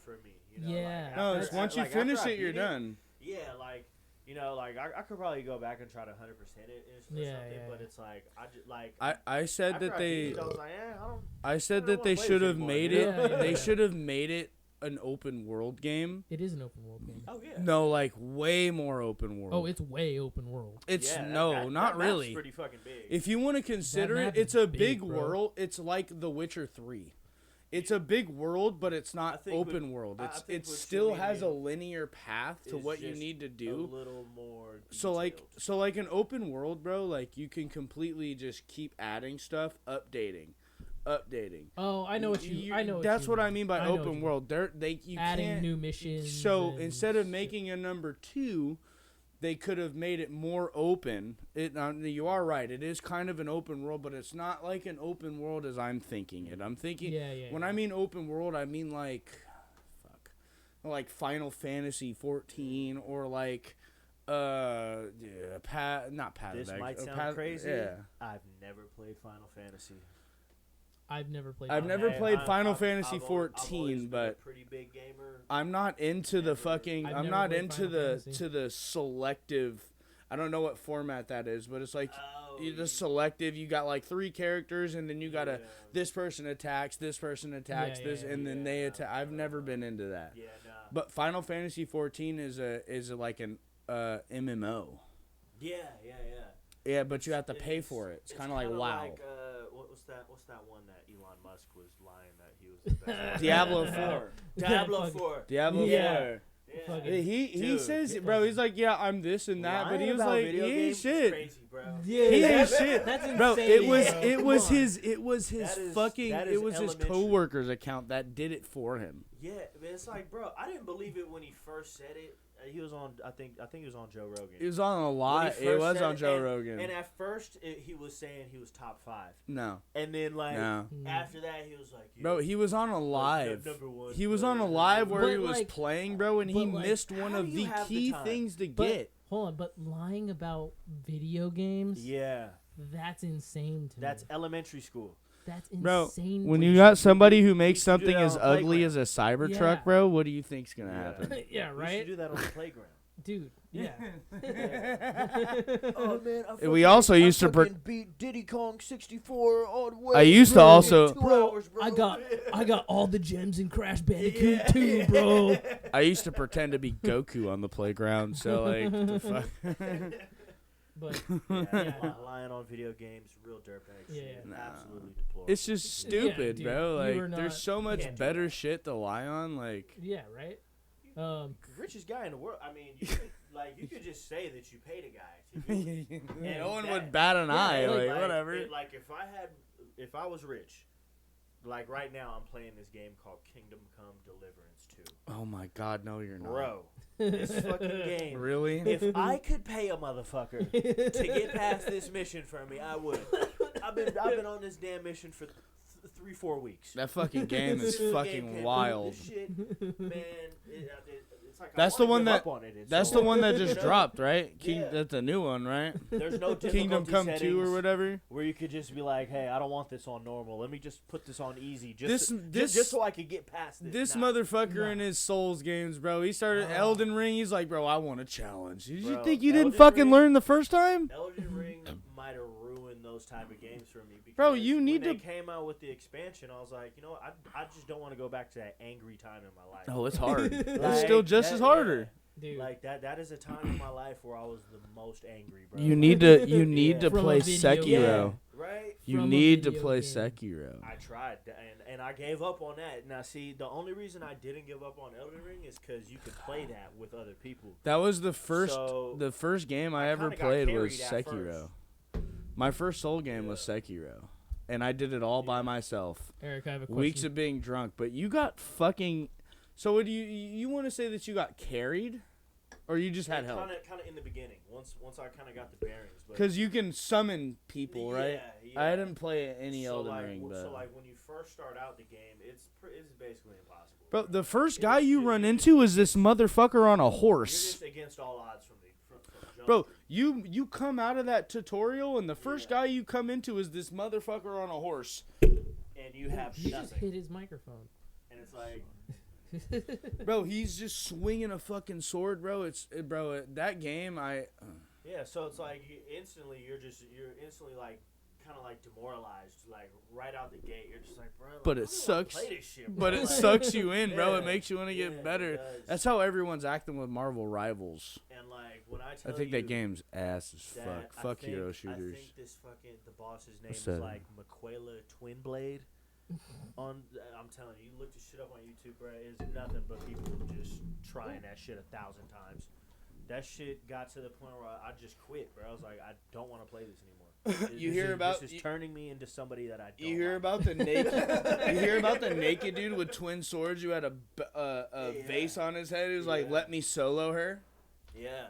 for me. You know, Yeah. Like, No, after- it's once you like, after finish I it, you're beat done. Yeah, like like I could probably go back and try to 100% it or Yeah, something, yeah, but yeah. it's like I just like I said after that I they. beat it, I was like, I don't. I said I don't that wanna they play should this have anymore, made you it. know? Yeah, They yeah. should have made it an open world game. It is an open world game. Oh yeah. No, like way more open world. Oh, it's way open world. It's Yeah, no, that not map's really. Pretty fucking big. If you want to consider That it, map's it's a big, big bro. world. It's like The Witcher 3. It's a big world, but it's I not think open what- world. I It's think it what still you're has a meaning linear path to is what you just need to a do. little more. So detailed. like an open world, bro, like you can completely just keep adding stuff, updating. Oh, I know what you. I know. What That's you what mean. I mean by I know what open you world. You Adding can't. new missions. So and instead of shit. making a number 2, they could have made it more open. You are right. It is kind of an open world, but it's not like an open world as I'm thinking it. I'm thinking Yeah, yeah. when I mean open world, I mean like Final Fantasy 14 or like not Path This of Exile. might sound crazy. Yeah. I've never played Final Fantasy. I've never played. I've that. never played Final I've Fantasy I've always 14, been but a pretty big gamer. I'm not into the fucking. I've I'm never not played into Final the Fantasy. to the selective. I don't know what format that is, but it's like Oh, the selective. You got like 3 characters, and then you got yeah. this person attacks, this person attacks, Yeah, this, yeah, and then they yeah. attack. I've never been into that. Yeah, nah. But Final Fantasy 14 is like an MMO. Yeah. Yeah, but you have to pay for it. It's kind of like kinda WoW. Like, what's that one that Elon Musk was lying that he was the best? Diablo 4. Diablo Fucking- 4. Diablo Yeah. 4. Yeah. Fucking- He Dude, says, get bro, he's like, yeah, I'm this and that, but Lying he was about like, video he ain't games is shit. Crazy, bro. Yeah, He ain't that's- shit. That's insane. Bro, it was bro. it Come was on. his That is- fucking that it is was his elementary. coworker's account that did it for him. Yeah, but it's like, bro, I didn't believe it when he first said it. He was on, I think he was on Joe Rogan. It was on a When lot. he It first was said on Joe and- Rogan. And at first, he was saying he was top 5, No, and then like no, after that, he was like, bro, he was on a live. number one He was on a player. live where But, he was like- playing, bro, and he but, like, missed one how of do you the have the key time? things to But get. hold on, but lying about video games, Yeah, that's insane to that's me. elementary school. That's Bro, insane. When to you me. got somebody who makes do something that as on a ugly playground. as a Cybertruck, Yeah. bro, what do you think's gonna Yeah. happen? yeah, We should right, do that on the playground. dude. Yeah. Oh man, We also used to beat Diddy Kong 64 all the way. I used to also. 2 hours, bro. I got all the gems in Crash Bandicoot 2, bro. I used to pretend to be Goku on the playground, so like, the fuck. But lying on video games, real dirtbag shit. Yeah. Absolutely deplorable. It's just stupid, dude, bro. you are Like, there's not- so much can't do better that. shit to lie on. Like, yeah, right. Richest guy in the world. I mean, you could just say that you paid a guy to do it. And no one that- would bat an eye. Like, whatever. If I was rich, like right now, I'm playing this game called Kingdom Come Deliverance 2. Oh my God, no, you're not. Bro, this fucking game. Really? If I could pay a motherfucker to get past this mission for me, I would. I've been on this damn mission for 3-4 weeks. That fucking game is This fucking game can't wild. do this shit, man. It's like That's I the wanna one give that- up on it. It's That's so the one that hard. just dropped, right? Yeah. That's a new one, right? There's no Kingdom difficulty Come 2 settings or whatever. where you could just be like, hey, I don't want this on normal. Let me just put this on easy, This- just so I could get past this. This Nah. motherfucker in his Souls games, bro. He started Elden Ring. He's like, bro, I want a challenge. Did you Bro, think you didn't Elden fucking Ring- learn the first time? Elden Ring might have ruined those type of games for me. Because Bro, you need when to- they came out with the expansion, I was like, you know what? I just don't want to go back to that angry time in my life. Oh, it's hard. Like, It's still just that- as harder. Dude. Like that is a time in my life where I was the most angry, bro. You need to Yeah. From a play video Sekiro. game. right? You From a need to video play game. Sekiro. I tried, and I gave up on that. Now, see, the only reason I didn't give up on Elden Ring is because you could play that with other people. That was the first So, game I I ever kinda got played was carried at Sekiro. My first Soul game was Sekiro, and I did it all by myself. Eric, I have a question. Weeks of being drunk, but you got fucking. So would you want to say that you got carried, or you just had help? Kind of in the beginning. Once I kind of got the bearings. Because you can summon people, right? Yeah. I didn't play any so Elden like, Ring, but so like when you first start out the game, it's basically impossible. bro, the first guy you run into is this motherfucker on a You're horse. just against all odds from jump. Bro, you come out of that tutorial, and the first guy you come into is this motherfucker on a horse. And you have He just nothing. hit his microphone. And it's like, Bro, he's just swinging a fucking sword, bro. That game, yeah. So it's like you're instantly like kind of like demoralized, like right out the gate. You're just like, bro. Like, But I it don't wanna sucks. Play this shit, but bro. it Like, sucks you in, bro. It yeah, makes you want to yeah, get it better. does. That's how everyone's acting with Marvel Rivals. And like when I tell I think you that game's ass as that fuck. I Fuck think- hero shooters. I think this fucking the boss's name What's is that? like Maquela Twinblade. I'm telling you, you look this shit up on YouTube, bro. It's nothing but people just trying that shit 1,000 times. That shit got to the point where I just quit, bro. I was like, I don't want to play this anymore. This is turning me into somebody that I don't. You hear like. about the naked? You hear about the naked dude with twin swords who had a vase on his head? He was like, Yeah. "Let me solo her." Yeah.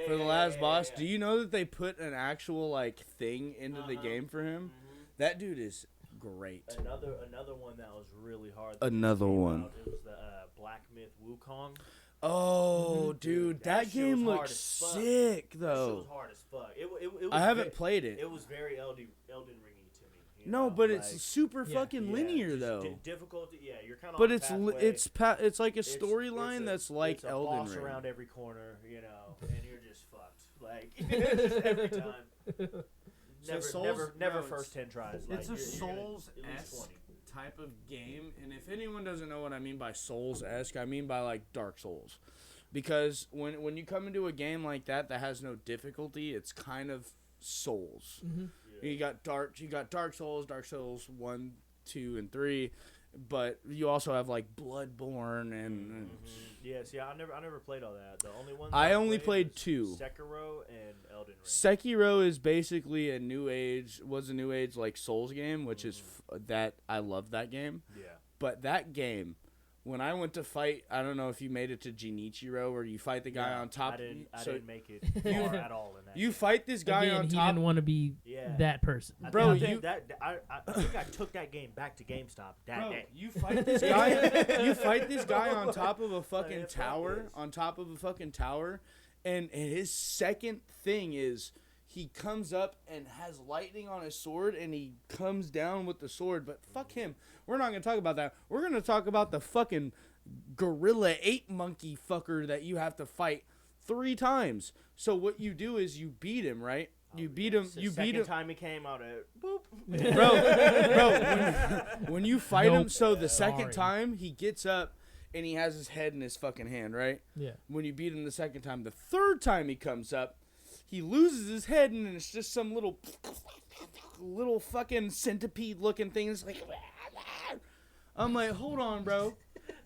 For the last boss, yeah. do you know that they put an actual like thing into the game for him? That dude is great. Another one that was really hard. that Another just came one. out, it was the Black Myth Wukong. Oh, dude, that that shit game was hard looks as fuck. sick That shit though. was hard as fuck. It was I haven't played it. It was very Elden Ringy to me. You No, know? but like, it's super fucking linear just though. Difficulty, yeah, you're kind of. But it's like a It's storyline that's like it's a Elden boss Ring. around every corner, you know, and you're just fucked. Like just every time. So Never, Souls- never no, first 10 tries. It's like, a you're gonna Souls at least esque 20. type of game, and if anyone doesn't know what I mean by Souls esque, I mean by like Dark Souls, because when you come into a game like that has no difficulty, it's kind of Souls. Mm-hmm. You got Dark Souls 1, 2, and 3, but you also have like Bloodborne and. Yes, yeah, I never played all that. The only one I only played was 2. Sekiro and Elden Ring. Sekiro is basically a new age like Souls game, which is that I love that game. Yeah. But that game, when I went to fight, I don't know if you made it to Jinichiro, where you fight the guy on top. I didn't so make it far at all in that. you game. fight this guy Again, on he top. didn't want to be Yeah. that person. Bro, I think you- I think I took that game back to GameStop that Bro, day. you fight this guy. You fight this guy on top of a fucking Like, fuck tower. this. On top of a fucking tower, and his second thing is he comes up and has lightning on his sword, and he comes down with the sword. But fuck him. We're not gonna talk about that. We're gonna talk about the fucking gorilla ape monkey fucker that you have to fight. 3 times. So what you do is you beat him, right? You beat him. You beat him. Second time he came out at boop. Bro, when you fight him, so the second Sorry. time he gets up and he has his head in his fucking hand, right? Yeah. When you beat him the second time, the third time he comes up, he loses his head and it's just some little fucking centipede looking thing. It's like, I'm like, hold on, bro.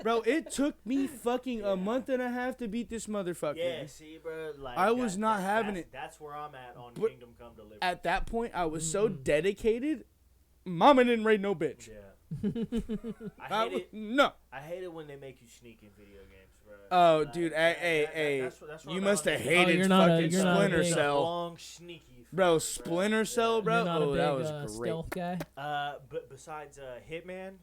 Bro, it took me fucking a month and a half to beat this motherfucker. Yeah, see, bro. Like, I was not having it. That's where I'm at on But Kingdom Come Deliver. At that point, I was so dedicated. Mama didn't raid no bitch. Yeah. I hate it. No. I hate it when they make you sneak in video games, bro. Oh, Like, dude, that's what you I'm must on have this. hated you're not a- fucking you're not a Splinter big- Cell. Long, sneaky. Bro, fucker, Splinter Cell, bro. You're not a Oh, big that was great. stealth guy. But besides Hitman,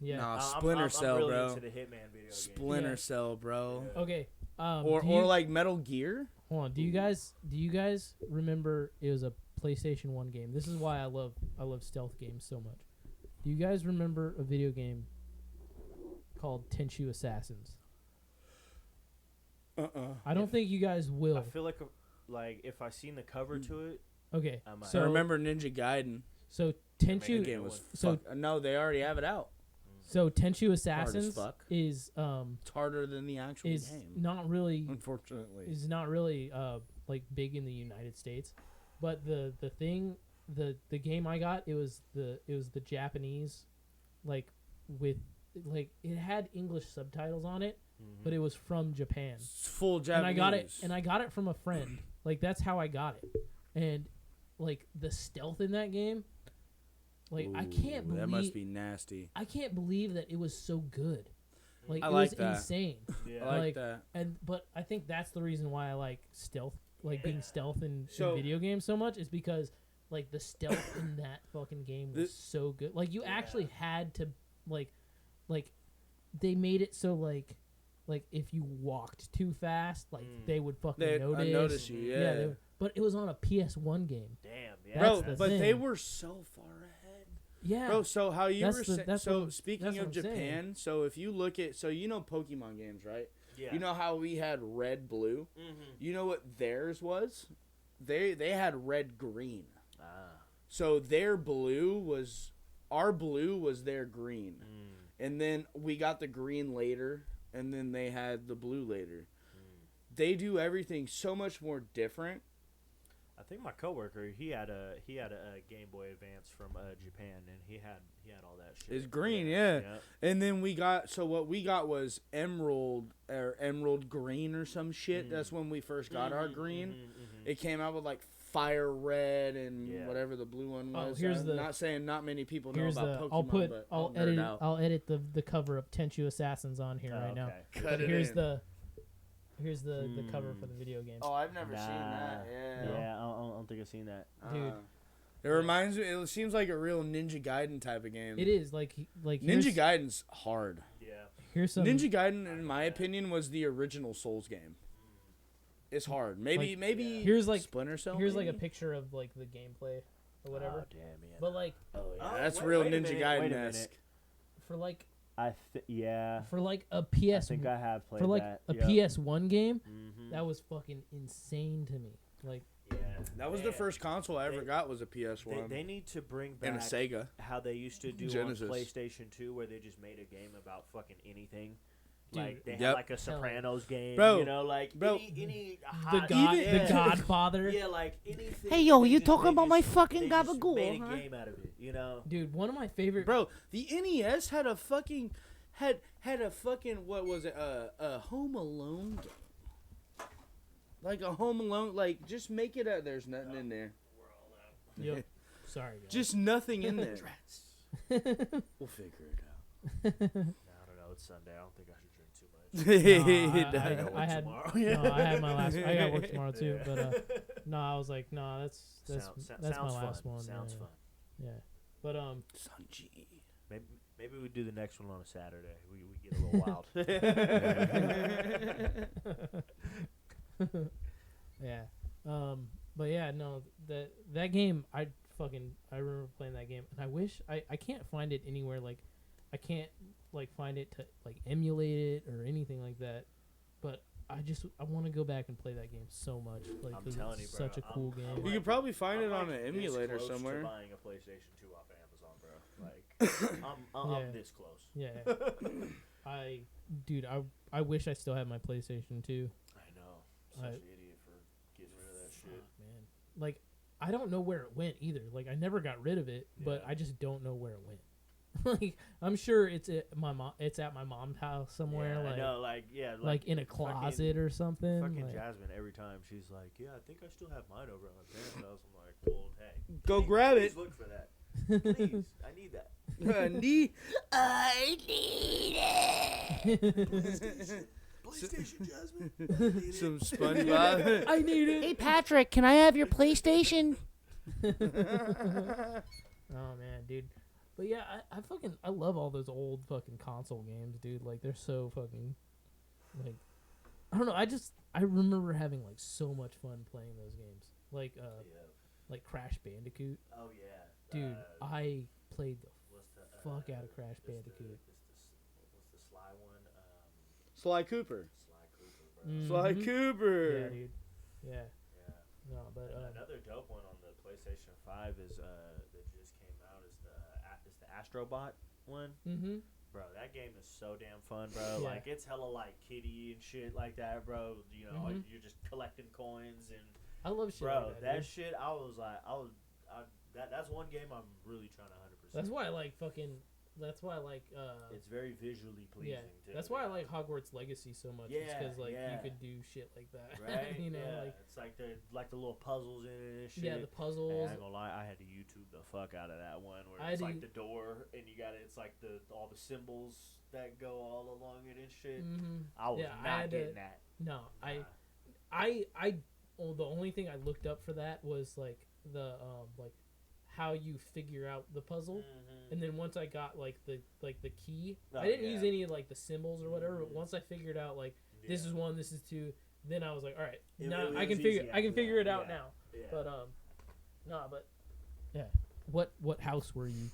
Yeah. Nah, I'm Splinter Cell, really bro. into the Hitman video game. Splinter Yeah. Cell, bro. Okay. Or do you- or like Metal Gear. Hold on. Do you guys remember it was a PlayStation 1 game? This is why I love stealth games so much. Do you guys remember a video game called Tenchu Assassins? I don't think you guys will. I feel like if I seen the cover to it, Okay. I might. I So remember Ninja Gaiden. so The Tenchu game was so no, they already have it out. so Tenchu Hard as Assassins fuck. is It's harder than the actual is game. not really Unfortunately. like big in the United States, but the game I got it was the Japanese, like with like it had English subtitles on it, but it was from Japan, It's full and Japanese. I got it from a friend. Like that's how I got it, and like the stealth in that game, like I can't Ooh, believe that must be nasty. I can't believe that it was so good. Like I it like was that. insane. Yeah. I like that. But I think that's the reason why I like stealth, like being stealth in So- video games so much, is because like the stealth in that fucking game was so good. Like you actually had to like they made it so like if you walked too fast, like they would fucking notice. notice you, yeah. they would- but it was on a PS1 game. Damn, yeah. Bro, the but they thing. were so far ahead. Yeah. Bro, so how you That's were the- saying, that's so what- speaking that's of what I'm saying. Japan, so if you look at, so you know Pokemon games, right? Yeah. You know how we had red, blue? Mm-hmm. You know what theirs was? They had red, green. Ah. So their blue was, our blue was their green. And then we got the green later, and then they had the blue later. They do everything so much more different. I think my coworker he had a Game Boy Advance from Japan, and he had all that shit. It's green, yeah. And then we got, so what we got was emerald or emerald green or some shit. That's when we first got our green. It came out with like fire red and whatever the blue one was. here's the- not saying not many people know Here's about the Pokemon, but I'll nerd edit out. I'll edit the cover of Tenchu Assassins on here right now. Cut But it here's in. the cover for the video game. Oh, I've never seen that. Yeah. Yeah, I don't think I've seen that. Dude. It reminds me. It seems like a real Ninja Gaiden type of game. It is like Ninja Gaiden's hard. Yeah. Here's some Ninja Gaiden, in my opinion, was the original Souls game. It's hard. Maybe Here's like Splinter Cell. here's like a maybe? picture of like the gameplay or whatever. Oh, damn, yeah. But like Oh yeah, Oh, that's wait- real wait a Ninja minute, Gaiden wait a esque. for like yeah. for like a I PS think I have played for like that. a Yep. PS1 game, Mhm. that was fucking insane to me. Like Yeah. That was the Man. first console I ever got. Was a PS1 They need to bring and a back Sega. how they used to do Genesis. on PlayStation 2, where they just made a game about fucking anything. Dude, Like they Yep. had like a Sopranos game, Bro, you know, like bro, any the hot, the Godfather. yeah, like anything. Hey, yo, they you just- talking they about my just- fucking they just gabagool, made huh? a game out of it, you know. Dude, one of my favorite Bro, the NES had a fucking had a fucking what was it? A Home Alone game. Like a Home Alone, like just make it a. There's nothing in there. Yep. Sorry, guys. Just nothing in there. We'll figure it out. I don't know. It's Sunday. I don't think I should drink too much. No, I gotta I work had tomorrow. no, I had my last. I got work tomorrow too, but no, I was like, no, that's Sounds my fun. last one. Sounds yeah. fun. Yeah, but Sanji. Maybe we do the next one on a Saturday. We get a little wild. yeah, but yeah, no, that game, I remember playing that game, and I wish I can't find it anywhere. Like, I can't like find it to like emulate it or anything like that. But I want to go back and play that game so much. Like, I'm 'cause telling it's you, bro, such a cool game. You could probably find it I'm on an this emulator close somewhere. To buying a PlayStation 2 off Amazon, bro. Like, I'm this close. Yeah. Dude, I wish I still had my PlayStation 2. I know. Such an idiot for getting rid of that shit. Man. Like, I don't know where it went either. Like, I never got rid of it, but I just don't know where it went. Like, I'm sure it's at my mom's house somewhere. Yeah, like, I know, like in a closet or something. Fucking like, Jasmine, every time she's like, "Yeah, I think I still have mine over at my parents' house." I'm like, "Well, hey, Go grab please it. Look for that, please. I need that." I need it. PlayStation, Jasmine. Some SpongeBob. I need it. Hey, Patrick, can I have your PlayStation? Oh man, dude. But yeah, I love all those old fucking console games, dude. Like, they're so fucking, like, I don't know. I remember having like so much fun playing those games. Like like Crash Bandicoot. Oh yeah, Dude, I played the what's the fuck out of Crash what's the Bandicoot. Sly one? Sly Cooper. Sly Cooper, bro. Mhm. Sly Cooper. Yeah, dude. Yeah. Yeah. No, but And another dope one on the PlayStation 5 is that just came out is the Astrobot one. mhm. Bro, that game is so damn fun, bro. Yeah. Like, it's hella like kitty and shit like that, bro. You know, Mhm. you're just collecting coins and I love shit bro, like that. Dude. shit. That's one game I'm really trying to 100%. That's why I like It's very visually pleasing. yeah. Too. That's why I like Hogwarts Legacy so much. Yeah, because like yeah. you could do shit like that. Right? You know, yeah. like It's like the little puzzles in it and shit. yeah, the Hey, puzzles. I ain't gonna lie, I had to YouTube the fuck out of that one where I it's do- like the door and you got it's like all the symbols that go all along it and shit. Mhm. I was Yeah, I not had getting to- that. No, Nah. the only thing I looked up for that was like the like how you figure out the puzzle, Mhm. and then once I got like the key, Oh, I didn't yeah. use any of like the symbols or whatever. But Mhm. once I figured out like this is 1, this is 2, then I was like, all right, It now was I can easy figure after it that, out yeah. now. Yeah. But but yeah, what house were you?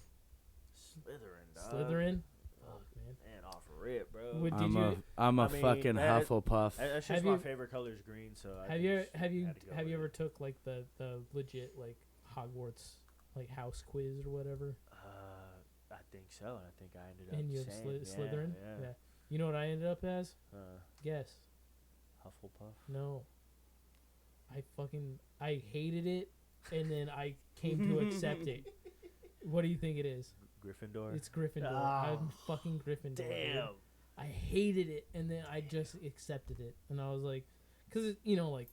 Slytherin, dog. Slytherin. Fuck, man. Man, off rip, bro. Would- I'm Did a you- I'm a I mean, fucking that- Hufflepuff. That's Have just my you- favorite color is green, so I Have you just have you had to go have you with ever it. took like the legit like Hogwarts like house quiz or whatever? I think so, and I think I ended up And you're saying, Slytherin? Yeah. You know what I ended up as? Guess. Hufflepuff. No. I hated it, and then I came to accept it. What do you think it is? Gryffindor. It's Gryffindor. Oh, I'm fucking Gryffindor. dude. Damn. I hated it, and then I just accepted it, and I was like, because you know, like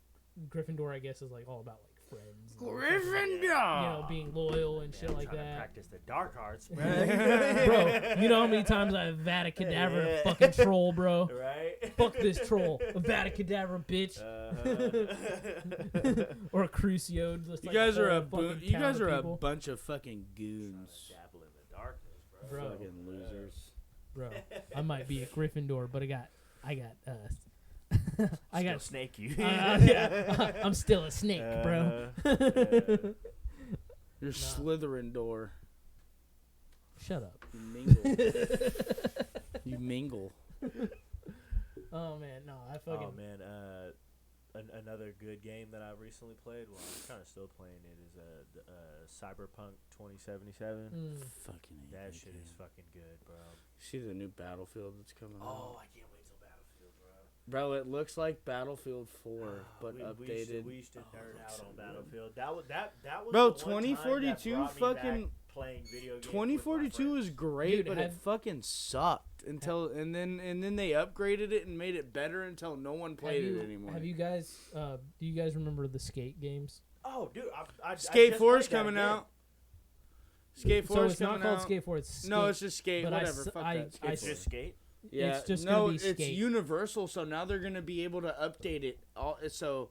Gryffindor, I guess is like all about like friends. And, Gryffindor. you know, being loyal and shit I'm like trying to that. practice the dark arts, bro. Bro, you know how many times I have Vada-Kedavra Yeah. fucking troll, bro? Right? Fuck this troll. A Vada-Kedavra, bitch. Or a Crucio. Just You like guys are a whole fucking you town guys of are a people. bunch of fucking goons. Dabble in the darkness, bro. Bro. Fucking losers. Bro, I might be a Gryffindor, but I got I got snake you. yeah, I'm still a snake, bro. You're Slytherin door. Shut up. You mingle. You mingle. Oh man, no, I fucking. Oh man, another good game that I recently played. Well, I'm kind of still playing it. Is Cyberpunk 2077. Fucking hate That that shit game. is fucking good, bro. See the new Battlefield that's coming out. Oh, I can't wait till Battlefield, bro. Bro, it looks like Battlefield 4, but updated. We used to Oh, nerd it out looks on so Battlefield. That was Bro, the one time that 2042 brought me fucking- back playing video games. 2042 is great, Dude, but it fucking sucked until and then they upgraded it and made it better until no one played it anymore. Have you guys? Do you guys remember the skate games? Oh, dude, I Skate just 4 is played that coming again. out. Skate 4 So is it's not coming called out. Skate 4. It's skate. No, it's just skate. But Whatever. Fuck that. I Skate It's 4. just skate. Yeah, it's just no, gonna be it's skate. universal, so now they're gonna be able to update it. So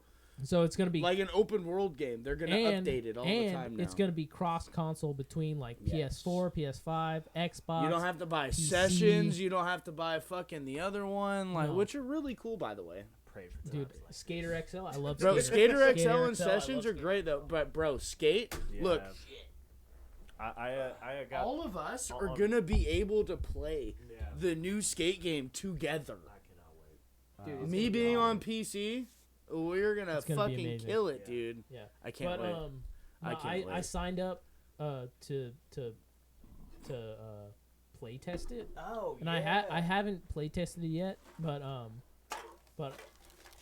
it's gonna be like an open world game, they're gonna update it all the time now. it's gonna be cross console between like Yes. PS4, PS5, Xbox. You don't have to buy PC. sessions. You don't have to buy fucking the other one, like No. which are really cool, by the way. Pray for Dude, times like Skater XL. I love Bro, Skater XL and XL, I sessions love are great though. But bro, skate. Yeah. Look, I got all of us are on- gonna be able to play Yeah. the new skate game together. I cannot wait. Dude, it's Me gonna be being on hard. PC, we're gonna It's gonna be fucking amazing. kill it, Yeah. dude. Yeah. I can't But wait. no, can't I wait. signed up to play test it. Oh, And I haven't play tested it yet, but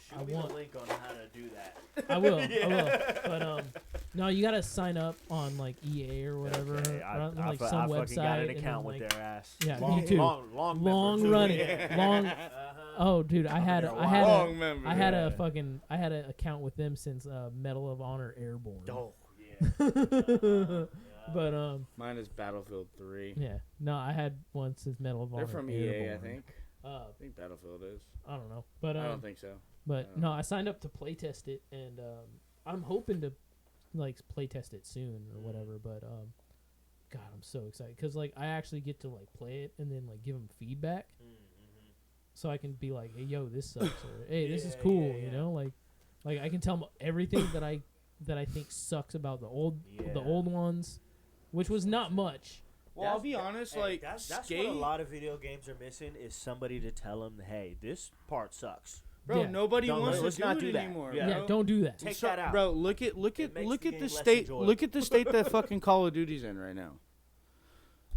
Shoot I me want- the link on how to do that. I will. I will. But no, you gotta sign up on like EA or whatever, Okay, or on, I like fu- some I website. fucking got an and then, account with like, their ass. Yeah, me long, too. Long long running, long. Oh, dude, I had there a I had while. a, Long member. I had Yeah. a fucking I had an account with them since Medal of Honor Airborne. Oh, yeah. But Mine is Battlefield 3. yeah, no, I had one since Medal of Honor. They're from EA, I Airborne. think. Uh, I think Battlefield is. I don't know, but I don't think so. But no, I signed up to play test it, and I'm hoping to like play test it soon or whatever. But God, I'm so excited because like I actually get to like play it and then like give them feedback, so I can be like, hey, yo, this sucks, or hey, this is Yeah, cool, yeah, you yeah. know, like I can tell them everything that I think sucks about the old Yeah. ones, which was not much. Well, I'll be honest, like, that's Skate... what a lot of video games are missing is somebody to tell them, hey, this part sucks. Bro, Yeah. nobody Don't- wants let's to not do do it that. anymore, Yeah. Yeah, bro. don't do that. Take that out. Bro, look at It makes the the game less state. enjoyable. Look at the state that fucking Call of Duty's in right now.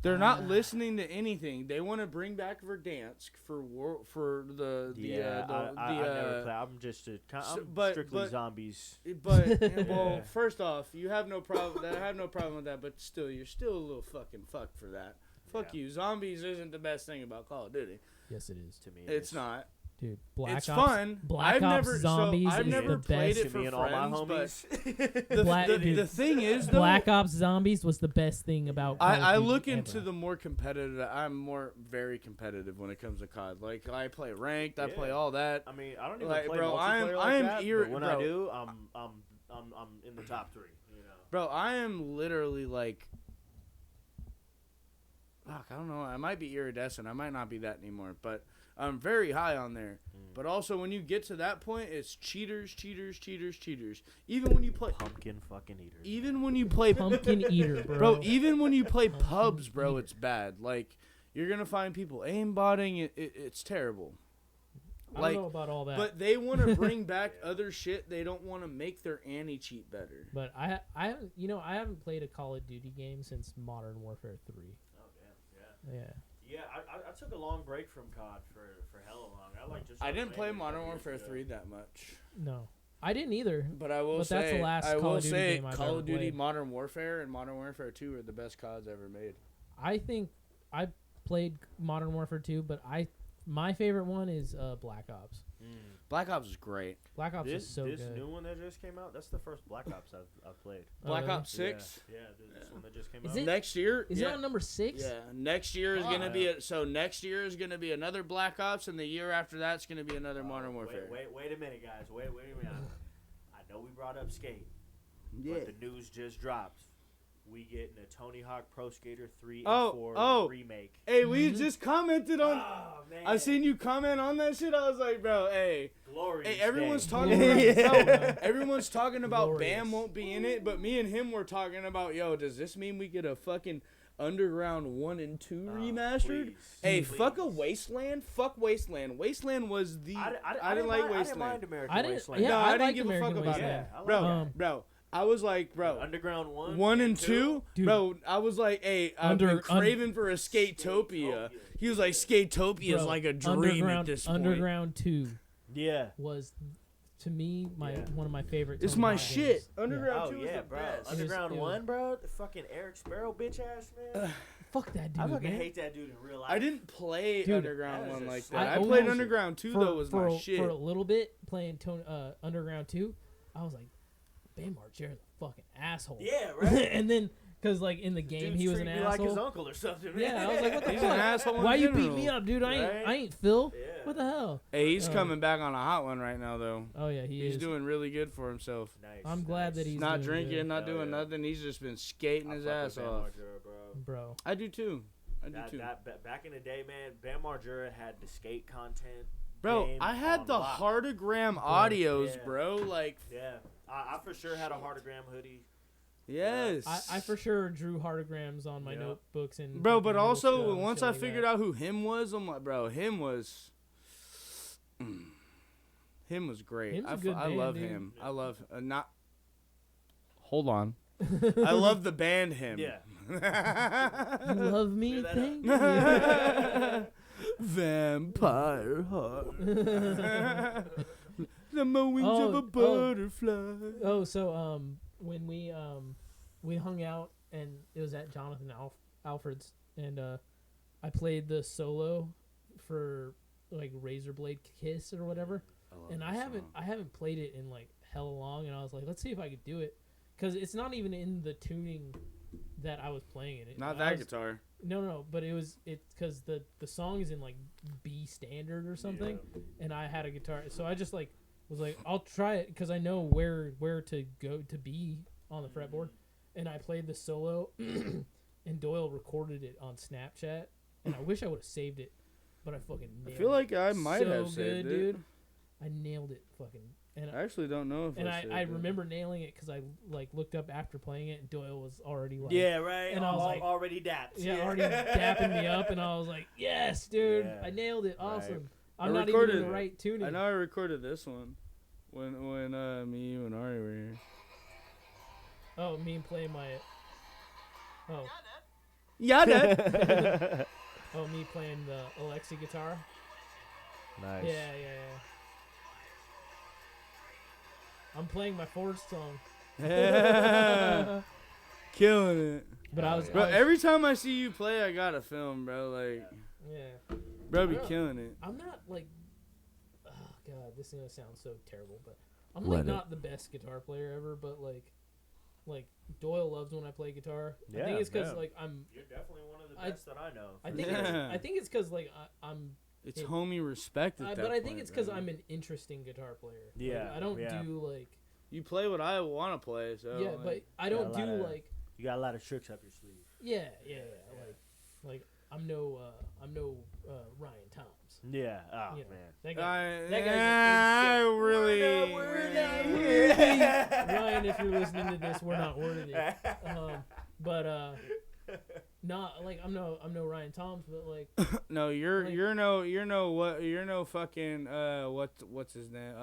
They're not listening to anything. They want to bring back Verdansk for the I never play. I'm just I'm strictly but- zombies. But well, first off, you have no problem. I have no problem with that. But still, you're still a little fucking fucked for that. Fuck Yeah. you. Zombies isn't the best thing about Call of Duty. Yes, it is, To me, It's not. dude. Black It's Ops, fun. Black I've Ops never Zombies I've is never the played best. it for me and all my friends, homies. but Black- the dude. thing is though, Black Ops Zombies was the best thing about. Call of I Duty look into ever. the more competitive. I'm very competitive when it comes to COD. Like I play ranked, I play Yeah. all that. I mean, I don't even Like, play bro, multiplayer I am that, ir- but when bro. I do, I'm in the top 3. You know. Bro, I am literally like, fuck, I don't know. I might be iridescent. I might not be that anymore, but I'm very high on there. But also, when you get to that point, it's cheaters. Even when you play, Pumpkin fucking eater. even when you play, pumpkin eater, bro. bro, even when you play Pumpkin pubs, bro, eater. it's bad. Like you're gonna find people aimbotting. It's terrible. I Like, don't know about all that, but they want to bring back other shit. They don't want to make their anti-cheat better. but I haven't played a Call of Duty game since Modern Warfare 3. Oh damn. Yeah. Yeah. Yeah, I took a long break from COD for hella long. I like just. I started didn't play playing it a Modern couple years Warfare ago. 3 that much. No, I didn't either. But I will But say, that's the last I Call will of Duty say, game I've Call ever of Duty played. Modern Warfare and Modern Warfare 2 are the best CODs ever made. I think I played Modern Warfare 2, but my favorite one is Black Ops. Black Ops is great. Black Ops This is so good. new one that just came out, that's the first Black Ops I've played. Oh, Black really? Ops 6. Yeah, this one that just came Is out. it- Next year, Is yeah, it on number 6? yeah. Next year is Oh, gonna be yeah. next year is gonna be another Black Ops, and the year after that's gonna be another Modern Warfare. Wait a minute, guys. Wait a minute. I know we brought up Skate, Yeah. but the news just dropped. We getting a Tony Hawk Pro Skater 3 and Oh, 4 remake. Hey, we just commented on. Oh man, I seen you comment on that shit. I was like, bro, hey. Glorious Hey, everyone's day. talking Glorious. about everyone's talking about Glorious. Bam won't be in it, but me and him were talking about, yo, does this mean we get a fucking Underground 1 and 2 remastered? please, Hey, please. fuck a Wasteland. Fuck Wasteland. Wasteland was the I didn't like I didn't Wasteland. mind American I didn't- Wasteland. yeah, no, I I didn't like give a American fuck about Wasteland. that. Yeah, I like Bro, that. bro, I was like, bro, Underground 1, 1 and 2, Dude. bro, I was like, hey, I've been craving for a Skatopia. Skatopia. He was like, Skatopia is Bro, like a dream at this point. Underground 2 Yeah. was, to me, Yeah. one of my favorite. It's Tony my Hawk shit. games. Underground Oh 2 is yeah, the bro. best. Underground It was- 1, bro. The fucking Eric Sparrow bitch ass man. Yeah. Fuck that dude. I fucking man. hate that dude in real life. I didn't play Dude, Underground that is 1 a like sick- that. I I played almost- Underground 2 though was my shit. For a little bit playing Underground 2, I was like, Bam Margera's a fucking asshole. Yeah, right. And then, because like in the game Dude's he was an treating me like his asshole. uncle or something. Yeah, I was like, what the He's fuck? an asshole in Why you beat general. me up, dude? I Right? ain't Phil. Yeah. What the hell? Hey, he's Oh. coming back on a hot one right now though. Oh yeah, he He's is. doing really good for himself. Nice. I'm glad that he's Not doing drinking, good. not Hell doing yeah. nothing. He's just been skating I his fuck ass with Bam off. Margera, bro. Bro. I do too. I do too. Back in the day, man, Bam Margera had the skate content. Bro, game I had on the lock. Heartogram audios, Yeah. bro. Like, Yeah, I for sure had a Heartogram hoodie. yes. I for sure drew heartograms on my Yeah. notebooks and. Bro, but fucking also notes and once shit I like figured that. out who him was, I'm like, bro, him was. Him was great. Him's a I good band, love dude. him. I love not. Hold on. I love the band Him. Yeah. You love me, Clear that thank you. Vampire heart. The wings of a butterfly. Oh, so when we hung out and it was at Jonathan Alfred's and I played the solo for like Razorblade Kiss or whatever, and I haven't played it in like hella long, and I was like, let's see if I could do it, because it's not even in the tuning that I was playing it. Not that guitar. No, but it's because the song is in like B standard or something, and I had a guitar, so I just like was like, I'll try it because I know where to go to be on the fretboard, and I played the solo, and Doyle recorded it on Snapchat, and I wish I would have saved it, but I fucking nailed it. I feel like I might So have saved good, it. dude. I nailed it, fucking. And I actually don't know if I saved it. remember nailing it because I like looked up after playing it, and Doyle was already like, Yeah, right. And I was like, already dapped. yeah, already dapping me up, and I was like, yes, dude, Yeah. I nailed it, awesome. Right. I'm I not even in recorded the it. right tuning. I know I recorded this one when me, you, and Ari were here. Oh, me playing my. Oh, Yada. oh, me playing the Alexi guitar. Nice. Yeah. I'm playing my Ford song. Killing it. But I was, Bro, every time I see you play, I gotta film, bro. Like, yeah. bro, be I know. killing it. I'm not like, oh god, this is gonna sound so terrible, but I'm like not the best guitar player ever. But like Doyle loves when I play guitar. I Yeah, think it's because yeah. like I'm. You're definitely one of the I- best that I know. I for think sure. Yeah. I think it's because like I'm. It's It- homie respect at that But I think point, it's because bro. I'm an interesting guitar player. Like, Yeah, I don't yeah. do like. You play what I want to play, so. Yeah, like, but I got a don't do lot of- like. You got a lot of tricks up your sleeve. Yeah. Like I'm no Ryan Toms. Yeah. Oh, You know, man. That guy. I That guy's an really. We're not insane- Ryan, if you're listening to this, we're not worthy. But not like I'm no Ryan Toms, but like No, you're Like- you're no fucking what's his name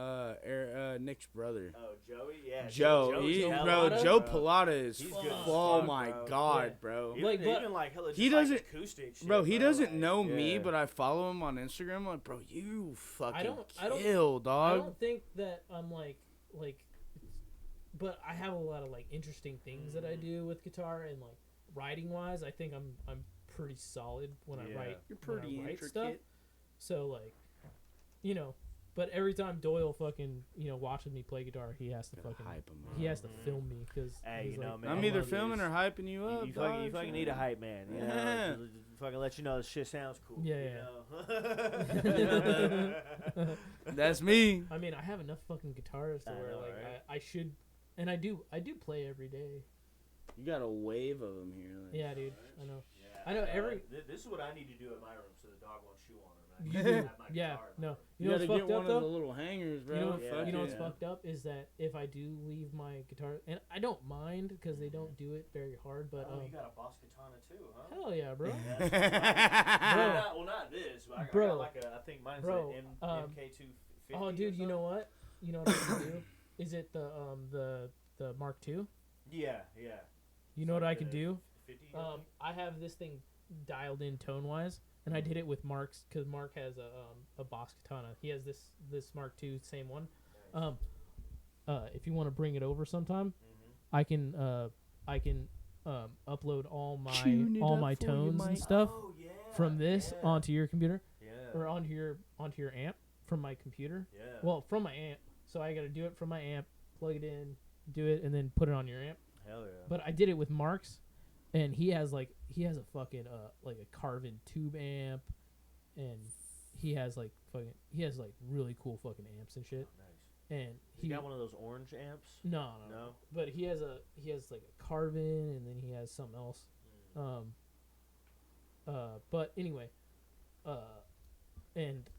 Nick's brother. Oh, Joey? Yeah. Joe, Joe's he, hella bro, good, Joe bro. Pilata is. He's good as Oh fuck, my bro. god, Yeah. bro. Even, Like, but- even like hella he just, like, doesn't- acoustic shit, Bro, he doesn't like, know me, yeah. but I follow him on Instagram. Like, bro, you fucking I don't- kill, I dog. don't think that I'm like, but I have a lot of like interesting things that I do with guitar and like writing wise. I think I'm pretty solid when I Yeah. write. You're when I pretty write intricate. stuff. So like, you know, but every time Doyle fucking watches me play guitar, he has to Gotta fucking hype him up. he has to film me because Hey, you know, man. I'm I either love filming this. or hyping you up. You dog, fucking need a hype man. You know, Yeah. to fucking let you know this shit sounds cool. Yeah, You know? That's me. I mean, I have enough fucking guitars to I where know, like right? I should, and I do play every day. You got a wave of them here. Like. Yeah, dude, I know. Yeah, I know every- This is what I need to do in my room so the dog won't chew on her, You man. do. Have my Yeah, guitar in my no. room. You know gotta what's get fucked one up of the though? little hangers, bro. You know, Yeah. you know what's Yeah. fucked up is that if I do leave my guitar, and I don't mind because they don't do it very hard, but Oh, you got a Boss Katana too, huh? hell yeah, bro. Yeah. Well, not this. But I Bro. got like a, I think mine's Bro, an MK250. Oh, dude, you know what? You know what I can do? Is it the Mark II? Yeah, yeah. You know what I can do? 50, I think? I have this thing dialed in tone wise, and I did it with Mark's because Mark has a Boss Katana. He has this Mark II, same one. If you want to bring it over sometime, I can upload all Tune it up my for you, tones and Mike. stuff Oh, yeah, from this yeah. onto your computer Yeah. or onto your amp from my computer. Yeah. Well, from my amp. So I got to do it from my amp, plug it in, do it, and then put it on your amp. Hell yeah. But I did it with Mark's, and he has a fucking like a Carvin tube amp, and he has like really cool fucking amps and shit. Nice. And He got one of those orange amps. no, No? but he has like a Carvin, and then he has something else. But anyway, and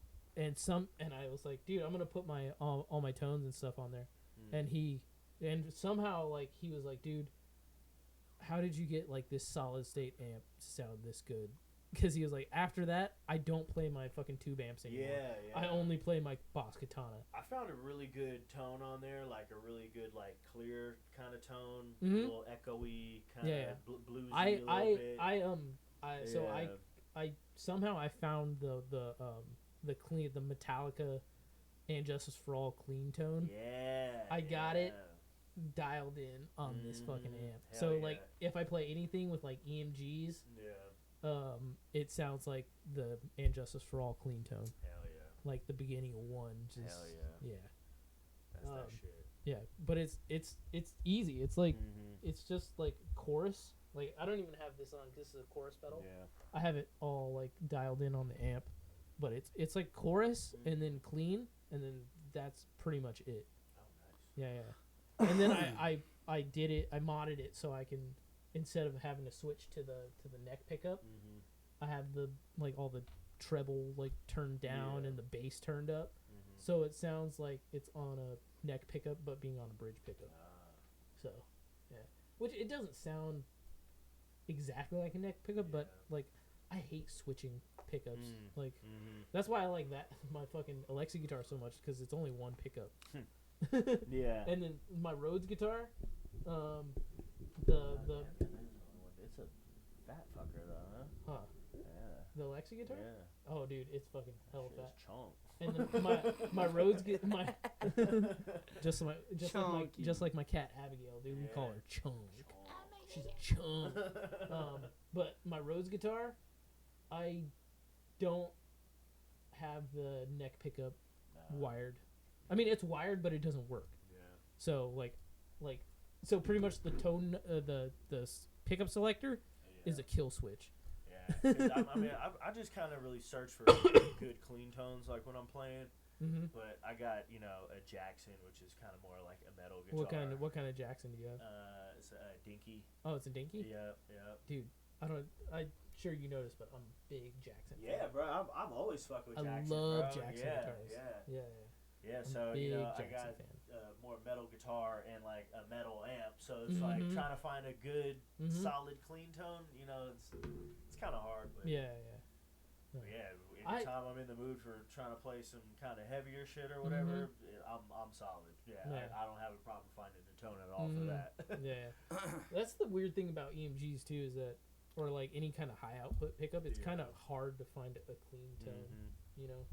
I was like, dude, I'm gonna put my all my tones and stuff on there, and somehow like he was like, dude, how did you get like this solid state amp to sound this good? because he was like, after that, I don't play my fucking tube amps anymore. Yeah. I only play my Boss Katana. I found a really good tone on there, like a really good, like clear kind of tone, a Mhm. little echoey, kind of Yeah. bluesy I a little bit. so I somehow I found the clean, the Metallica and Justice for All clean tone Yeah. I got it. dialed in on this fucking amp. Hell So yeah. like if I play anything with like EMGs, Yeah. it sounds like the And Justice for All clean tone, Hell yeah. like the beginning of one. Just Hell yeah. yeah, That's that shit. yeah. But it's easy. It's like Mm-hmm. it's just like chorus. Like I don't even have this on. 'Cause this is a chorus pedal. Yeah. I have it all like dialed in on the amp, but it's like chorus and then clean, and then that's pretty much it. Oh, nice. Yeah. And then I did it. I modded it so I can, instead of having to switch to the neck pickup, Mm-hmm. I have the like all the treble like turned down Yeah. and the bass turned up, Mm-hmm. so it sounds like it's on a neck pickup but being on a bridge pickup. So yeah, which it doesn't sound exactly like a neck pickup, but Yeah. like I hate switching pickups. Like Mm-hmm. that's why I like that my fucking Alexa guitar so much, because it's only one pickup. Yeah. And then my Rhodes guitar, the It's a fat fucker though, huh, Yeah. the Alexa guitar. Yeah. Oh, dude, it's fucking hella fat. Shit's chunk. And then my Rhodes get my just like my cat Abigail, dude. We call her Chunk. She's a chunk. But my Rhodes guitar, I don't have the neck pickup wired. I mean, it's wired, but it doesn't work. Yeah. So so pretty much the tone, the pickup selector is a kill switch. Yeah. 'Cause I just kind of really search for good clean tones, like when I'm playing. Mm-hmm. But I got a Jackson, which is kind of more like a metal guitar. What kind of Jackson do you have? It's a Dinky. Oh, it's a Dinky. Yep. Dude, I'm sure you noticed, but I'm a big Jackson fan. Yeah, bro. I'm always fucking with I Jackson. love bro. Jackson Yeah, guitars. Yeah. Yeah. I'm So a big I Jackson got fan. more metal guitar and like a metal amp. So it's like Mhm. trying to find a good, Mhm. solid, clean tone. It's kind of hard, but Yeah. but yeah. Anytime I'm in the mood for trying to play some kind of heavier shit or whatever, I'm solid. Yeah, Yeah. I don't have a problem finding the tone at all for Mhm. that. Yeah. That's the weird thing about EMGs too, is that, or like any kind of high output pickup, it's Yeah. kind of hard to find a clean tone. Mhm. You know,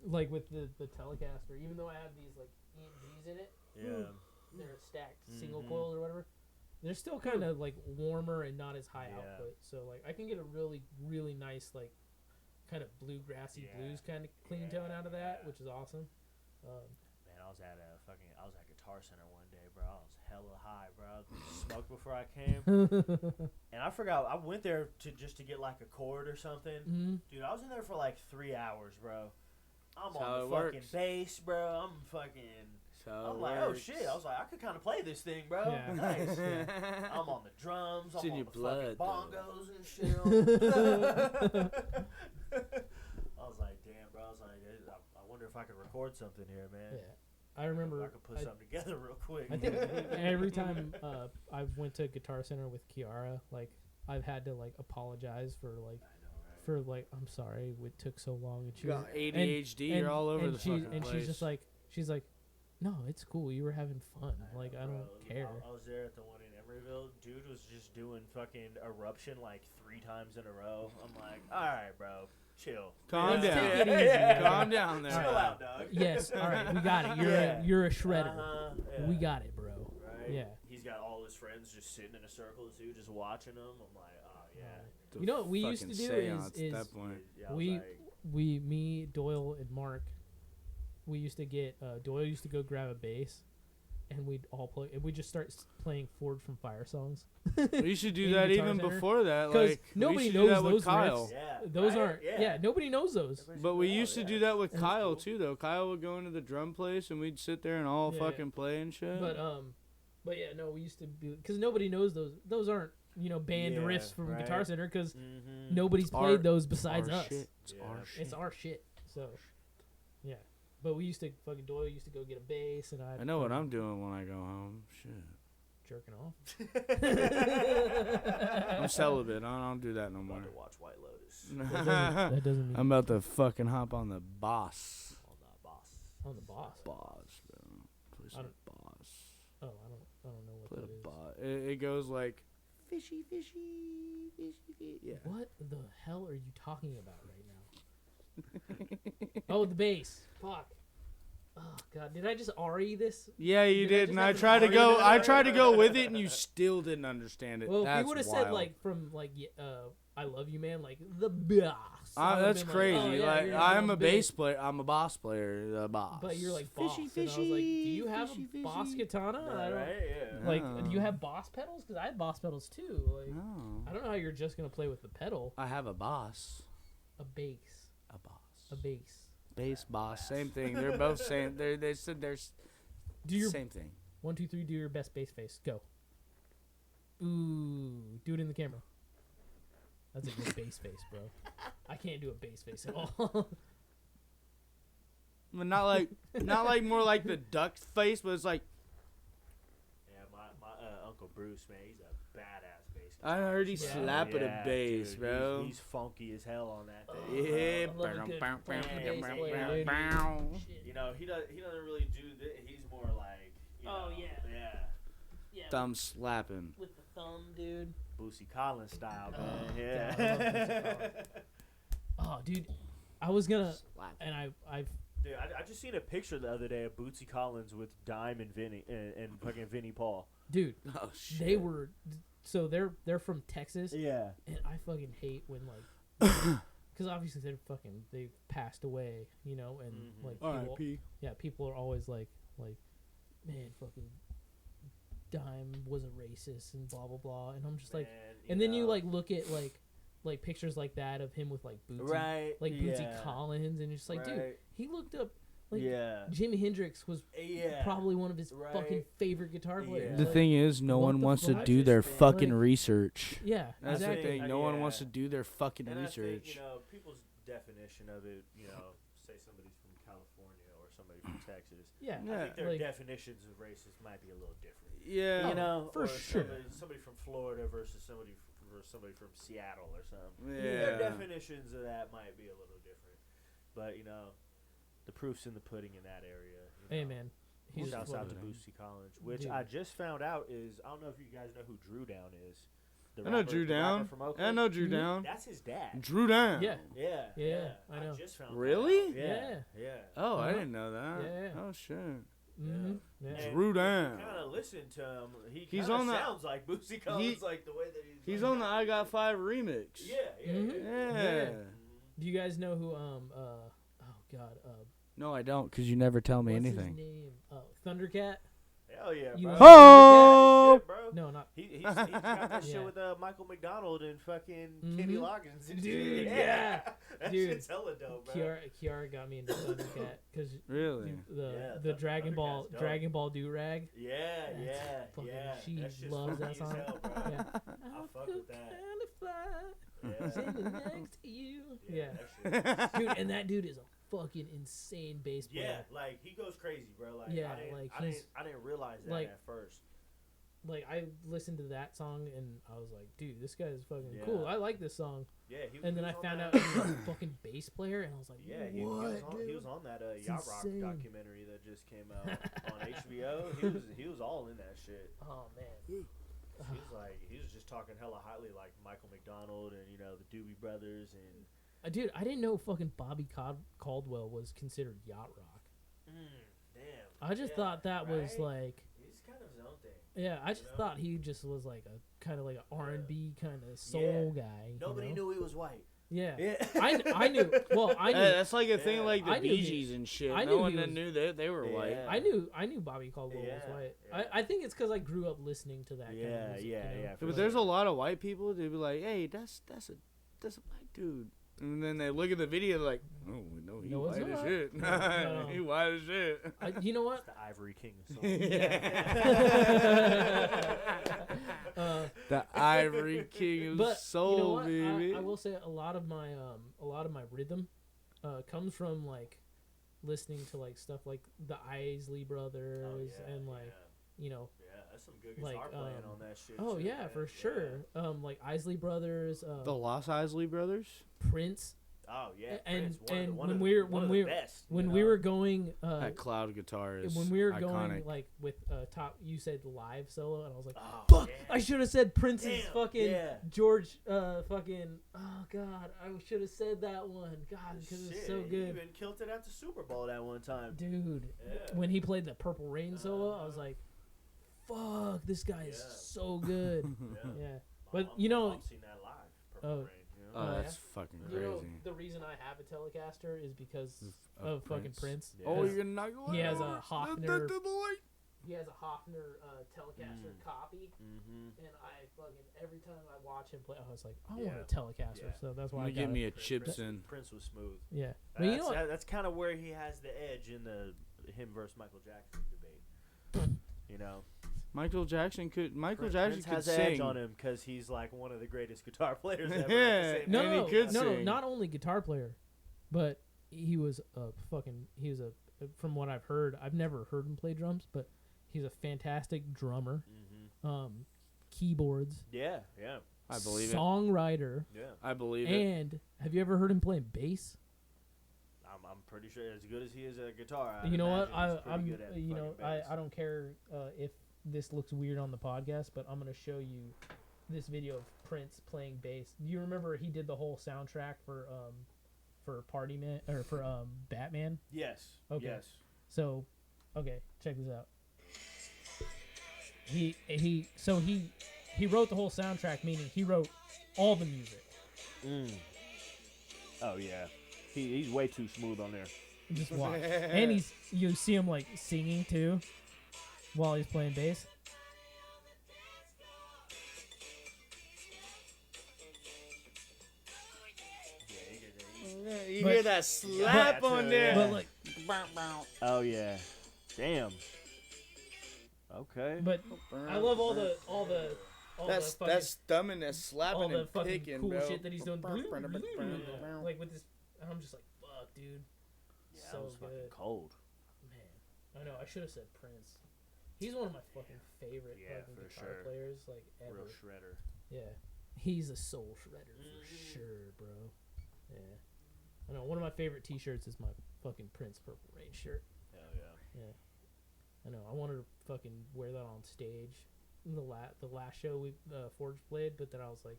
like with the Telecaster, even though I have these like EMGs in it, Yeah. they're stacked single Mhm. coils or whatever. They're still kind of like warmer and not as high Yeah. output. So like I can get a really really nice like kind of bluegrassy Yeah. blues kind of clean tone out of that, which is awesome. Man, I was at Guitar Center one day, bro. I was hella high, bro. I smoked before I came, and I forgot. I went there to get like a chord or something. Mm-hmm. Dude, I was in there for like 3 hours, bro. I'm That's how on it the fucking works. bass, bro. I'm fucking. So I'm like, oh shit. I was like, I could kind of play this thing, bro. Yeah. Nice. Yeah. I'm on the drums. It's I'm in on your the blood, fucking though. bongos and shit. I was like, damn, bro. I was like, I wonder if I could record something here, man. Yeah, I remember. I could put something together real quick. I think every time I went to Guitar Center with Kiara, like I've had to like apologize for like I know, right? for like I'm sorry it took so long, and she You was, got ADHD. You're all over and the she, fucking and place. she's just like no, it's cool, you were having fun, like I Bro, don't care. I was there at the one in Emeryville. Dude was just doing fucking Eruption like 3 times in a row. I'm like, all right, bro, chill. Calm Let's down. take it easy, bro. Calm down there. Chill out, dog. Yes, all right, we got it. Yeah. You're a shredder. Yeah. We got it, bro. Right? Yeah. He's got all his friends just sitting in a circle too, just watching him. I'm like, oh yeah. The You know what we used to fucking do seance is at that point. Yeah, I was we like, me, Doyle, and Mark, we used to get Doyle used to go grab a bass, and we'd all play. And we just start playing Forward from Fire songs. We should do in that Guitar even Center. before that. 'Cause Like nobody we should do knows that with those Kyle. riffs. yeah, Those right? aren't. Yeah, nobody knows those. Everybody But should we know, used to yeah. do that with And it's Kyle cool. too, though. Kyle would go into the drum place, and we'd sit there and all Yeah, fucking play and shit. But yeah, no, we used to be, because nobody knows those. Those aren't banned Yeah, riffs from right. Guitar Center, because Mhm. nobody's Our- played those besides our us. shit. It's Yeah. our shit. It's our shit. So yeah, but we used to fucking Doyle used to go get a bass, and I know what I'm doing when I go home. Shit. jerking off. I'm I'm celibate. I don't do that no more. About to watch White Lotus. That doesn't mean I'm about to fucking hop on the boss. On the boss. on the boss. Boss, bro. Play I some don't- boss. Oh, I don't know what Play that the is. boss. It goes like fishy, fishy, fishy, fishy. Yeah. What the hell are you talking about right now? Oh, the bass. Fuck. Oh god, did I just RE this? Yeah, you Did I did, just and have I to tried to argue go. that I already? tried to go with it, and you still didn't understand it. Well, if That's you would have wild. said like from like I love you, man, like the boss. I would've That's been crazy. Like, oh, yeah, like you're I'm on a bass. bass player. I'm a boss player. The boss. But you're like boss. fishy, And I was like, do you have fishy, a boss fishy. katana? I don't, Right? Yeah. like, do you No. have boss pedals? Because I have boss pedals too. Like, No. I don't know how you're just gonna play with the pedal. I have a boss. A bass. A boss. A bass. Bass boss. Same thing. They're both same. They said there's Do your same thing. 1, 2, 3. Do your best bass face. Go. Ooh, do it in the camera. That's a good bass face, bro. I can't do a bass face at all. But not like more like the duck face, but it's like Yeah, my Uncle Bruce, man, he's a badass bass. I heard he Yeah. slapping a bass, dude, bro. He's funky as hell on that thing. Yeah. I love a good Bow, bow, funky bow, bass bow, player, bow, dude. bow. Shit. You know, he doesn't really do that. He's more like, you Oh, know, yeah. yeah, Yeah, Thumb slapping. with the thumb, dude. Boosie Collins style, man. Oh, Yeah. God, I love Boosie Collins. Oh, dude, I was gonna, Slap. and I've Dude, I just seen a picture the other day of Bootsy Collins with Dime and Vinny and fucking Vinny Paul. dude, Oh shit. they were, so they're from Texas, Yeah. and I fucking hate when like, because obviously they passed away, you know, and Mhm. like people, R.I.P. yeah, people are always like, man, fucking Dime was a racist and blah blah blah, and I'm just like, and then you like look at like pictures like that of him with like Bootsy, right, like Bootsy yeah. Collins, and you're just like, dude, Right. he looked up like yeah, Jimi Hendrix was yeah, probably one of his Right. fucking favorite guitar players. Yeah. The Like, thing is, no what one the wants to fuck? do I their just think, fucking like- research. yeah, That's exactly. the thing. No one wants to Yeah. do their fucking and research. I think, you know, people's definition of it, you know, say somebody's from California or somebody from Texas. Yeah, Yeah. I think their like, definitions of racist might be a little different. Yeah. You know, for or sure. somebody from Florida versus somebody from Seattle or something. Yeah. Their definitions of that might be a little different, but you know, the proof's in the pudding in that area. You hey know. man, he's Shouts out to fucking- Bootsy Collins, which Dude. I just found out is I don't know if you guys know who Drew Down is. The I know rapper- Drew the rapper Down. from I Oakland. know Drew Mhm. Down. That's his dad. Drew Down. Yeah. Yeah, Yeah, I know. just found that Really? out. Yeah, yeah. Oh, I Uh-huh. didn't know that. Yeah. Oh shit. Mm-hmm. Yeah. And Drew if Down. You kind of listen to him. He's He's on on the- sounds like Bootsy Collins, like the way that He's like, on the I Got 5 remix. Yeah, yeah, Mhm. yeah. Yeah. Yeah. Do you guys know who oh god No, I don't, because you never tell me what's anything. his name? Oh, Thundercat? Hell yeah, You bro. know- Oh! Shit, bro. No, not He's got that Yeah. shit with Michael McDonald and fucking Mhm. Kenny Loggins. And Dude, shit. yeah. That Dude. shit's hella dope, bro. Kiara got me into Thundercat because Really? the Dragon Ball Thundercat's dope. Dragon Ball do-rag. Yeah, That's yeah, fucking- yeah. she That shit's loves that funky as song. hell, bro. Yeah. I fuck with that. Yeah. Sitting next to you. Yeah. that shit. Dude, and that dude is a fucking insane bass player. Yeah, like he goes crazy, bro. Like Yeah, I didn't realize that like- at first. Like I listened to that song and I was like, dude, this guy is fucking Yeah. cool. I like this song. Yeah, And then I was on found that- out he was a fucking bass player, and I was like, Yeah, what, he was on that It's Yacht Rock insane. documentary that just came out on HBO. He was all in that shit. Oh man. He was just talking hella highly like Michael McDonald and the Doobie Brothers and Dude, I didn't know fucking Bobby Caldwell was considered yacht rock. damn. I just thought that was right? like, He's kind of his own thing. yeah, I just know? thought he just was like a kind of like an R&B kind of soul guy. Nobody you know? knew he was white. Yeah. Yeah. I knew. Well, I knew. Hey, that's like a Yeah. thing like the I knew Bee he- Gees and shit. I No knew one he was- knew they were white. Yeah. I knew Bobby Caldwell was Yeah, white. yeah. I think it's because I grew up listening to that. kind of Yeah, music, yeah, you know? yeah, for But there's a lot of white people. They'd be like, "Hey, that's a black dude," and then they look at the video like, "Oh no, he No, it's white as not. shit. No. He white as shit." You know what? The Ivory King song. The Ivory King of But Soul, you know what? baby. I will say a lot of my rhythm comes from like listening to like stuff like the Isley Brothers and like you know Yeah, That's some good guitar Like, playing on that shit. Oh too, yeah, man. for sure. Like Isley Brothers, The Los Isley brothers. Prince. Oh yeah, And- Prince, one of and the- one when of the- we're- one when of the we're- best, When you we know? were going, That cloud guitar is when we were iconic. going like with top, you said live solo, and I was like, Oh, fuck, yeah. I should have said Prince's Damn, fucking yeah. George, fucking. Oh god, I should have said that one. God, because it's so Shit, good. He even killed it at the Super Bowl that one time. Dude, Yeah. when he played the Purple Rain solo, I was like, fuck, this guy is Yeah. so good. Yeah. Yeah. But, you know- I've seen that live. Purple Oh. Rain. You know? Oh, Oh, that's yeah? fucking You know, crazy. the reason I have a Telecaster is because Of of fucking Prince. Yeah. Oh, Because you're gonna knock it he has a over. Hofner- The light. He has a Hofner Telecaster Mm. copy, Mm-hmm. and I fucking every time I watch him play, I was like, I Yeah. want a Telecaster, Yeah. so that's I'm why I gonna got give me it. a Chipson. Prince was smooth. Yeah, but you know what? That's kind of where he has the edge in the him versus Michael Jackson debate. You know, Michael Jackson could Prince could has the sing. edge on him because he's like one of the greatest guitar players ever. Yeah. At the same No, And time. he could no, sing. not only guitar player, but he was a from what I've heard, I've never heard him play drums, but he's a fantastic drummer. Mhm. Keyboards, Yeah, yeah, I believe it. songwriter, yeah. I believe it. and have you ever heard him playing bass? I'm pretty sure as good as he is at guitar. You know what? I'm good at I don't care if this looks weird on the podcast, but I'm gonna show you this video of Prince playing bass. Do you remember he did the whole soundtrack for Party Man or for Batman? Yes. Okay. Yes. So, okay, check this out. He wrote the whole soundtrack, meaning he wrote all the music. Oh yeah. He's way too smooth on there. Just watch, and you see him like singing too, while he's playing bass. You But- hear that slap but- on there? But like, Oh yeah. Damn. Okay. but I love all the That's fucking, thumbing, that's slapping all the and fucking picking, cool bro. shit that he's doing. Like with this, and I'm just like, fuck, dude. yeah, so that was fucking good. cold. Man, I know I should have said Prince. He's one of my fucking favorite Yeah, fucking for guitar sure. players, like ever. Real shredder. Yeah, he's a soul shredder for sure, bro. Yeah, I know. One of my favorite T-shirts is my fucking Prince Purple Rain shirt. Hell yeah. Yeah, I know. I wanted to fucking wear that on stage. The last show we Forge played, but then I was like,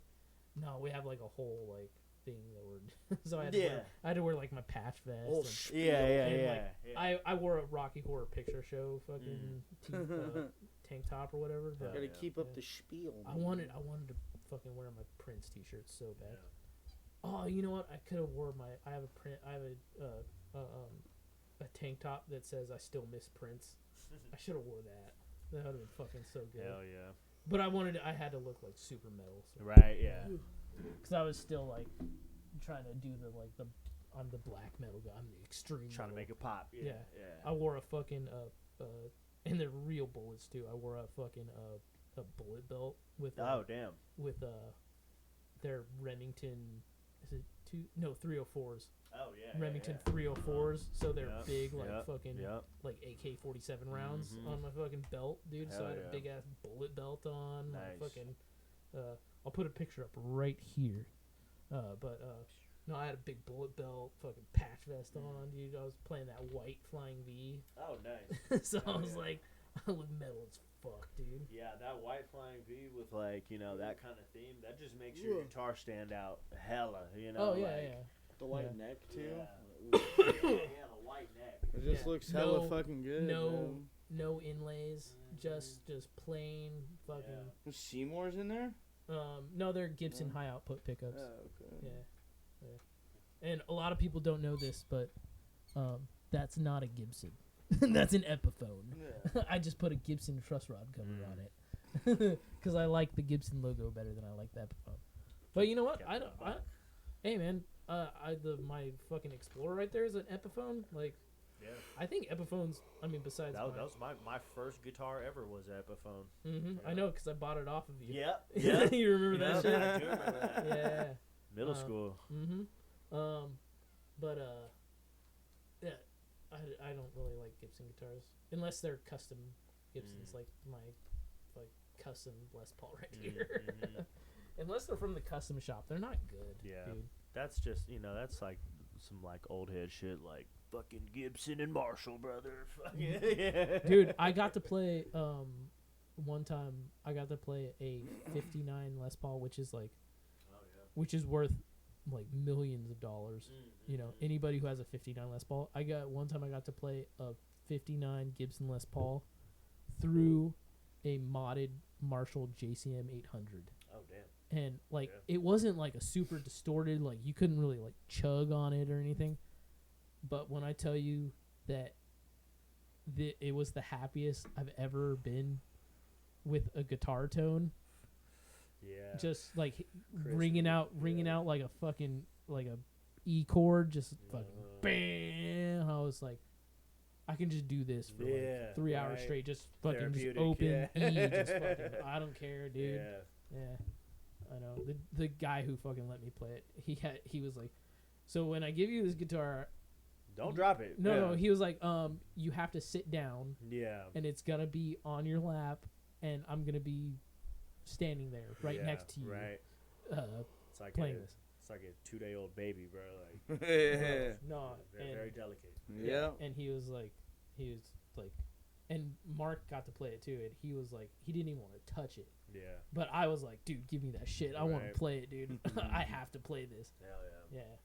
no, we have like a whole like thing that we're so I had to wear like my patch vest. Yeah, and, yeah, like, yeah. I wore a Rocky Horror Picture Show fucking tank top or whatever. But Gotta Yeah. keep up the spiel. I wanted to fucking wear my Prince T-shirt so bad. Oh, you know what? I could have wore I have a tank top that says I still miss Prince. I should have wore that. That would have been fucking so good. Hell yeah. But I had to look like super metal. So. Right, yeah. Because I was still like trying to do I'm the black metal guy. I'm the extreme. Trying to metal. make it pop. Yeah. Yeah. Yeah. I wore a fucking and they're real bullets too. I wore a fucking a bullet belt with Oh damn. with their Remington. Is it 304s? Oh yeah. Remington yeah. 304s. So they're Yep, big, like yep, fucking Yep. like AK-47 rounds Mhm. on my fucking belt, dude. So Hell I had yeah. a big ass bullet belt on. Nice. My fucking, I'll put a picture up right here. No, I had a big bullet belt, fucking patch vest on, dude. I was playing that white Flying V, Oh nice. so I Hell was yeah. like, I look metal as fuck, dude. Yeah, that white flying V with like that kind of theme that just makes your guitar stand out hella. Oh yeah, like, yeah. The white Yeah. neck too. Yeah. Yeah, the white neck. It just Yeah. looks hella No- fucking good. no- man. No inlays, just plain fucking. Yeah. There's Seymour's in there. No, they're Gibson Yeah. high output pickups. okay. Yeah. And a lot of people don't know this, but that's not a Gibson. That's an Epiphone. Yeah. I just put a Gibson truss rod cover Mm. on it because I like the Gibson logo better than I like the Epiphone. But you know what? Hey man, my fucking Explorer right there is an Epiphone. Like, Yeah. I think Epiphones. I mean, besides That was my first guitar ever was Epiphone. I know because I bought it off of you. Yep. Yeah. You remember that shit? I do remember that. Yeah. Middle school. Yeah, I don't really like Gibson guitars unless they're custom Gibsons. Like like custom Les Paul right here. Unless they're from the custom shop, they're not good. Yeah. Dude. That's just, that's like some like old head shit, like fucking Gibson and Marshall, brother. Yeah. Dude, I got to play one time. I got to play a '59 Les Paul, which is like, which is worth like millions of dollars. Anybody who has a '59 Les Paul. One time I got to play a '59 Gibson Les Paul through a modded Marshall JCM 800. Oh damn. And like it wasn't like a super distorted, like you couldn't really like chug on it or anything. But when I tell you that it was the happiest I've ever been with a guitar tone. Yeah. Just like ringing out like a fucking like a E chord, just fucking bam. I was like, I can just do this for like 3 hours straight, just fucking just open E, just fucking. I don't care, dude. Yeah. I know the guy who fucking let me play it. He was like, so when I give you this guitar, don't drop it. No, he was like, you have to sit down. Yeah. And it's gonna be on your lap, and I'm gonna be standing there right next to you. Right. It's like playing this. It's like a 2-day-old baby, bro. Like no, very delicate. Yeah. And he was like, and Mark got to play it too, and he was like, he didn't even want to touch it. Yeah. But I was like, dude, give me that shit. I want to play it, dude. I have to play this. Hell yeah. Yeah.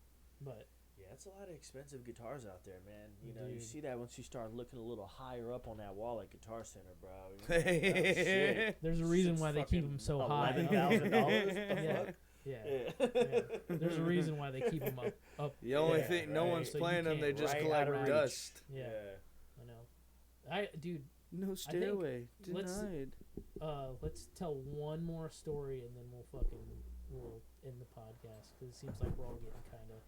But yeah, it's a lot of expensive guitars out there, man. You Dude. see that once you start looking a little higher up on that wall at Guitar Center, bro. You're like, oh, shit. There's a reason why they keep them so high. $11,000. Yeah. There's a reason why they keep them up. The only thing, no one's So playing them. They just collect dust. Yeah. I know. Dude. No stairway denied. Let's tell one more story and then we'll end the podcast because it seems like we're all getting kind of.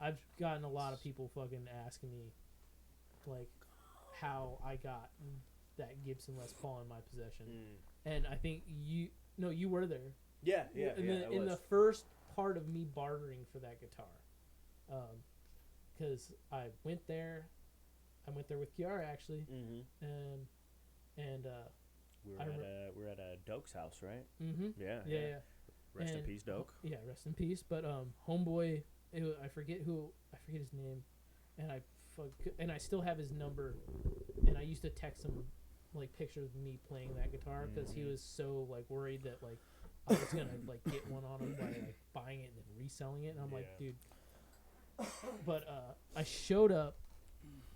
I've gotten a lot of people fucking asking me, like, how I got that Gibson Les Paul in my possession, and I think you were there. Yeah. In the first part of me bartering for that guitar, because I went there with Kiara actually, and we're at a Doke's house, right? Yeah. Rest in peace, Doke. Yeah, rest in peace. But homeboy, I forget his name, and I still have his number, and I used to text him like pictures of me playing that guitar because he was so like worried that like I was gonna like get one on him by like buying it and then reselling it, and I'm like, dude. But I showed up,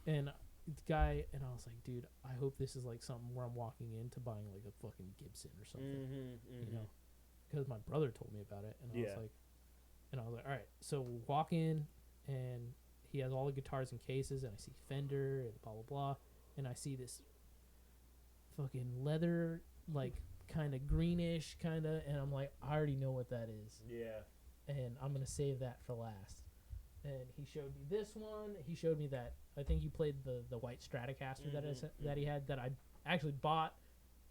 and the guy, and I was like, dude, I hope this is like something where I'm walking into buying like a fucking Gibson or something, you know. Because my brother told me about it, and I was like, all right. So we walk in, and he has all the guitars and cases, and I see Fender and blah blah blah, and I see this fucking leather, like kind of greenish, kind of, and I'm like, I already know what that is. Yeah. And I'm gonna save that for last. And he showed me this one. He showed me that I think you played the white Stratocaster that he had that I actually bought,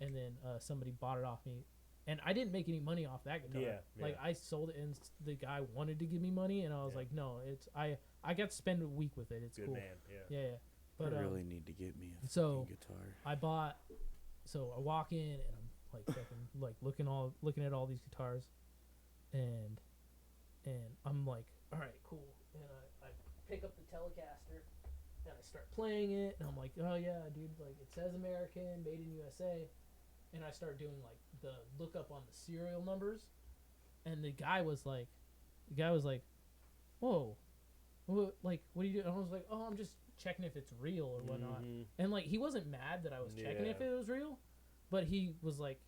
and then somebody bought it off me. And I didn't make any money off that guitar. Yeah. Like I sold it, and the guy wanted to give me money, and I was like, no, it's I got to spend a week with it. It's good cool. Man. Yeah. Yeah. But I really need to get me a guitar. I walk in, and I'm like fucking like looking at all these guitars, and I'm like, all right, cool. And I pick up the Telecaster, and I start playing it, and I'm like, oh yeah, dude, like it says American, made in USA. And I start doing like the look up on the serial numbers, and the guy was like, whoa, what are you doing? And I was like, oh, I'm just checking if it's real or whatnot. And like he wasn't mad that I was checking if it was real, but he was like,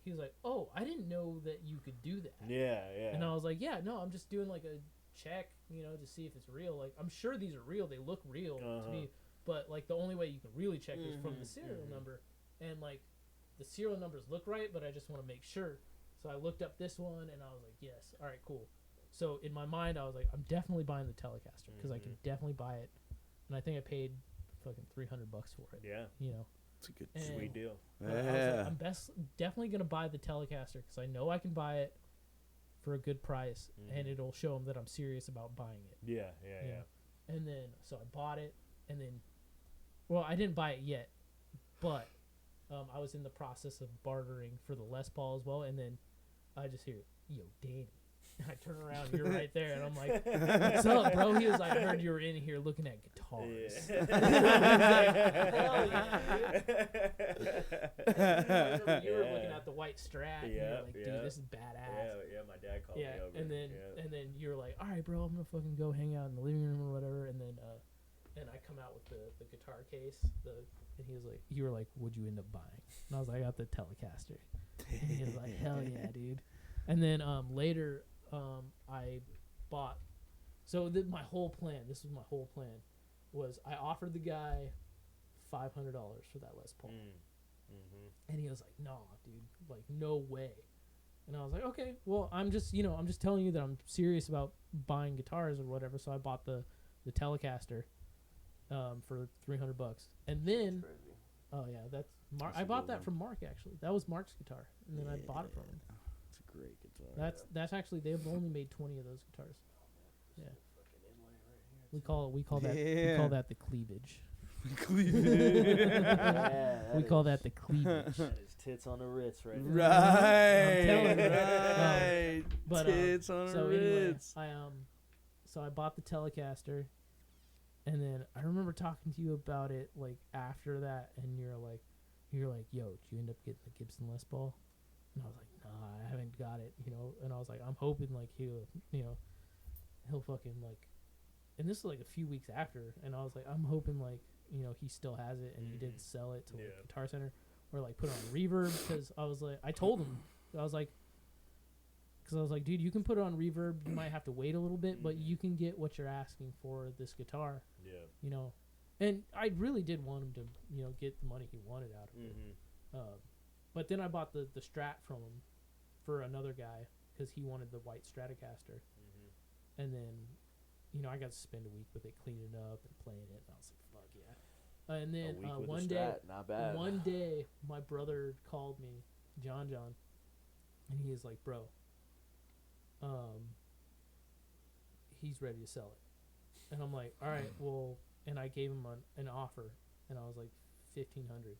oh, I didn't know that you could do that. Yeah. And I was like, yeah, no, I'm just doing like a check, to see if it's real. Like I'm sure these are real. They look real to me, but like the only way you can really check is from the serial number, and like. The serial numbers look right, but I just want to make sure. So I looked up this one, and I was like, yes, all right, cool. So in my mind, I was like, I'm definitely buying the Telecaster because I can definitely buy it. And I think I paid fucking $300 for it. Yeah. It's a good, sweet deal. I was like, I'm definitely going to buy the Telecaster because I know I can buy it for a good price, and it'll show them that I'm serious about buying it. Yeah. And then, so I bought it, and then, well, I didn't buy it yet. But I was in the process of bartering for the Les Paul as well, and then I just hear, "Yo, Danny." I turn around, you're right there, and I'm like, "What's up, bro?" He was like, "I heard you were in here looking at guitars." Yeah. You were looking at the white Strat, and you're like, "Dude, this is badass." Yeah, my dad called me over. and then you're like, "All right, bro, I'm gonna fucking go hang out in the living room or whatever," and then and I come out with the guitar case, and he was like, "You were like, what'd you end up buying?" And I was like, "I got the Telecaster." And he was like, "Hell yeah, dude!" And then later. I bought. So my whole plan. This was my whole plan. Was I offered the guy $500 for that Les Paul, and he was like, "Nah, dude, like no way." And I was like, "Okay, well, I'm just telling you that I'm serious about buying guitars or whatever." So I bought the Telecaster, for $300, and then, oh yeah, that's Mark. I bought that from Mark actually. That was Mark's guitar, and then I bought it from him. Great guitar. That's actually they've only made 20 of those guitars. Yeah. We call that the cleavage. We call that the cleavage. That is tits on the Ritz right now. Right. I'm telling you. Right. But Tits on so the anyway, Ritz. I bought the Telecaster, and then I remember talking to you about it like after that, and you're like, "Yo, did you end up getting the Gibson Les Paul?" And I was like, "Nah, I haven't got it," and I was like, "I'm hoping like he'll fucking like," and this was like a few weeks after, and I was like, "I'm hoping like, he still has it and he did sell it to like Guitar Center or like put it on Reverb," because I was like, I told him, I was like, "Dude, you can put it on Reverb, you might have to wait a little bit, but you can get what you're asking for this guitar." And I really did want him to, get the money he wanted out of it. But then I bought the Strat from him for another guy because he wanted the white Stratocaster. And then, I got to spend a week with it, cleaning it up and playing it. And I was like, fuck yeah. And then one day, my brother called me, John, and he was like, "Bro, he's ready to sell it." And I'm like, "All right, well," and I gave him an offer, and I was like, $1,500.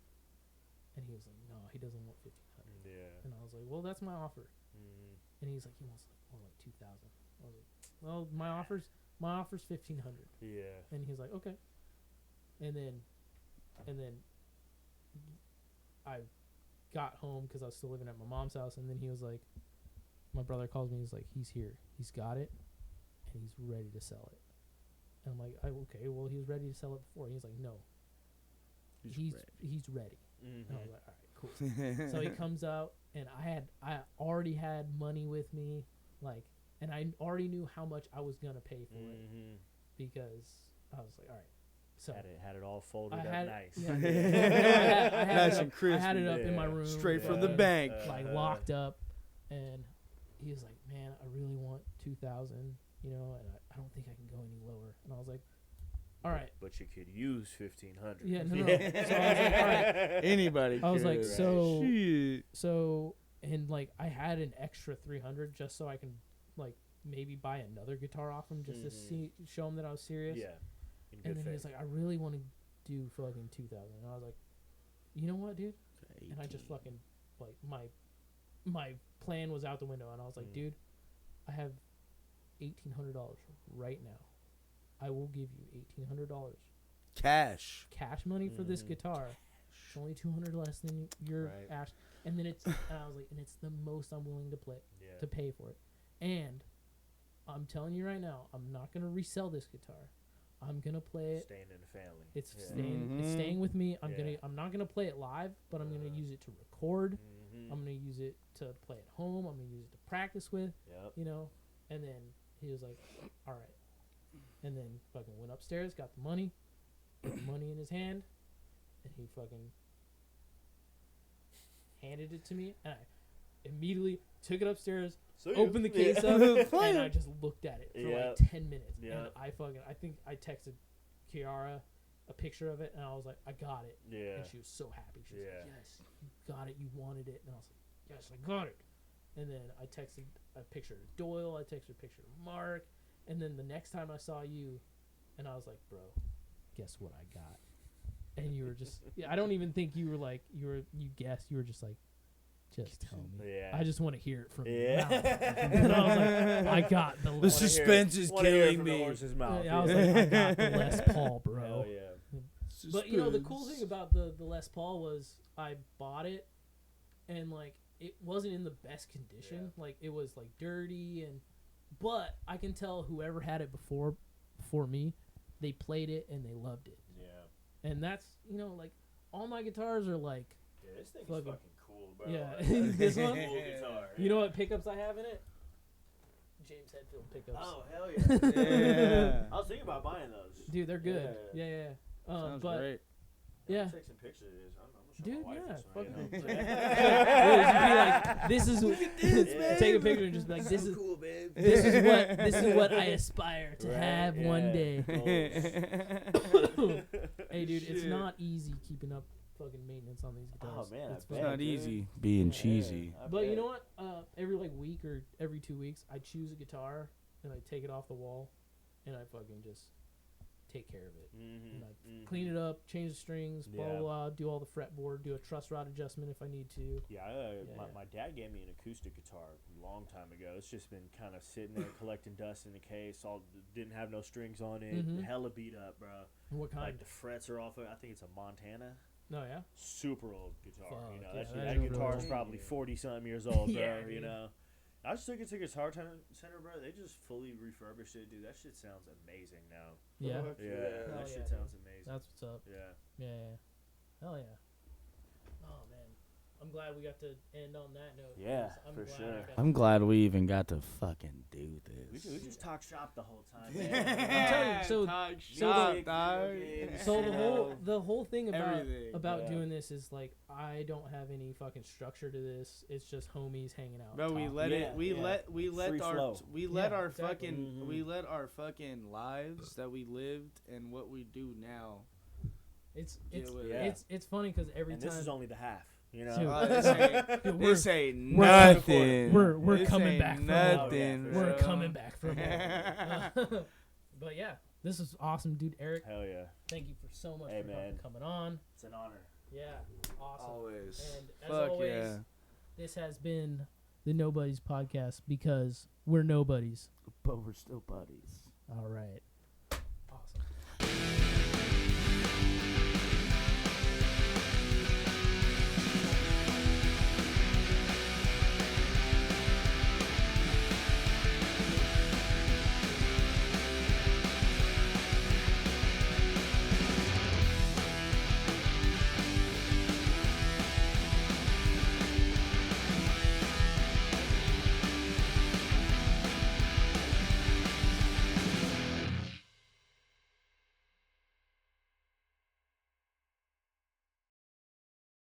And he was like, "No, he doesn't want $1,500." Yeah. And I was like, "Well, that's my offer." And he's like, "He wants like $2,000." I was like, "Well, my offer's $1,500." Yeah. And he's like, "Okay." And then I got home because I was still living at my mom's house, and then he was like, my brother calls me. He's like, "He's here. He's got it, and he's ready to sell it." And I'm like, "Okay, well, he was ready to sell it before." And he's like, "No, he's ready." And I was like, "All right, cool." So he comes out, and I already had money with me, like, and I already knew how much I was gonna pay for it because I was like, "All right." So had it all folded up nice. Yeah, I had Nice and crispy. I had it up in my room, Straight from the bank. like locked up, and he was like, "Man, I really want 2,000, and I don't think I can go any lower." And I was like, "All right." But you could use 1,500. Yeah, no. So I was like, "All right." Anybody I was could. like, Shit. so, and like I had an extra 300 just so I can like maybe buy another guitar off him just to show him that I was serious. Yeah. And then he was like, "I really want to do fucking 2,000." And I was like, "You know what, dude?" And I just fucking like my plan was out the window, and I was like, "Dude, I have $1,800 right now. I will give you $1,800 cash money for this guitar. It's only $200 less than your ash." And then and I was like, and it's the most I'm willing to pay for it. And I'm telling you right now, I'm not gonna resell this guitar. I'm gonna play it. Staying in the family. It's staying with me. I'm not gonna play it live, but I'm gonna use it to record. I'm gonna use it to play at home. I'm gonna use it to practice with. Yep. And then he was like, "All right." And then fucking went upstairs, got the money, put the money in his hand, and he fucking handed it to me, and I immediately took it upstairs, opened the case up, and I just looked at it for like 10 minutes. And I think I texted Kiara a picture of it, and I was like, "I got it." Yeah. And she was so happy. She was like, "Yes, you got it. You wanted it." And I was like, "Yes, I got it." And then I texted a picture of Doyle. I texted a picture of Mark. And then the next time I saw you, and I was like, "Bro, guess what I got?" and you were just. I don't even think you were like you guessed. You were just like, just tell me. Yeah. I just want to hear it from Yeah. your mouth. And I was like, I got the. The suspense is killing me. The horse's mouth. I was like, I got the Les Paul, bro. Hell yeah. But you know, the cool thing about the Les Paul was I bought it, and like it wasn't in the best condition. Like it was like dirty, but I can tell whoever had it before me, they played it and they loved it. Yeah. And that's like all my guitars are like. Yeah, this thing is fucking cool, bro. Yeah, Like, this one. cool guitar. You know what pickups I have in it? James Hetfield pickups. Oh hell yeah. Yeah. I was thinking about buying those. Dude, they're good. Yeah. Sounds But great. yeah. Take some pictures of this. I'm Dude, gonna show my wife fucking. this one, Yeah, this is take a picture and just be like, this is cool, babe. this is what I aspire to have one day. Hey, dude, it's not easy keeping up fucking maintenance on these guitars. Oh man, It's I It's bet, not dude. easy being Yeah. cheesy. I But you bet. know what? Every like week or every 2 weeks, I choose a guitar and I take it off the wall, and I fucking just take care of it. Mhm, And I mhm. clean it up, change the strings, blah Yeah. blah blah. Do all the fretboard, do a truss rod adjustment if I need to. Yeah, Yeah. my dad gave me an acoustic guitar a long time ago. It's just been kind of sitting there collecting dust in the case. All didn't have no strings on it. Mhm. Hella beat up, bro. What kind? Like the frets are off. I think it's a Montana. No, yeah. Super old guitar. Fuck, You know, yeah, that, that that is guitar old. is probably 40-something years old, bro. Yeah, You dude. know. I just took it to Guitar Center, bro. They just fully refurbished it, dude. That shit sounds amazing now. Yeah. Fuck Yeah, yeah. Hell that yeah, shit dude. sounds amazing. That's what's up. Yeah. Yeah. Hell yeah. Oh man, I'm glad we got to end on that note. Yeah, 'cause I'm for glad sure. I got I'm glad we even got to fucking do We this. just talk shop the whole time. I'm telling you, so- Talk so shop, the- dog. So the you whole know, the whole thing about Everything. Yeah. doing this is like I don't have any fucking structure to this. It's just homies hanging out. Bro, we talking. let Yeah, it. We yeah. let Free our flow. we let Yeah, our exactly. fucking Mhm. we let our fucking lives that we lived and what we do now. It's Get it's with it. it's funny because every and time this is only the half. You know. Dude. This ain't, Dude, this ain't we're- nothing. we're This coming ain't back for more. nothing. Yeah, we're bro. coming back for more. But yeah, this is awesome, dude. Eric, Hell yeah. thank you for so much Hey, for man. coming on. It's an honor. Yeah, awesome. Always. And as Fuck always, yeah. this has been the Nobodies podcast because we're nobodies. But we're still buddies. All right.